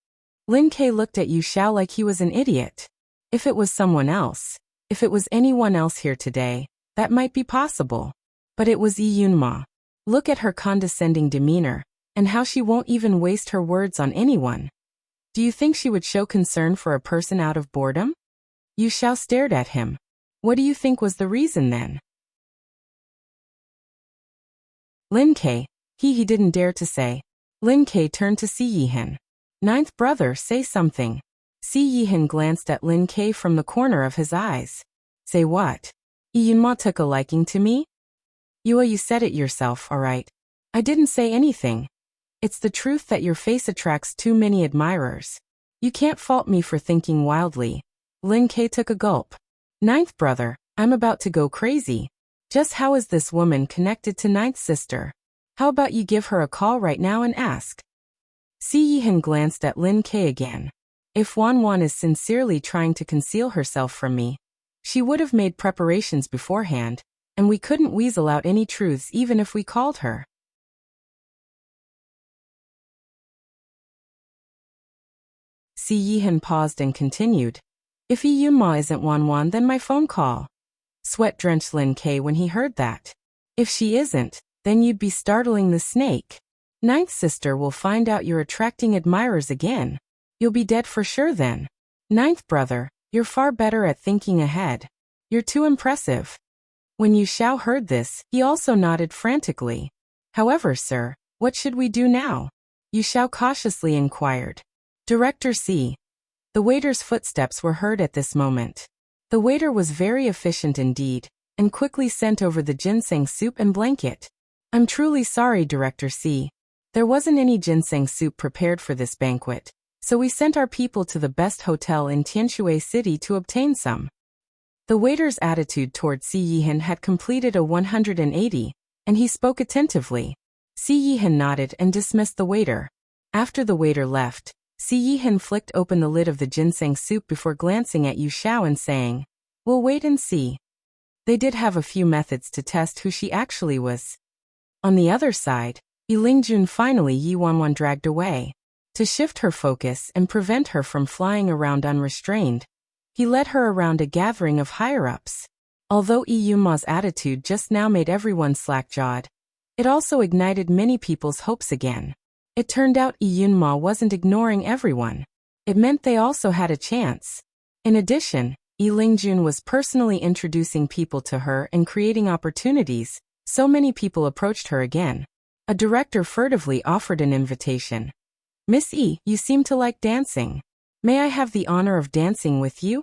Speaker 1: Lin Ke looked at Yu Xiao like he was an idiot. If it was someone else, if it was anyone else here today, that might be possible. But it was Yunma. Look at her condescending demeanor, and how she won't even waste her words on anyone. Do you think she would show concern for a person out of boredom? Yu Xiao stared at him. What do you think was the reason then? Lin Ke, he didn't dare to say. Lin Ke turned to Si Yihan. "Ninth brother, say something." Si Yihan glanced at Lin Ke from the corner of his eyes. Say what? Yunma took a liking to me? You said it yourself, alright. I didn't say anything. It's the truth that your face attracts too many admirers. You can't fault me for thinking wildly. Lin Ke took a gulp. Ninth brother, I'm about to go crazy. Just how is this woman connected to ninth sister? How about you give her a call right now and ask? Si Yihan glanced at Lin Ke again. If Wan is sincerely trying to conceal herself from me, she would have made preparations beforehand, and we couldn't weasel out any truths even if we called her. Si Yihan paused and continued. If Yunma isn't Wan, then my phone call. Sweat-drenched Lin Ke when he heard that. If she isn't, then you'd be startling the snake. Ninth sister will find out you're attracting admirers again. You'll be dead for sure then. Ninth brother, you're far better at thinking ahead. You're too impressive. When Yu Xiao heard this, he also nodded frantically. However, sir, what should we do now? Yu Xiao cautiously inquired. Director C. The waiter's footsteps were heard at this moment. The waiter was very efficient indeed, and quickly sent over the ginseng soup and blanket. I'm truly sorry, Director C. There wasn't any ginseng soup prepared for this banquet, so we sent our people to the best hotel in Tianshui City to obtain some. The waiter's attitude toward Si Yihan had completed a 180, and he spoke attentively. Si Yihan nodded and dismissed the waiter. After the waiter left, Si Yihan flicked open the lid of the ginseng soup before glancing at Yu Xiao and saying, We'll wait and see. They did have a few methods to test who she actually was. On the other side, Lingjun finally Yi Wanwan dragged away. To shift her focus and prevent her from flying around unrestrained, he led her around a gathering of higher-ups. Although Yunma's attitude just now made everyone slack-jawed, it also ignited many people's hopes again. It turned out Yunma wasn't ignoring everyone. It meant they also had a chance. In addition, Lingjun was personally introducing people to her and creating opportunities, so many people approached her again. A director furtively offered an invitation. Miss E, you seem to like dancing. May I have the honor of dancing with you?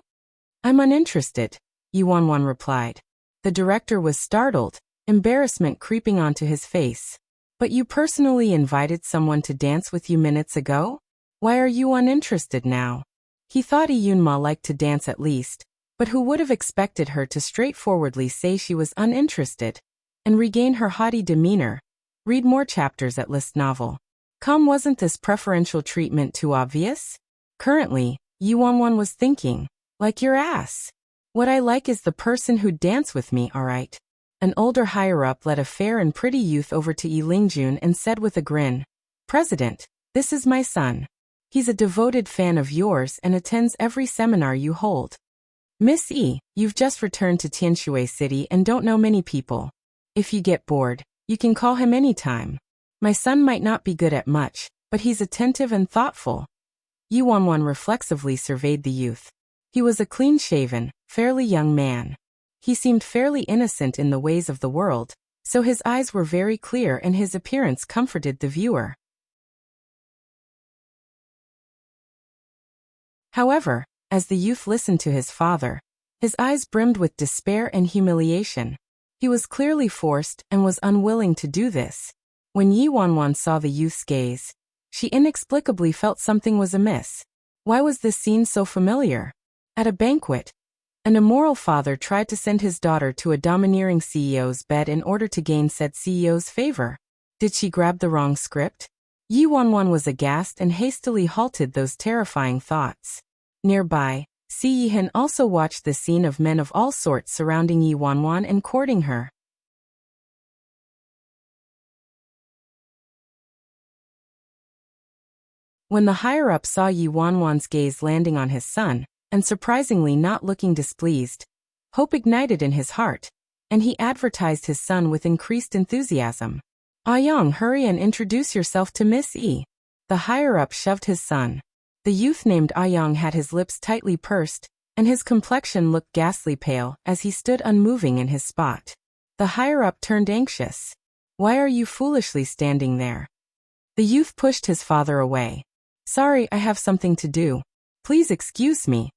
Speaker 1: I'm uninterested, Yuanwan replied. The director was startled, embarrassment creeping onto his face. But you personally invited someone to dance with you minutes ago? Why are you uninterested now? He thought Yunma liked to dance at least, but who would have expected her to straightforwardly say she was uninterested and regain her haughty demeanor? Read more chapters at List Novel. Wasn't this preferential treatment too obvious? Currently, Yuanwan was thinking, like your ass. What I like is the person who'd dance with me, alright. An older higher-up led a fair and pretty youth over to Lingjun and said with a grin, President, this is my son. He's a devoted fan of yours and attends every seminar you hold. Miss E, you've just returned to Tianshui City and don't know many people. If you get bored, you can call him anytime. My son might not be good at much, but he's attentive and thoughtful. Yuanwan reflexively surveyed the youth. He was a clean-shaven, fairly young man. He seemed fairly innocent in the ways of the world, so his eyes were very clear and his appearance comforted the viewer. However, as the youth listened to his father, his eyes brimmed with despair and humiliation. He was clearly forced and was unwilling to do this. When Yi Wanwan saw the youth's gaze, she inexplicably felt something was amiss. Why was this scene so familiar? At a banquet, an immoral father tried to send his daughter to a domineering CEO's bed in order to gain said CEO's favor. Did she grab the wrong script? Yi Wanwan was aghast and hastily halted those terrifying thoughts. Nearby, Si Yihan also watched the scene of men of all sorts surrounding Yi Wanwan and courting her. When the higher-up saw Yi Wanwan's gaze landing on his son, and surprisingly not looking displeased, hope ignited in his heart, and he advertised his son with increased enthusiasm. Young, hurry and introduce yourself to Miss E. The higher-up shoved his son. The youth named Young had his lips tightly pursed, and his complexion looked ghastly pale as he stood unmoving in his spot. The higher-up turned anxious. Why are you foolishly standing there? The youth pushed his father away. Sorry, I have something to do. Please excuse me.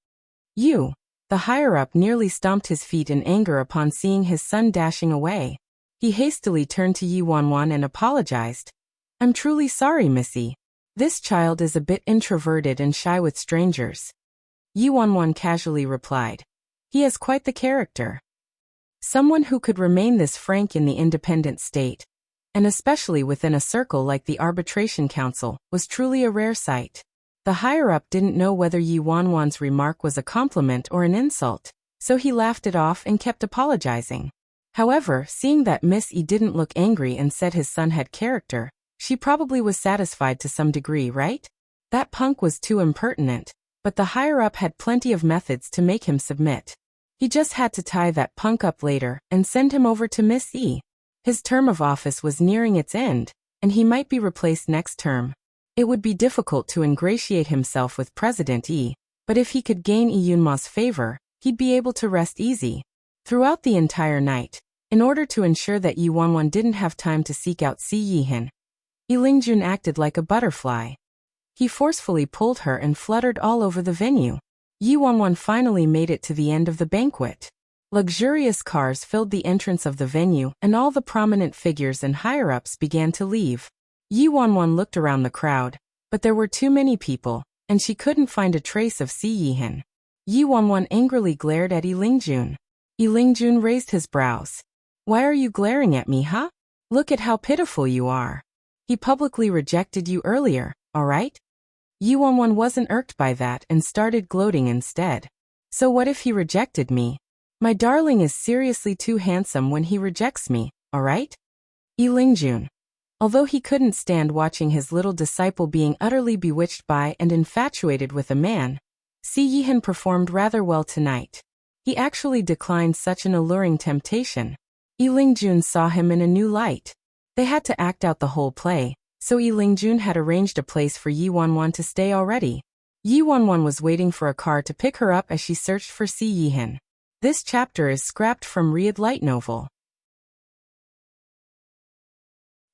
Speaker 1: You. The higher-up nearly stomped his feet in anger upon seeing his son dashing away. He hastily turned to Yi Wanwan and apologized. I'm truly sorry, Missy. This child is a bit introverted and shy with strangers. Yi Wanwan casually replied. He has quite the character. Someone who could remain this frank in the independent state, and especially within a circle like the Arbitration Council, was truly a rare sight. The higher-up didn't know whether Yi Wanwan's remark was a compliment or an insult, so he laughed it off and kept apologizing. However, seeing that Miss E didn't look angry and said his son had character, she probably was satisfied to some degree, right? That punk was too impertinent, but the higher-up had plenty of methods to make him submit. He just had to tie that punk up later and send him over to Miss E. His term of office was nearing its end, and he might be replaced next term. It would be difficult to ingratiate himself with President E, but if he could gain Yi Yunma's favor, he'd be able to rest easy. Throughout the entire night, in order to ensure that Yi Wanwan didn't have time to seek out Si Yihin, Yi Lingjun acted like a butterfly. He forcefully pulled her and fluttered all over the venue. Yi Wanwan finally made it to the end of the banquet. Luxurious cars filled the entrance of the venue and all the prominent figures and higher-ups began to leave. Yi Wanwan looked around the crowd, but there were too many people, and she couldn't find a trace of Si Yihin. Yi Wanwan angrily glared at Yi Lingjun. Yi Lingjun raised his brows. Why are you glaring at me, huh? Look at how pitiful you are. He publicly rejected you earlier, alright? Yi Wanwan wasn't irked by that and started gloating instead. So what if he rejected me? My darling is seriously too handsome when he rejects me, alright? Yi Lingjun. Although he couldn't stand watching his little disciple being utterly bewitched by and infatuated with a man, Si Yihin performed rather well tonight. He actually declined such an alluring temptation. Yi Lingjun saw him in a new light. They had to act out the whole play, so Yi Lingjun had arranged a place for Yi Wanwan to stay already. Yi Wanwan was waiting for a car to pick her up as she searched for Si Yihin. This chapter is scrapped from Riyadh light novel.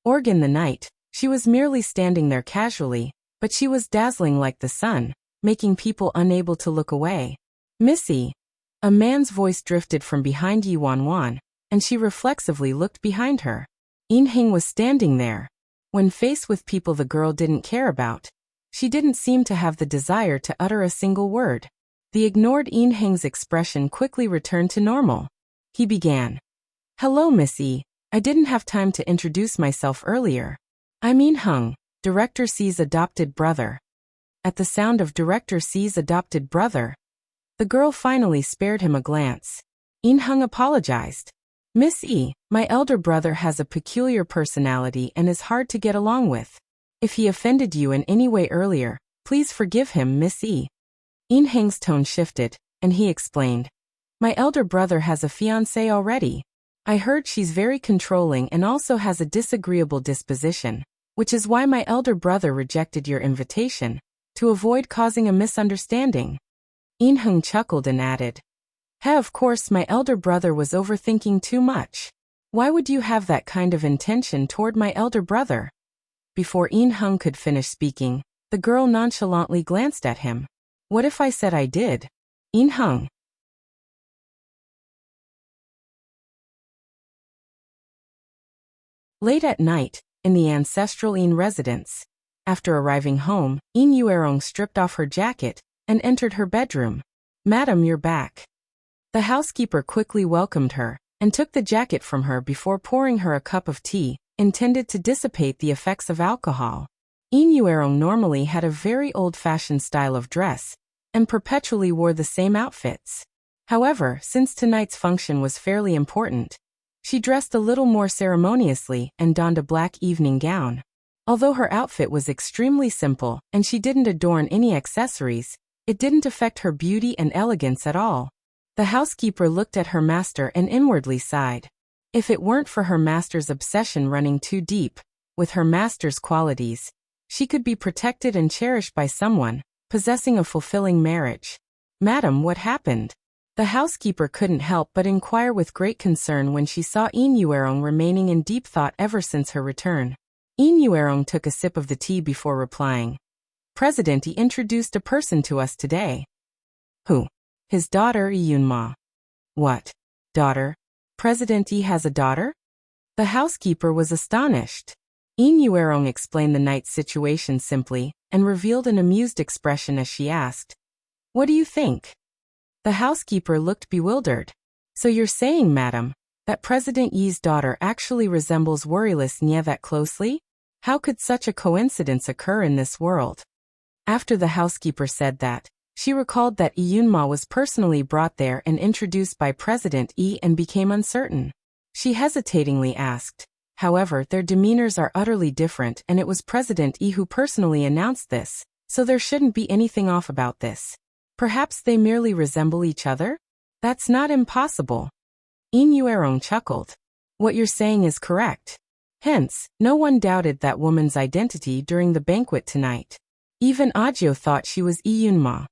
Speaker 1: Organ the night, she was merely standing there casually, but she was dazzling like the sun, making people unable to look away. Missy. A man's voice drifted from behind Yi Wanwan, and she reflexively looked behind her. In Heng was standing there. When faced with people the girl didn't care about, she didn't seem to have the desire to utter a single word. The ignored In Heng's expression quickly returned to normal. He began. Hello, Miss E. I didn't have time to introduce myself earlier. I'm In Heng, Director C's adopted brother. At the sound of Director C's adopted brother, the girl finally spared him a glance. In Heng apologized. Miss E, my elder brother has a peculiar personality and is hard to get along with. If he offended you in any way earlier, please forgive him, Miss E. In Heng's tone shifted, and he explained. My elder brother has a fiancée already. I heard she's very controlling and also has a disagreeable disposition, which is why my elder brother rejected your invitation, to avoid causing a misunderstanding. In Heng chuckled and added. Of course my elder brother was overthinking too much. Why would you have that kind of intention toward my elder brother? Before In Heng could finish speaking, the girl nonchalantly glanced at him. What if I said I did? In Heng. Late at night, in the ancestral In residence, after arriving home, In Yuerong stripped off her jacket and entered her bedroom. Madam, you're back. The housekeeper quickly welcomed her and took the jacket from her before pouring her a cup of tea, intended to dissipate the effects of alcohol. In Yuerong normally had a very old-fashioned style of dress and perpetually wore the same outfits. However, since tonight's function was fairly important, she dressed a little more ceremoniously and donned a black evening gown. Although her outfit was extremely simple and she didn't adorn any accessories, it didn't affect her beauty and elegance at all. The housekeeper looked at her master and inwardly sighed. If it weren't for her master's obsession running too deep with her master's qualities, she could be protected and cherished by someone, possessing a fulfilling marriage. Madam, what happened? The housekeeper couldn't help but inquire with great concern when she saw In Yuerong remaining in deep thought ever since her return. In Yuerong took a sip of the tea before replying. President Yi introduced a person to us today. Who? His daughter Yunma. What? Daughter? President Yi has a daughter? The housekeeper was astonished. Yin Yuerong explained the night's situation simply, and revealed an amused expression as she asked, "What do you think?" The housekeeper looked bewildered. "So you're saying, madam, that President Yi's daughter actually resembles worryless Nye that closely? How could such a coincidence occur in this world?" After the housekeeper said that, she recalled that Yunma was personally brought there and introduced by President Yi and became uncertain. She hesitatingly asked, "However, their demeanors are utterly different and it was President Yi who personally announced this, so there shouldn't be anything off about this. Perhaps they merely resemble each other? That's not impossible." Yin Yuerong chuckled. "What you're saying is correct. Hence, no one doubted that woman's identity during the banquet tonight. Even Ajio thought she was Yunma."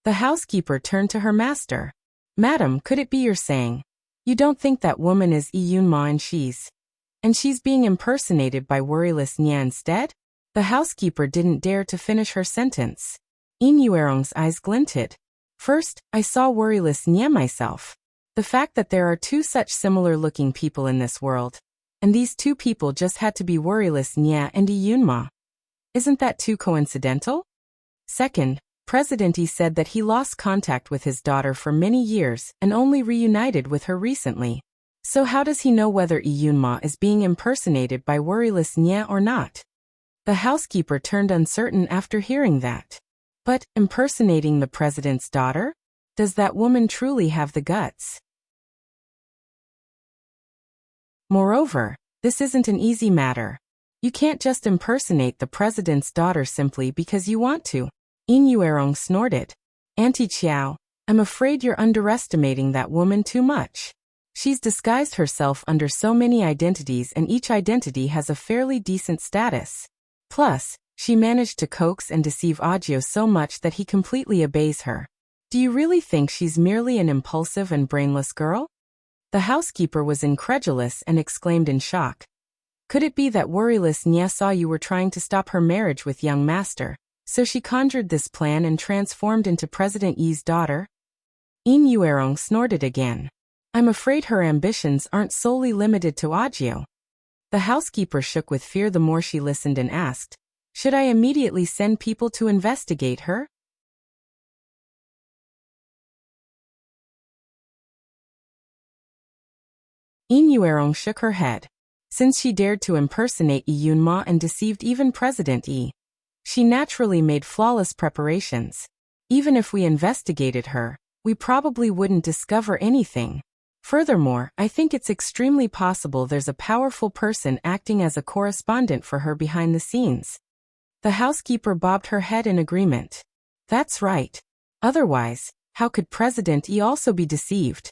Speaker 1: The housekeeper turned to her master. "Madam, could it be you're saying, you don't think that woman is Yunma and she's being impersonated by worryless Nye instead?" The housekeeper didn't dare to finish her sentence. Yin Yuerong's eyes glinted. "First, I saw worryless Nye myself. The fact that there are two such similar-looking people in this world, and these two people just had to be worryless Nye and Yunma. Isn't that too coincidental? Second, President Yi said that he lost contact with his daughter for many years and only reunited with her recently. So how does he know whether Yunma is being impersonated by worryless Nye or not?" The housekeeper turned uncertain after hearing that. But, impersonating the president's daughter? Does that woman truly have the guts? Moreover, this isn't an easy matter. You can't just impersonate the president's daughter simply because you want to. Yin Yuerong snorted. "Auntie Qiao, I'm afraid you're underestimating that woman too much. She's disguised herself under so many identities and each identity has a fairly decent status. Plus, she managed to coax and deceive Ajio so much that he completely obeys her. Do you really think she's merely an impulsive and brainless girl?" The housekeeper was incredulous and exclaimed in shock. "Could it be that worryless Nye saw you were trying to stop her marriage with young master, so she conjured this plan and transformed into President Yi's daughter?" Yin Yuerong snorted again. "I'm afraid her ambitions aren't solely limited to Ajio." The housekeeper shook with fear the more she listened and asked, "Should I immediately send people to investigate her?" Yin Yuerong shook her head. Since she dared to impersonate Yunma and deceived even President Yi, she naturally made flawless preparations. Even if we investigated her, we probably wouldn't discover anything. Furthermore, I think it's extremely possible there's a powerful person acting as a correspondent for her behind the scenes. The housekeeper bobbed her head in agreement. "That's right. Otherwise, how could President Yi also be deceived?"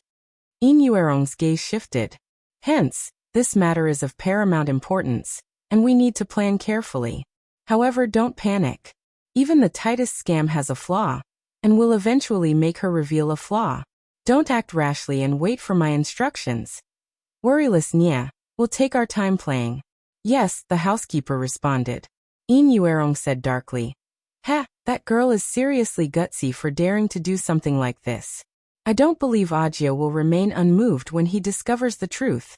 Speaker 1: Yin Yuerong's gaze shifted. "Hence, this matter is of paramount importance, and we need to plan carefully. However, don't panic. Even the tightest scam has a flaw, and will eventually make her reveal a flaw. Don't act rashly and wait for my instructions. Worryless Nye, we'll take our time playing." "Yes," the housekeeper responded. Yin Yuerong said darkly. "Ha, that girl is seriously gutsy for daring to do something like this. I don't believe Ajio will remain unmoved when he discovers the truth."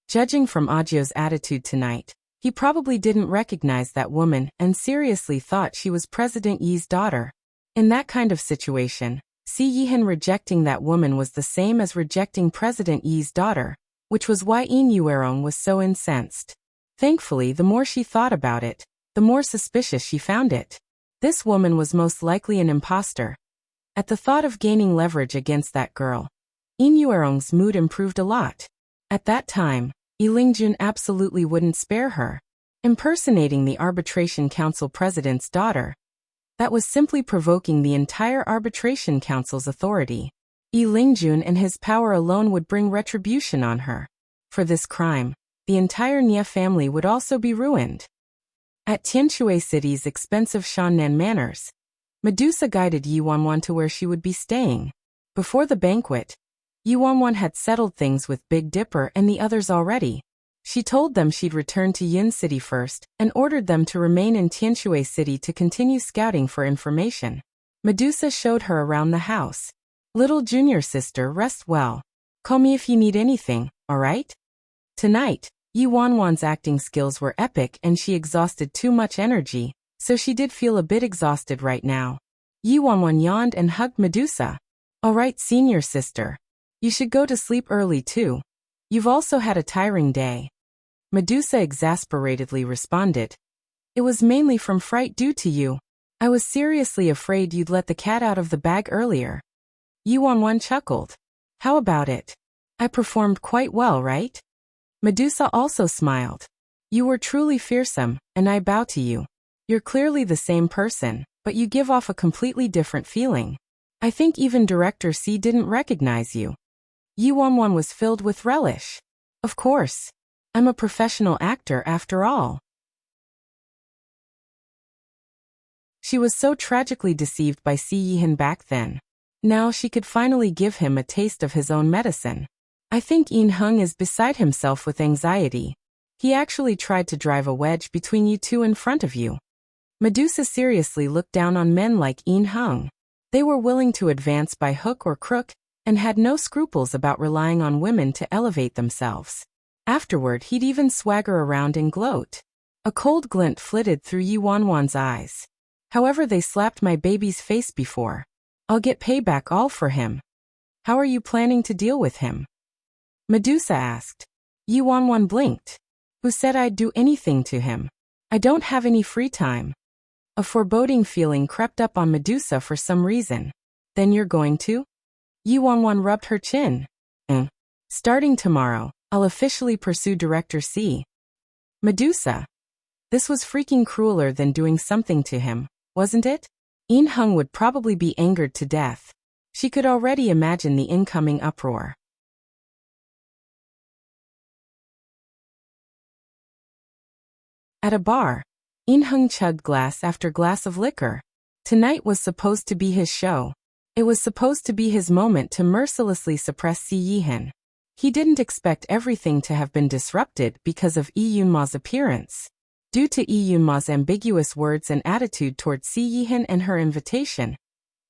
Speaker 1: Judging from Ajio's attitude tonight, he probably didn't recognize that woman and seriously thought she was President Yi's daughter. In that kind of situation, Si Yihan rejecting that woman was the same as rejecting President Yi's daughter, which was why Yin Yuerong was so incensed. Thankfully, the more she thought about it, the more suspicious she found it. This woman was most likely an imposter. At the thought of gaining leverage against that girl, Yin Yuerong's mood improved a lot. At that time, Yi Lingjun absolutely wouldn't spare her. Impersonating the Arbitration Council president's daughter, that was simply provoking the entire Arbitration Council's authority. Yi Lingjun and his power alone would bring retribution on her. For this crime, the entire Nye family would also be ruined. At Tianshui City's expensive Shannan Manors, Medusa guided Yi Wanwan to where she would be staying. Before the banquet, Yi Wanwan had settled things with Big Dipper and the others already. She told them she'd return to Yin City first, and ordered them to remain in Tianshui City to continue scouting for information. Medusa showed her around the house. Little junior sister, rest well. Call me if you need anything, alright? Tonight, Yi Wanwan's acting skills were epic and she exhausted too much energy, so she did feel a bit exhausted right now. Yi Wanwan yawned and hugged Medusa. Alright, senior sister. You should go to sleep early too. You've also had a tiring day. Medusa exasperatedly responded. It was mainly from fright due to you. I was seriously afraid you'd let the cat out of the bag earlier. Yi Wanwan chuckled. How about it? I performed quite well, right? Medusa also smiled. You were truly fearsome, and I bow to you. You're clearly the same person, but you give off a completely different feeling. I think even Director C didn't recognize you. Yi Wanwan was filled with relish. Of course. I'm a professional actor after all. She was so tragically deceived by Si Yihan back then. Now she could finally give him a taste of his own medicine. I think Yin Heng is beside himself with anxiety. He actually tried to drive a wedge between you two in front of you. Medusa seriously looked down on men like Yin Heng. They were willing to advance by hook or crook, and had no scruples about relying on women to elevate themselves. Afterward, he'd even swagger around and gloat. A cold glint flitted through Yi Wanwan's eyes. However, they slapped my baby's face before. I'll get payback all for him. How are you planning to deal with him? Medusa asked. Yi Wanwan blinked. Who said I'd do anything to him? I don't have any free time. A foreboding feeling crept up on Medusa for some reason. Then you're going to? Yi Wanwan rubbed her chin. Starting tomorrow, I'll officially pursue Director C. Medusa. This was freaking crueler than doing something to him, wasn't it? Yin Heng would probably be angered to death. She could already imagine the incoming uproar. At a bar, Yin Heng chugged glass after glass of liquor. Tonight was supposed to be his show. It was supposed to be his moment to mercilessly suppress Si Yihan. He didn't expect everything to have been disrupted because of Yi Yunma's appearance. Due to Yi Yunma's ambiguous words and attitude toward Si Yihan and her invitation,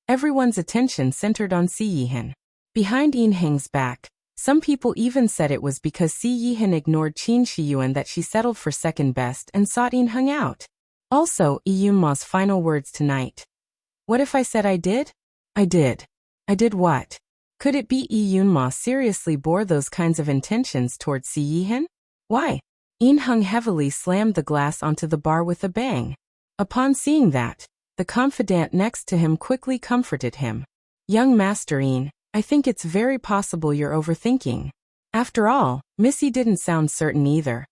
Speaker 1: everyone's attention centered on Si Yihan. Behind Yin Heng's back, some people even said it was because Si Yihan ignored Qin Shiyuan that she settled for second best and sought Yin Heng out. Also, Yi Yunma's final words tonight. What if I said I did? I did. I did what? Could it be Yi Yunma seriously bore those kinds of intentions towards Si Yihan? Why? Yin Heng heavily slammed the glass onto the bar with a bang. Upon seeing that, the confidant next to him quickly comforted him. Young Master Yin, I think it's very possible you're overthinking. After all, Miss Yi didn't sound certain either.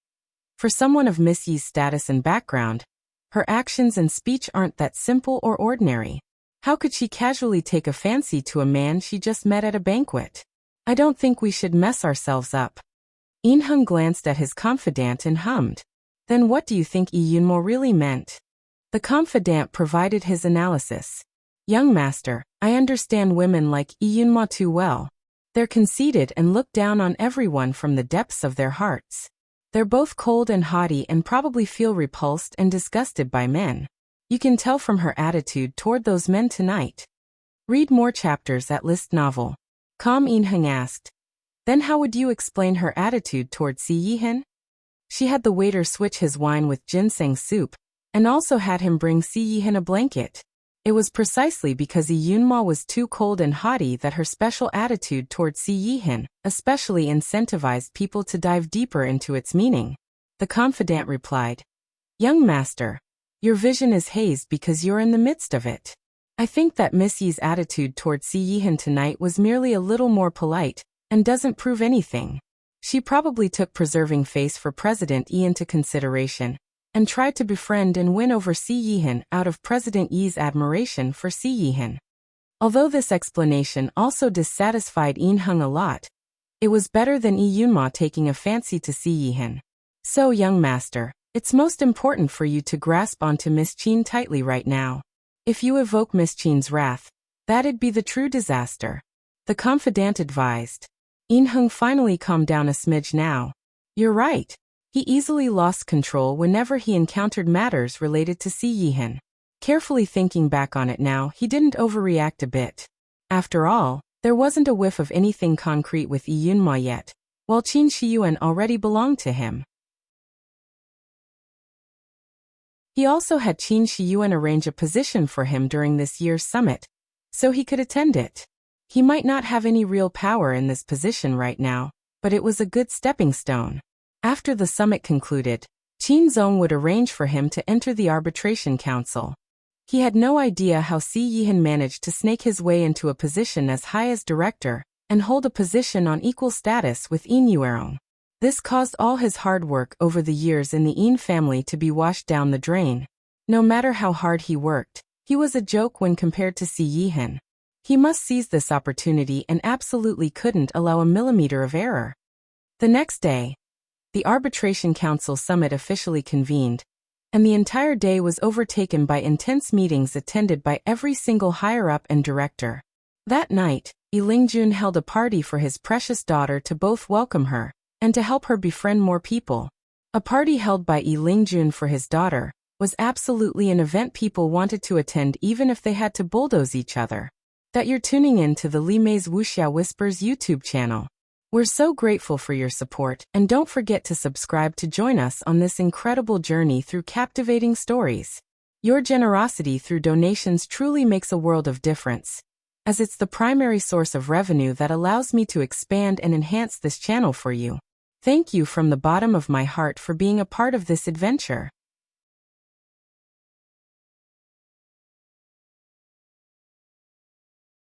Speaker 1: For someone of Miss Yi's status and background, her actions and speech aren't that simple or ordinary. How could she casually take a fancy to a man she just met at a banquet? I don't think we should mess ourselves up. Yin Heng glanced at his confidant and hummed. Then what do you think Yi Yunmo really meant? The confidant provided his analysis. Young master, I understand women like Yi Yunmo too well. They're conceited and look down on everyone from the depths of their hearts. They're both cold and haughty and probably feel repulsed and disgusted by men. You can tell from her attitude toward those men tonight. Read more chapters at List Novel. Yin Heng asked. Then how would you explain her attitude toward Si Yihan? She had the waiter switch his wine with ginseng soup, and also had him bring Si Yihan a blanket. It was precisely because Yi Yunma was too cold and haughty that her special attitude toward Si Yihan especially incentivized people to dive deeper into its meaning. The confidant replied. Young master, your vision is hazed because you're in the midst of it. I think that Miss Yi's attitude toward Si Yihan tonight was merely a little more polite, and doesn't prove anything. She probably took preserving face for President Yi into consideration, and tried to befriend and win over Si Yihan out of President Yi's admiration for Si Yihan. Although this explanation also dissatisfied Yin Heng a lot, it was better than Yi Yunma taking a fancy to Si Yihan. So, young master, it's most important for you to grasp onto Miss Qin tightly right now. If you evoke Miss Qin's wrath, that'd be the true disaster. The confidant advised. Yin Heng finally calmed down a smidge now. You're right. He easily lost control whenever he encountered matters related to Si Yihan. Carefully thinking back on it now, he didn't overreact a bit. After all, there wasn't a whiff of anything concrete with Yi Yunma yet, while Qin Shiyuan already belonged to him. He also had Qin Shiyuan arrange a position for him during this year's summit, so he could attend it. He might not have any real power in this position right now, but it was a good stepping stone. After the summit concluded, Qin Zong would arrange for him to enter the arbitration council. He had no idea how Si Yihan managed to snake his way into a position as high as director and hold a position on equal status with Yin Yuerong. This caused all his hard work over the years in the Yin family to be washed down the drain. No matter how hard he worked, he was a joke when compared to Si Yihan. He must seize this opportunity and absolutely couldn't allow a millimeter of error. The next day, the Arbitration Council Summit officially convened, and the entire day was overtaken by intense meetings attended by every single higher-up and director. That night, Yi Lingjun held a party for his precious daughter to both welcome her and to help her befriend more people. A party held by Yi Lingjun for his daughter was absolutely an event people wanted to attend even if they had to bulldoze each other. That you're tuning in to the Li Mei's Wuxia Whispers YouTube channel. We're so grateful for your support, and don't forget to subscribe to join us on this incredible journey through captivating stories. Your generosity through donations truly makes a world of difference, as it's the primary source of revenue that allows me to expand and enhance this channel for you. Thank you from the bottom of my heart for being a part of this adventure.